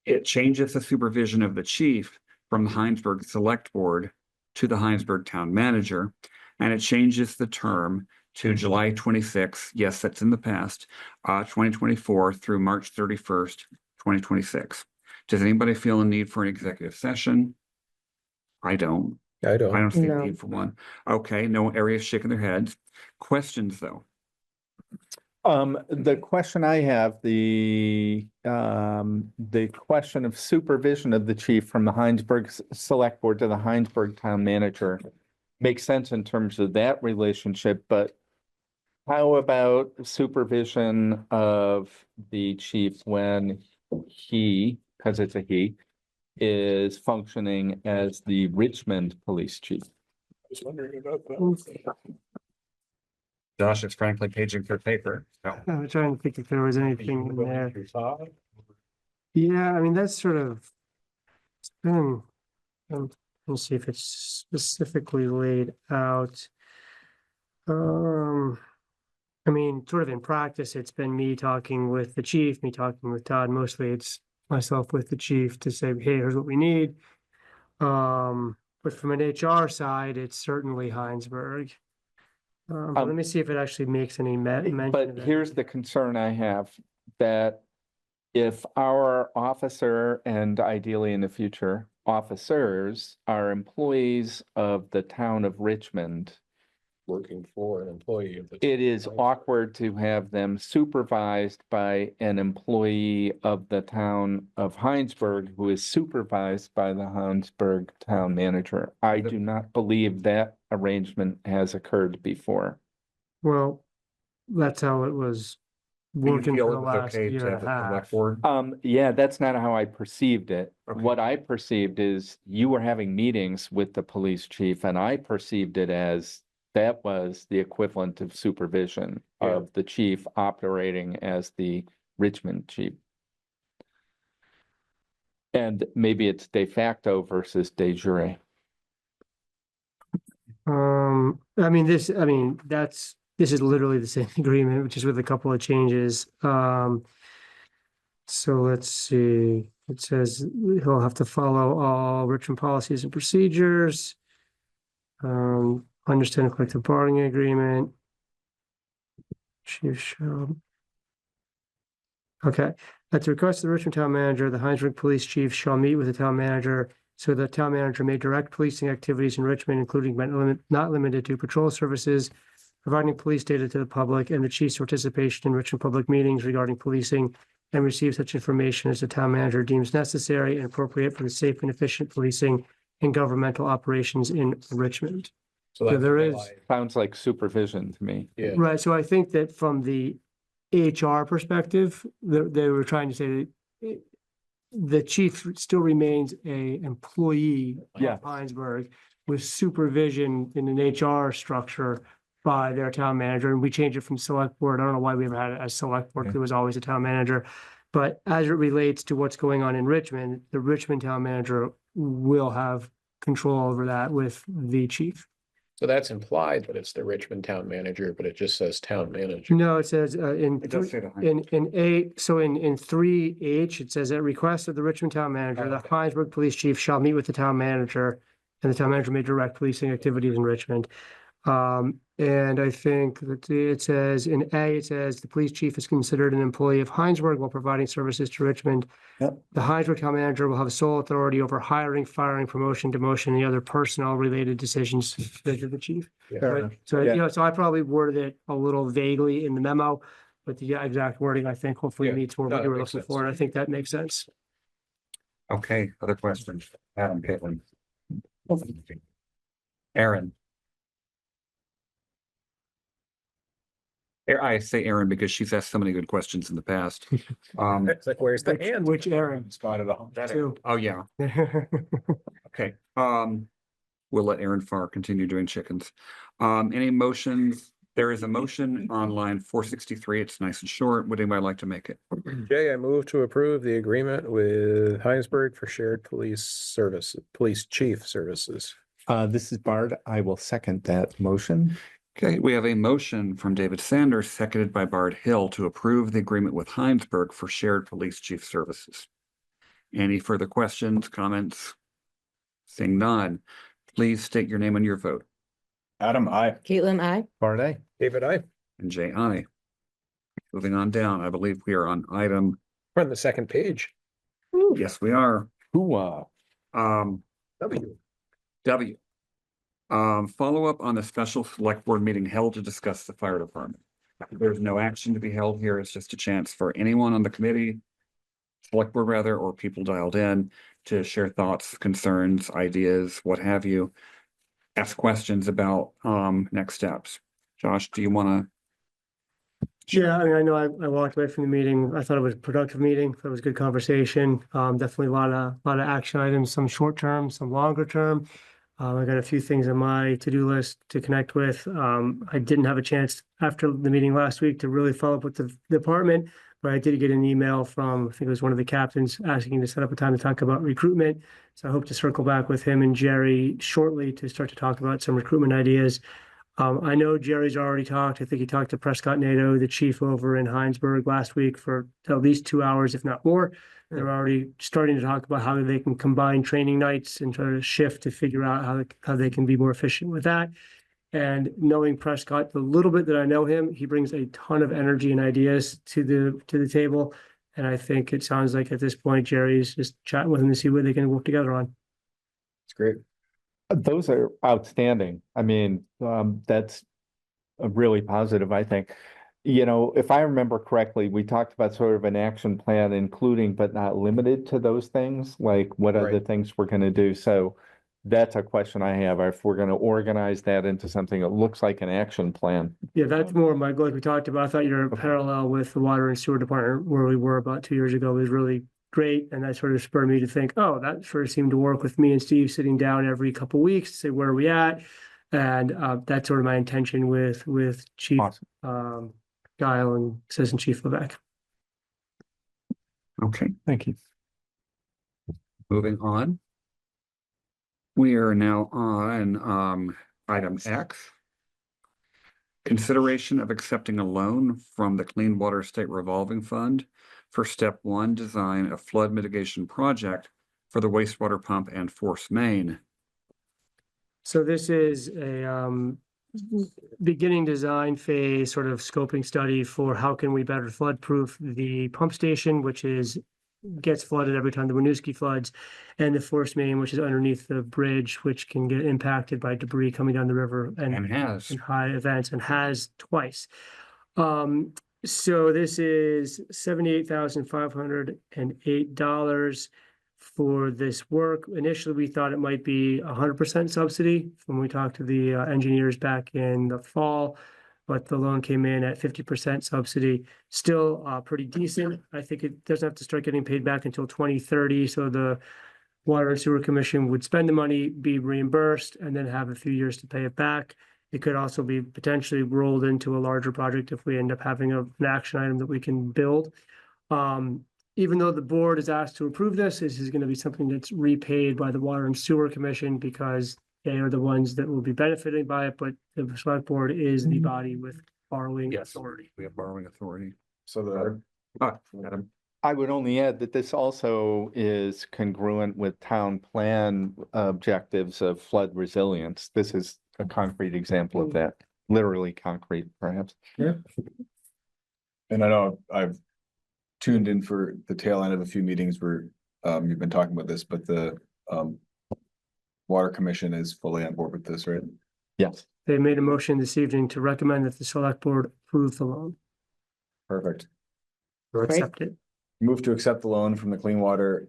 It changes the supervision of the chief from the Hinesburg Select Board to the Hinesburg Town Manager, and it changes the term to July 26, yes, that's in the past, 2024 through March 31st, 2026. Does anybody feel a need for an executive session? I don't. I don't. I don't see a No. need for one. Okay, no areas shaking their heads. Questions, though? The question I have, the question of supervision of the chief from the Hinesburg Select Board to the Hinesburg Town Manager makes sense in terms of that relationship, but how about supervision of the chief when he, because it's a he, is functioning as the Richmond police chief? I was wondering about that. Josh is frankly paging through paper. So. I'm trying to think if there was anything in there. Yeah, I mean, that's sort of, it's been, let's see if it's specifically laid out. I mean, sort of in practice, it's been me talking with the chief, me talking with Todd. Mostly it's myself with the chief to say, hey, here's what we need. But from an HR side, it's certainly Hinesburg. But let me see if it actually makes any mention of But that. here's the concern I have, that if our officer and ideally in the future, officers are employees of the town of Richmond, Working for an employee of the. it is awkward to have them supervised by an employee of the town of Hinesburg who is supervised by the Hinesburg town manager. I do not believe that arrangement has occurred before. Well, that's how it was Do you working feel for it the was last okay year to have and the a select half. board? Yeah, that's not how I perceived it. Okay. What I perceived is you were having meetings with the police chief, and I perceived it as that was the equivalent of supervision of the chief operating as the Richmond chief. And maybe it's de facto versus de jure. I mean, this is literally the same agreement, which is with a couple of changes. So let's see. It says he'll have to follow all Richmond policies and procedures. Understand the collective bargaining agreement. Chief shall. Okay, at the request of the Richmond Town Manager, the Hinesburg Police Chief shall meet with the town manager so the town manager may direct policing activities in Richmond, including but not limited to patrol services, providing police data to the public, and the chief's participation in Richmond public meetings regarding policing, and receive such information as the town manager deems necessary and appropriate for the safe and efficient policing and governmental operations in Richmond. So there is. Sounds like supervision to me. Yeah. Right, so I think that from the HR perspective, they were trying to say that the chief still remains a employee Yeah. of Hinesburg with supervision in an HR structure by their town manager, and we changed it from select board. I don't know why we ever had it as select board, 'cause it was always a town manager. But as it relates to what's going on in Richmond, the Richmond town manager will have control over that with the chief. So that's implied that it's the Richmond Town Manager, but it just says Town Manager. No, it says in It does say the in A, so in 3H, it says at request of the Richmond Town Manager, the Hinesburg Police Chief shall meet with the town manager, and the town manager may direct policing activities in Richmond. And I think that it says in A, it says the police chief is considered an employee of Hinesburg while providing services to Richmond. Yep. The Hinesburg town manager will have sole authority over hiring, firing, promotion, demotion, and the other personnel related decisions that are the chief. Right? So, Yeah. you know, so I probably worded it a little vaguely in the memo, but the exact wording, I think, hopefully Yeah. meets more No, what that you were makes looking sense. for, and I think that makes sense. Okay, other questions? Adam, Caitlin. Aaron. I say Aaron because she's asked so many good questions in the past. It's like, where's the hand? Which Aaron? Spotted on. Two. Oh, yeah. Okay, we'll let Aaron Farr continue doing chickens. Any motions? There is a motion on line 463. It's nice and short. Would anybody like to make it? Jay, I move to approve the agreement with Hinesburg for shared police services, police chief services. This is Bard. I will second that motion. Okay, we have a motion from David Sanders, seconded by Bard Hill, to approve the agreement with Hinesburg for shared police chief services. Any further questions, comments? Seeing none, please state your name and your vote. Adam, I. Caitlin, I. Bard, aye. David, I. And Jay, aye. Moving on down, I believe we are on item, We're on the second page. yes, we are. Hoo-ah. W. W. Follow up on the special select board meeting held to discuss the fire department. There's no action to be held here. It's just a chance for anyone on the committee, select board rather, or people dialed in to share thoughts, concerns, ideas, what have you. Ask questions about next steps. Josh, do you want to? Yeah, I mean, I know I walked away from the meeting. I thought it was a productive meeting. It was a good conversation. Definitely a lot of action items, some short term, some longer term. I got a few things on my to-do list to connect with. I didn't have a chance after the meeting last week to really follow up with the department, but I did get an email from, I think it was one of the captains asking to set up a time to talk about recruitment. So I hope to circle back with him and Jerry shortly to start to talk about some recruitment ideas. I know Jerry's already talked. I think he talked to Prescott Nato, the chief over in Hinesburg last week for at least 2 hours, if not more. They're already starting to talk about how they can combine training nights and try to shift to figure out how they can be more efficient with that. And knowing Prescott, the little bit that I know him, he brings a ton of energy and ideas to the table. And I think it sounds like at this point, Jerry's just chatting with him to see what they can work together on. It's great. Those are outstanding. I mean, that's a really positive, I think. You know, if I remember correctly, we talked about sort of an action plan, including but not limited to those things, like what are the Right. things we're gonna do? So that's a question I have. If we're gonna organize that into something that looks like an action plan. Yeah, that's more my goal, like we talked about. I thought your parallel with the water and sewer department where we were about 2 years ago was really great. And that sort of spurred me to think, oh, that sort of seemed to work with me and Steve sitting down every couple of weeks to say, where are we at? And that's sort of my intention with Chief Guile and Assistant Chief Levesque. Okay, Thank you. moving on. We are now on item X. Consideration of accepting a loan from the Clean Water State Revolving Fund for step one, design a flood mitigation project for the wastewater pump and force main. So this is a beginning design phase, sort of scoping study for how can we better flood proof the pump station, which gets flooded every time the Winooski floods, and the force main, which is underneath the bridge, which can get impacted by debris coming down the river And has. in high events, and has twice. So this is $78,508 for this work. Initially, we thought it might be 100% subsidy when we talked to the engineers back in the fall, but the loan came in at 50% subsidy. Still pretty decent. I think it doesn't have to start getting paid back until 2030. So the Water and Sewer Commission would spend the money, be reimbursed, and then have a few years to pay it back. It could also be potentially rolled into a larger project if we end up having an action item that we can build. Even though the board is asked to approve this is going to be something that's repaid by the Water and Sewer Commission because they are the ones that will be benefiting by it, but the select board is the body with borrowing authority. We have borrowing authority. So Adam. I would only add that this also is congruent with town plan objectives of flood resilience. This is a concrete example of that, literally concrete, perhaps. Yeah. And I know I've tuned in for the tail end of a few meetings where you've been talking about this, but the Water Commission is fully on board with this, right? Yes. They made a motion this evening to recommend that the select board approve the loan Perfect. or accept it. Move to accept the loan from the Clean Water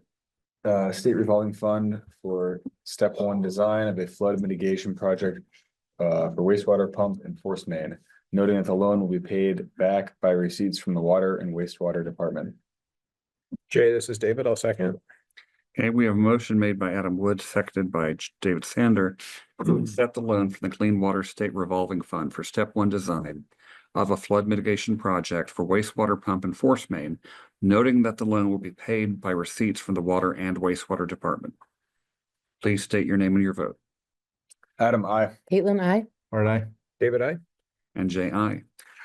State Revolving Fund for step one, design of a flood mitigation project for wastewater pump and force main, noting that the loan will be paid back by receipts from the Water and Wastewater Department. Jay, this is David. I'll second. Okay, we have a motion made by Adam Wood, seconded by David Sander, to accept the loan from the Clean Water State Revolving Fund for step one, design of a flood mitigation project for wastewater pump and force main, noting that the loan will be paid by receipts from the Water and Wastewater Department. Please state your name and your vote. Adam, I. Caitlin, I. Art, I. David, I. And J.I.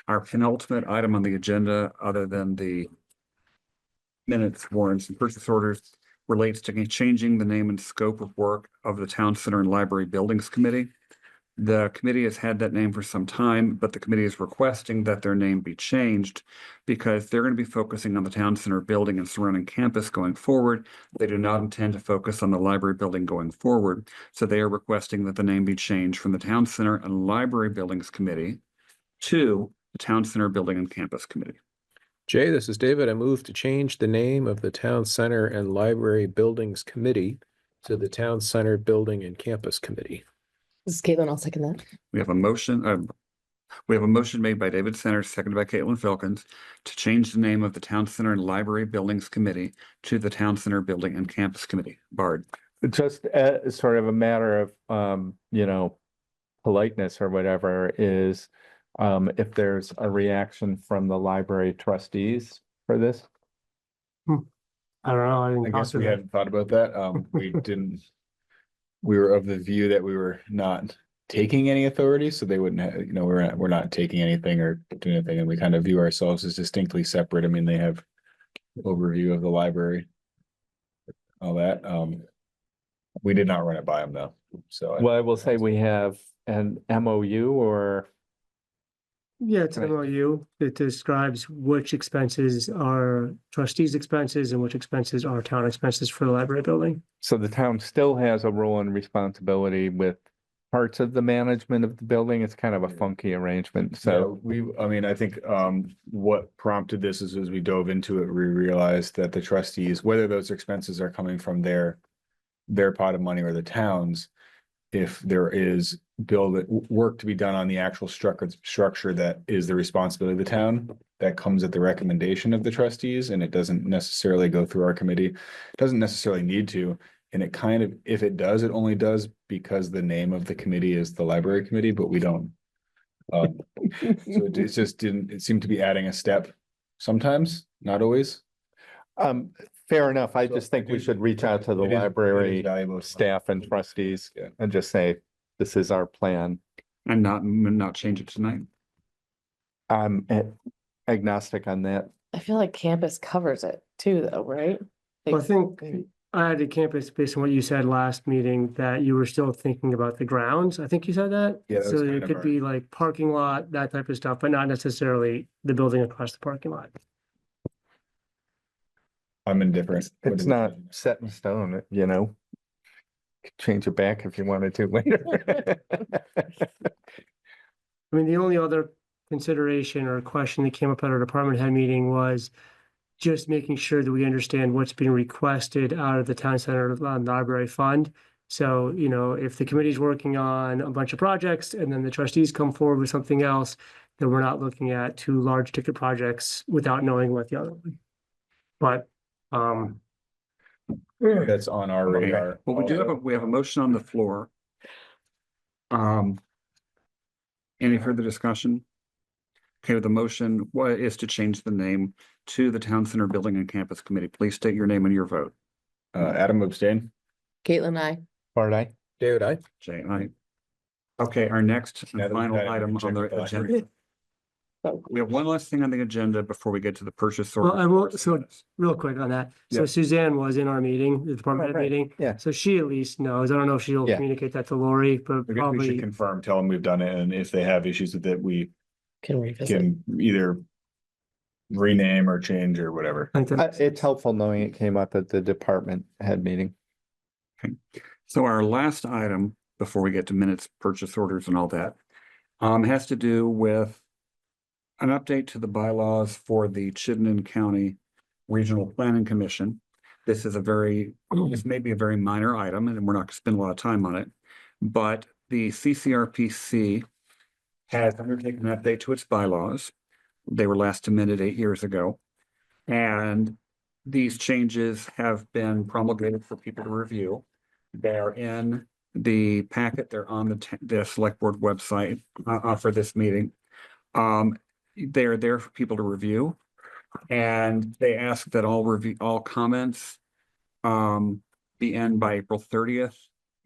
Our penultimate item on the agenda, other than the minutes, warrants, and purchase orders, relates to changing the name and scope of work of the Town Center and Library Buildings Committee. The committee has had that name for some time, but the committee is requesting that their name be changed because they're going to be focusing on the Town Center building and surrounding campus going forward. They do not intend to focus on the library building going forward. So they are requesting that the name be changed from the Town Center and Library Buildings Committee to the Town Center Building and Campus Committee. Jay, this is David. I move to change the name of the Town Center and Library Buildings Committee to the Town Center Building and Campus Committee. This is Caitlin. I'll second that. We have a motion. We have a motion made by David Center, seconded by Caitlin Filkins, to change the name of the Town Center and Library Buildings Committee to the Town Center Building and Campus Committee. Bard. Just sort of a matter of, politeness or whatever is, if there's a reaction from the library trustees for this. I don't know. I guess we hadn't thought about that. We didn't. We were of the view that we were not taking any authority, so they wouldn't have, we're not taking anything or doing anything, and we kind of view ourselves as distinctly separate. I mean, they have overview of the library, all that. We did not run it by them though. So Well, I will say we have an MOU or. Yeah, it's an Right. MOU that describes which expenses are trustees' expenses and which expenses are town expenses for the library building. So the town still has a role and responsibility with parts of the management of the building. It's kind of a funky arrangement, so. I think what prompted this is as we dove into it, we realized that the trustees, whether those expenses are coming from their pot of money or the town's, if there is work to be done on the actual structure that is the responsibility of the town, that comes at the recommendation of the trustees, and it doesn't necessarily go through our committee. It doesn't necessarily need to, and it kind of, if it does, it only does because the name of the committee is the library committee, but we don't. So it just didn't, it seemed to be adding a step sometimes, not always. Fair enough. I So just think it we is- should reach out to the it is library valuable. staff and trustees Yeah. and just say, this is our plan. And not change it tonight. I'm agnostic on that. I feel like campus covers it too, though, right? Well, I Like, think maybe- I added campus based on what you said last meeting, that you were still thinking about the grounds. I think you said that. Yeah, that was So kind it of could our- be like parking lot, that type of stuff, but not necessarily the building across the parking lot. I'm indifferent. It's not set in stone, you know? Change it back if you wanted to later. I mean, the only other consideration or question that came up at our department head meeting was just making sure that we understand what's being requested out of the town center library fund. So, you know, if the committee's working on a bunch of projects and then the trustees come forward with something else, then we're not looking at two large ticket projects without knowing what the other one. But, That's on our radar. Well, we also. have a motion on the floor. Any further discussion? Okay, the motion is to change the name to the Town Center Building and Campus Committee. Please state your name and your vote. Adam abstain. Caitlin, I. Bart, I. David, I. Jay, aye. Okay, our next and Now that we've final had it, we item can on check the the agenda. We have one last thing on the agenda before we get to the purchase order. well, I will, so real quick on that. So Yeah. Suzanne was in our meeting, the department head right. meeting. Yeah. So she at least knows. I don't know if she'll Yeah. communicate that to Lori, but I guess we should probably, confirm, tell them we've done it, and if they have issues with it, we Can revisit. can either rename or change or whatever. I think that- It's helpful knowing it came up at the department head meeting. So our last item, before we get to minutes, purchase orders and all that, has to do with an update to the bylaws for the Chittenden County Regional Planning Commission. This is this may be a very minor item, and we're not gonna spend a lot of time on it. But the CCRPC has undertaken an update to its bylaws. They were last amended 8 years ago. And these changes have been promulgated for people to review. They're in the packet, they're on the select board website for this meeting. They're there for people to review. And they ask that all comments be in by April 30th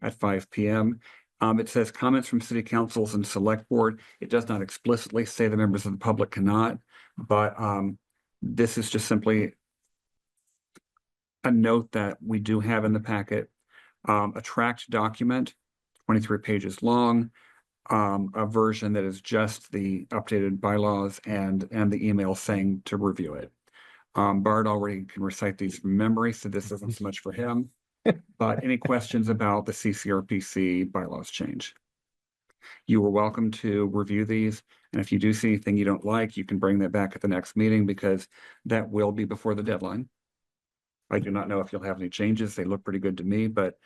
at 5 p.m. It says comments from city councils and select board. It does not explicitly say the members of the public cannot, but this is just simply a note that we do have in the packet. A tracked document, 23 pages long, a version that is just the updated bylaws and the email saying to review it. Bart already can recite these from memory, so this isn't so much for him. But any questions about the CCRPC bylaws change? You are welcome to review these, and if you do see anything you don't like, you can bring that back at the next meeting because that will be before the deadline. I do not know if you'll have any changes. They look pretty good to me, but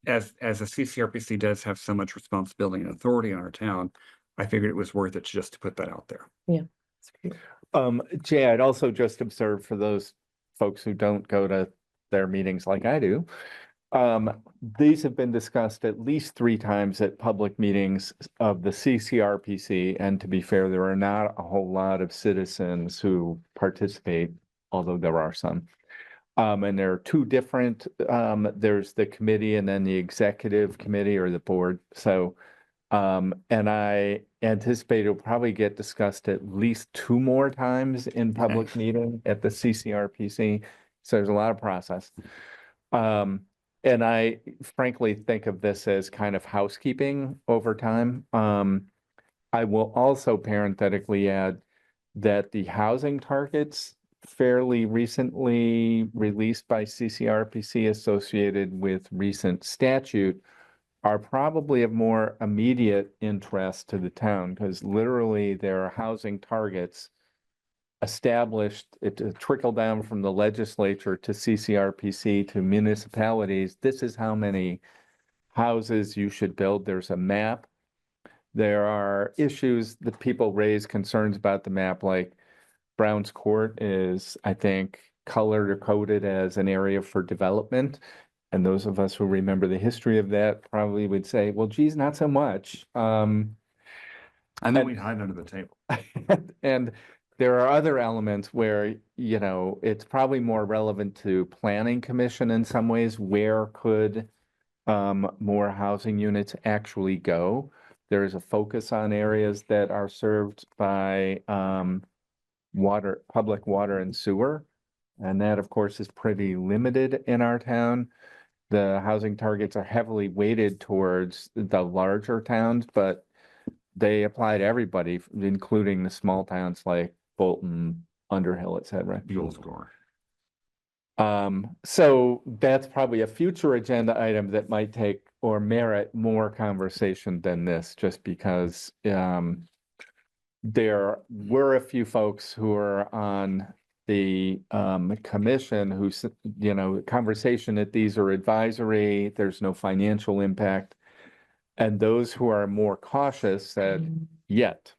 as a CCRPC does have so much responsibility and authority in our town, I figured it was worth it just to put that out there. Yeah. Jay, I'd also just observe for those folks who don't go to their meetings like I do. These have been discussed at least 3 times at public meetings of the CCRPC. And to be fair, there are not a whole lot of citizens who participate, although there are some. And there are 2 different, there's the committee and then the executive committee or the board. So, and I anticipate it'll probably get discussed at least 2 more times in public meeting at the CCRPC. So there's a lot of process. And I frankly think of this as kind of housekeeping over time. I will also parenthetically add that the housing targets fairly recently released by CCRPC associated with recent statute are probably of more immediate interest to the town because literally there are housing targets established, it trickled down from the legislature to CCRPC to municipalities. This is how many houses you should build. There's a map. There are issues that people raise concerns about the map, like Brown's Court is, I think, colored or coded as an area for development. And those of us who remember the history of that probably would say, well, geez, not so much. And then we'd hide under the table. And there are other elements where, you know, it's probably more relevant to planning commission in some ways. Where could more housing units actually go? There is a focus on areas that are served by water, public water and sewer. And that, of course, is pretty limited in our town. The housing targets are heavily weighted towards the larger towns, but they apply to everybody, including the small towns like Bolton, Underhill, et cetera. So that's probably a future agenda item that might take or merit more conversation than this, just because there were a few folks who are on the commission who, conversation that these are advisory, there's no financial impact. And those who are more cautious said, yet.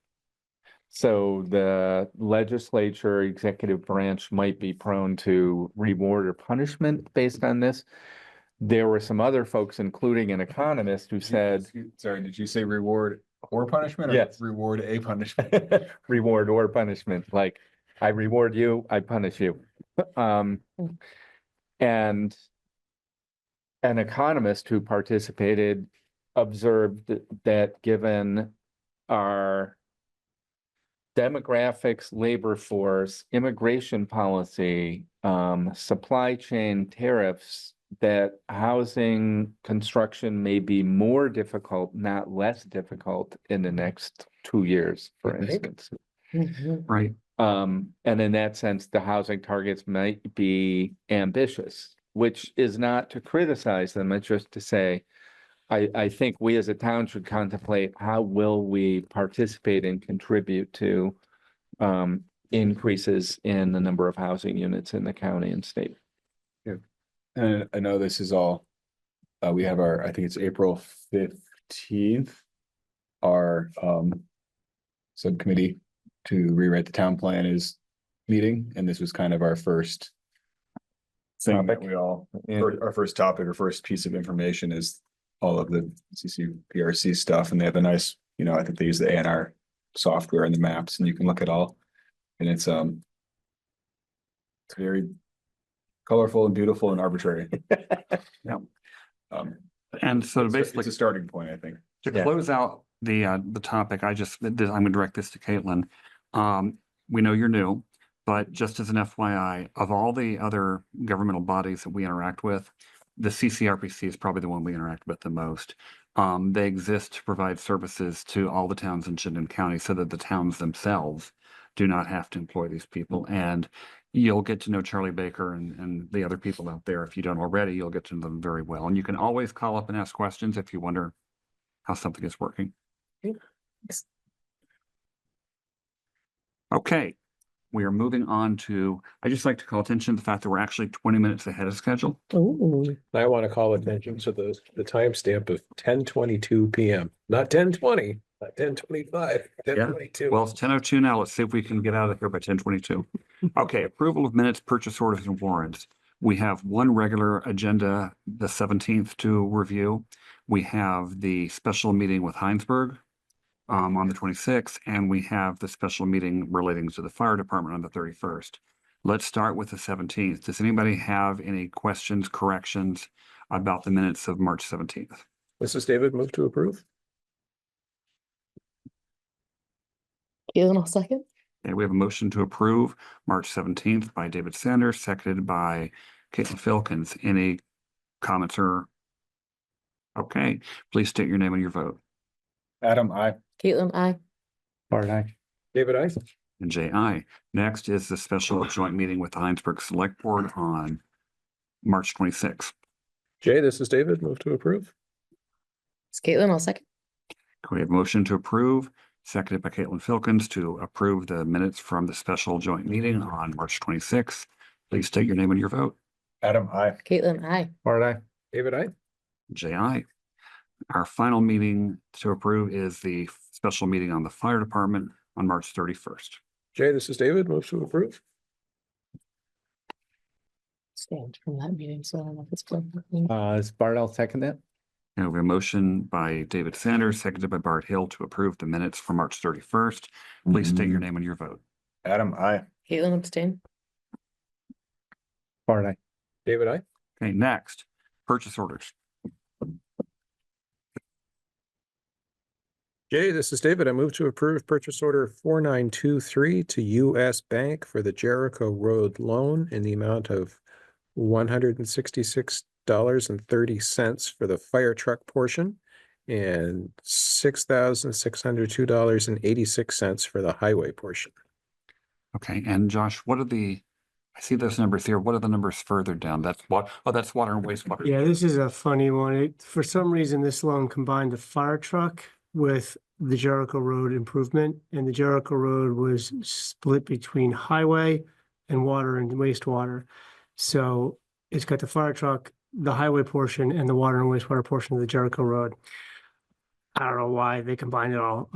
So the legislature, executive branch might be prone to reward or punishment based on this. There were some other folks, including an economist, who said, Sorry, did you say reward or punishment? Or Yes. reward a punishment? reward or punishment, like I reward you, I punish you. And an economist who participated observed that given our demographics, labor force, immigration policy, supply chain tariffs, that housing construction may be more difficult, not less difficult in the next 2 years, for instance. Right. And in that sense, the housing targets might be ambitious, which is not to criticize them, it's just to say, I think we as a town should contemplate how will we participate and contribute to increases in the number of housing units in the county and state. And I know this is all, we have our, I think it's April 15th, our subcommittee to rewrite the town plan is meeting, and this was kind of our first thing that we all, our first topic or first piece of information is all of the CCRPC stuff, and they have a nice, I think they use the A&R software and the maps, and you can look at all, and it's very colorful and beautiful and arbitrary. Yeah. And so basically, it's a starting point, I think. to close out the topic, I'm gonna direct this to Caitlin. We know you're new, but just as an FYI, of all the other governmental bodies that we interact with, the CCRPC is probably the one we interact with the most. They exist to provide services to all the towns in Chittenden County so that the towns themselves do not have to employ these people. And you'll get to know Charlie Baker and the other people out there. If you don't already, you'll get to know them very well. And you can always call up and ask questions if you wonder how something is working. Okay, we are moving on to, I just like to call attention to the fact that we're actually 20 minutes ahead of schedule. I want to call attention to the timestamp of 10:22 PM, not 10:20, not 10:25, 10:22. Well, it's 10:02 now. Let's see if we can get out of here by 10:22. Okay, approval of minutes, purchase orders and warrants. We have one regular agenda, the 17th to review. We have the special meeting with Hinesburg on the 26th, and we have the special meeting relating to the fire department on the 31st. Let's start with the 17th. Does anybody have any questions, corrections about the minutes of March 17th? This is David, move to approve. Caitlin, I'll second. Okay, we have a motion to approve March 17th by David Sanders, seconded by Caitlin Filkins. Any comments or? Okay, please state your name and your vote. Adam, I. Caitlin, I. Bart, aye. David, I. And J.I. Next is the special joint meeting with the Hinesburg Select Board on March 26th. Jay, this is David, move to approve. It's Caitlin, I'll second. We have a motion to approve, seconded by Caitlin Filkins to approve the minutes from the special joint meeting on March 26th. Please state your name and your vote. Adam, I. Caitlin, I. Bart, aye. David, I. J.I. Our final meeting to approve is the special meeting on the fire department on March 31st. Jay, this is David, move to approve. Stand from that meeting, so I don't know if it's. Is Bart, I'll second that. And we have a motion by David Sanders, seconded by Bart Hill to approve the minutes for March 31st. Please state your name and your vote. Adam, I. Caitlin, abstain. Bart, aye. David, I. Okay, next, purchase orders. Jay, this is David. I move to approve purchase order 4923 to US Bank for the Jericho Road loan in the amount of $166.30 for the fire truck portion and $6,602.86 for the highway portion. Okay, and Josh, what are I see those numbers here. What are the numbers further down? That's what, oh, that's water and wastewater. Yeah, this is a funny one. For some reason, this loan combined the fire truck with the Jericho Road improvement, and the Jericho Road was split between highway and water and wastewater. So it's got the fire truck, the highway portion, and the water and wastewater portion of the Jericho Road. I don't know why they combined it all.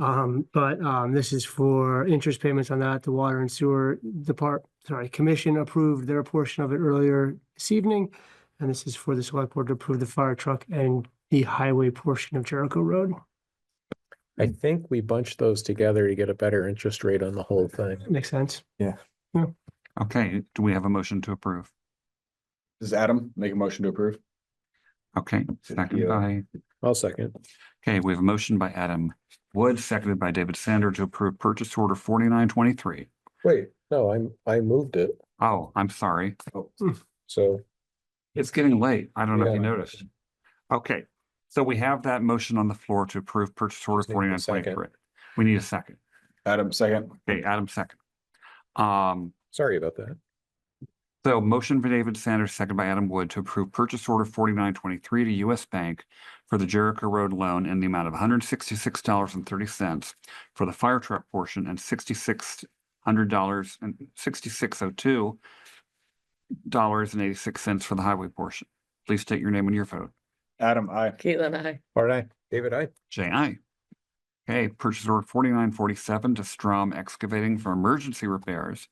But this is for interest payments on that. The Water and Sewer Commission approved their portion of it earlier this evening. And this is for the select board to approve the fire truck and the highway portion of Jericho Road. I think we bunched those together to get a better interest rate on the whole thing. Makes sense. Okay, do we have a motion to approve? Does Adam make a motion to approve? Okay, second by, I'll second. okay, we have a motion by Adam Wood, seconded by David Sander to approve purchase order 4923. Wait, no, I moved it. Oh, I'm sorry. So It's getting late. I don't know if you Yeah. noticed. Okay, so we have that motion on the floor to approve purchase order Just need a 4923. We need a second. Adam, second. Okay, Adam second. sorry about that. So motion by David Sanders, second by Adam Wood to approve purchase order 4923 to US Bank for the Jericho Road loan in the amount of $166.30 for the fire truck portion and $6,600 and $6,602.86 for the highway portion. Please state your name and your vote. Adam, I. Caitlin, I. Bart, aye. David, aye. Jay, aye. Okay, purchase order 4947 to Strom Excavating for emergency repairs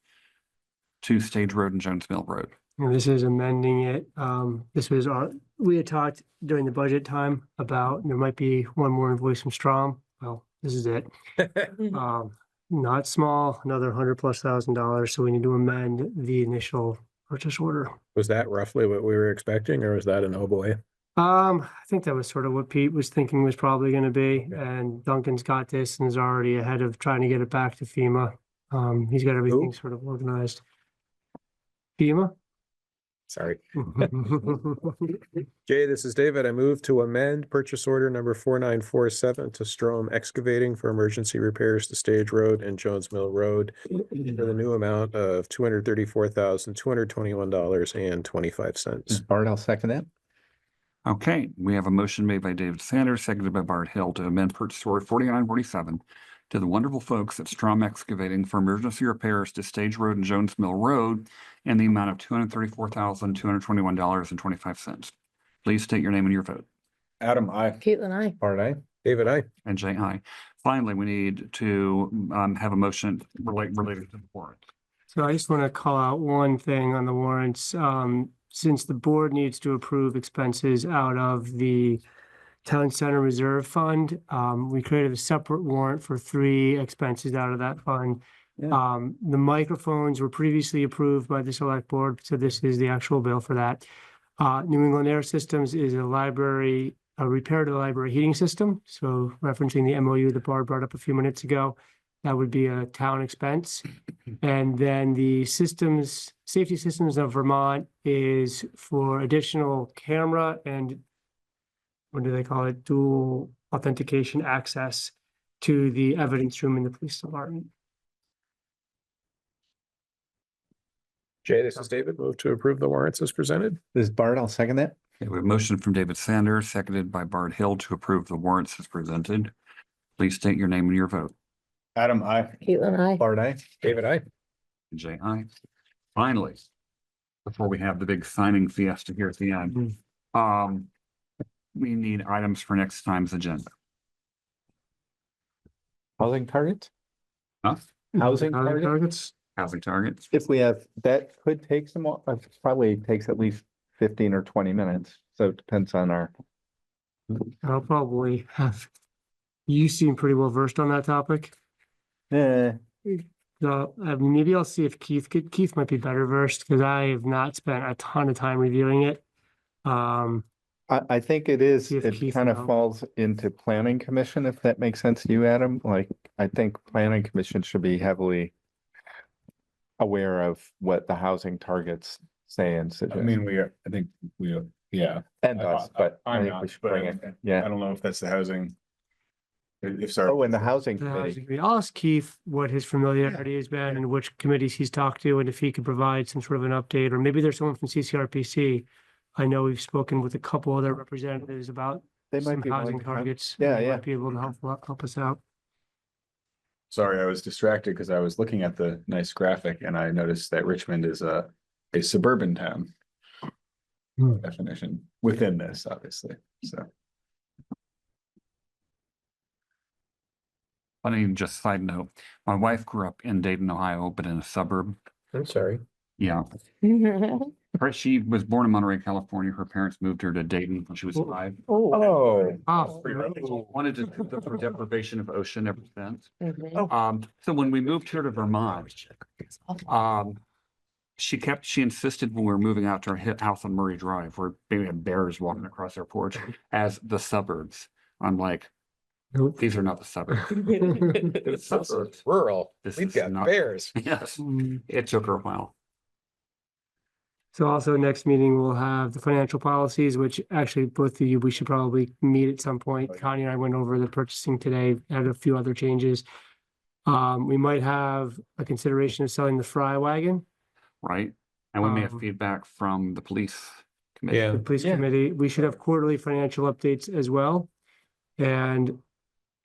to Stage Road and Jones Mill Road. And this is amending it. This was we had talked during the budget time about there might be one more invoice from Strom. Well, this is it. Not small, another $100,000+. So we need to amend the initial purchase order. Was that roughly what we were expecting, or was that an oh boy? I think that was sort of what Pete was thinking was probably going to be, and Duncan's got this and is already ahead of trying to get it back to FEMA. He's got everything sort of organized. FEMA? Sorry. Jay, this is David. I move to amend purchase order number 4947 to Strom Excavating for emergency repairs to Stage Road and Jones Mill Road for the new amount of $234,221.25. Bart, I'll second that. Okay, we have a motion made by David Sanders, seconded by Bart Hill to amend purchase order 4947 to the wonderful folks at Strom Excavating for emergency repairs to Stage Road and Jones Mill Road in the amount of $234,221.25. Please state your name and your vote. Adam, I. Caitlin, I. Bart, aye. David, aye. And Jay, aye. Finally, we need to have a motion related to the warrant. So I just want to call out one thing on the warrants. Since the board needs to approve expenses out of the Town Center Reserve Fund, we created a separate warrant for 3 expenses out of that fund. The microphones were previously approved by the select board, so this is the actual bill for that. New England Air Systems is a repair to the library heating system. So referencing the MOU that Bart brought up a few minutes ago, that would be a town expense. And then the Safety Systems of Vermont is for additional camera and what do they call it? Dual authentication access to the evidence room in the police department. Jay, this is David. Move to approve the warrants as presented. This is Bart, I'll second that. Okay, we have a motion from David Sanders, seconded by Bart Hill to approve the warrants as presented. Please state your name and your vote. Adam, I. Caitlin, I. Bart, aye. David, aye. And Jay, aye. Finally, before we have the big signing fiesta here at the end, we need items for next time's agenda. Housing targets? Huh? Housing targets? Housing targets. If we have, that could take some, probably takes at least 15 or 20 minutes. So it depends on our. I'll probably have, you seem pretty well versed on that topic. So maybe I'll see if Keith might be better versed because I have not spent a ton of time reviewing it. I think it is, See if it Keith kind of knows. falls into planning commission, if that makes sense to you, Adam. Like, I think planning commission should be heavily aware of what the housing targets say and I suggest. mean, I think we, yeah. And us, but I I'm think not, we should but bring it, I yeah. don't know if that's the housing. If sorry. Oh, and the housing The committee. housing committee. I'll ask Keith what his familiarity has been and which committees he's talked to, and if he could provide some sort of an update, or maybe there's someone from CCRPC. I know we've spoken with a couple other representatives about They might some be willing housing to come. targets. Yeah, They yeah. might be able to help us out. Sorry, I was distracted because I was looking at the nice graphic and I noticed that Richmond is a suburban town. Definition within this, obviously, so. Funny, just side note, my wife grew up in Dayton, Ohio, but in a suburb. I'm sorry. Yeah. She was born in Monterey, California. Her parents moved her to Dayton when she was 5. Oh, Wanted to do the deprivation of ocean ever since. Mhm. So when we moved here to Vermont, she insisted when we were moving out to our house on Murray Drive, where we had bears walking across our porch, as the suburbs. I'm like, Nope. these are not the suburbs. The suburbs, rural. This We've is got not- bears. Yes, Mm. it took her a while. So also next meeting, we'll have the financial policies, which actually both of you, we should probably meet at some point. Connie and I went over the purchasing today, had a few other changes. We might have a consideration of selling the Fry wagon, Right? And we may have Um, feedback from the police committee. Yeah. the police Yeah. committee. We should have quarterly financial updates as well. And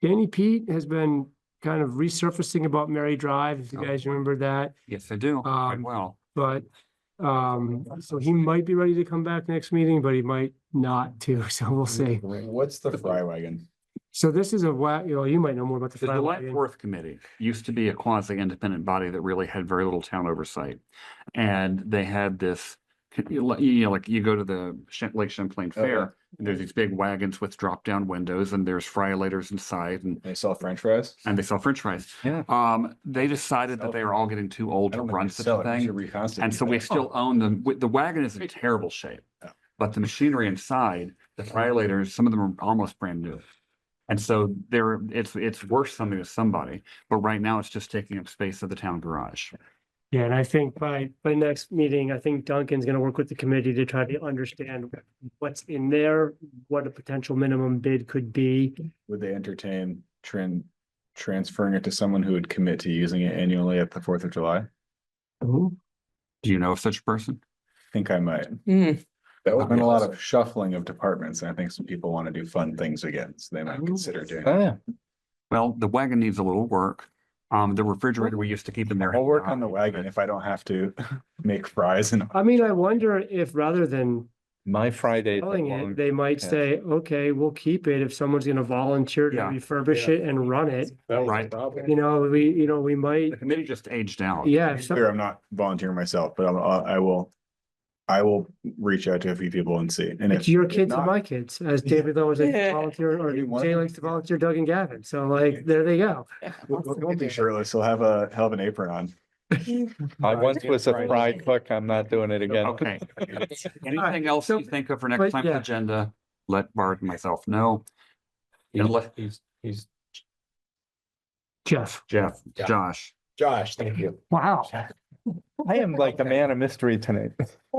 Danny Pete has been kind of resurfacing about Mary Drive, if you guys remember that. Yes, I do. Quite Um, well. But, so he might be ready to come back next meeting, but he might not too, so we'll see. What's the fry wagon? So this is you might know more about the The Fry Delight wagon. Fourth Committee used to be a quasi-independent body that really had very little town oversight. And they had this, like you go to the Lake Champlain Oh, yeah. Fair, and there's these big wagons with drop-down windows, and there's fryolators inside, and They sell French fries? they sell French fries. Yeah. They decided that they were all getting too old I to don't think run they such sell a it. We thing. should reconstitute And so we that. still own them. The wagon is in terrible shape. Oh. But the machinery inside, the fryolators, some of them are almost brand new. And so it's worth something to somebody, but right now it's just taking up space of the town garage. Yeah, and I think by next meeting, I think Duncan's gonna work with the committee to try to understand what's in there, what a potential minimum bid could be. Would they entertain transferring it to someone who would commit to using it annually at the 4th of July? Do you know of such a person? I think I might. That There's would been be a lot awesome. of shuffling of departments, and I think some people want to do fun things again, so they might consider doing Oh, it. yeah. Well, the wagon needs a little work. The refrigerator we used to keep in there. I'll work on the wagon if I don't have to make fries and. I mean, I wonder if rather than My Friday. selling it, they might yeah. say, okay, we'll keep it if someone's gonna volunteer to Yeah. refurbish it and run it. That was the Right. problem. We might, The committee just aged out. yeah. To be clear, I'm not volunteering myself, but I will reach out to a few people and see. And It's if your if kids and not- my kids, as David though was a Yeah. volunteer, or Maybe one Jay of them. likes to volunteer Doug and Gavin, so like, there they go. We'll be shirtless. He'll have a hell of an apron on. I once was a fry cook. I'm not doing it again. Okay. Anything else you think of for next but time's yeah. agenda? Let Bart and myself know. Unless He's Jeff, Jeff, Yeah. Josh. Josh, thank you. wow. I am like a man of mystery tonight.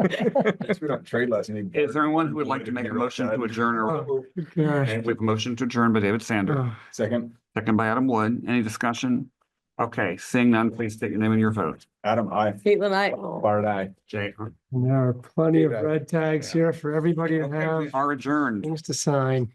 Guess we don't trade less. Is there anyone who would like to make a motion to adjourn or? Oh, gosh. And we have a motion to adjourn by David Sander, Oh, Second, second by Adam Wood. Any discussion? Okay, seeing none, please state your name and your vote. Adam, I. Caitlin, I. Bart, I. Jay, and there are plenty of Yeah. red tags here for everybody to we have are adjourned. things to sign.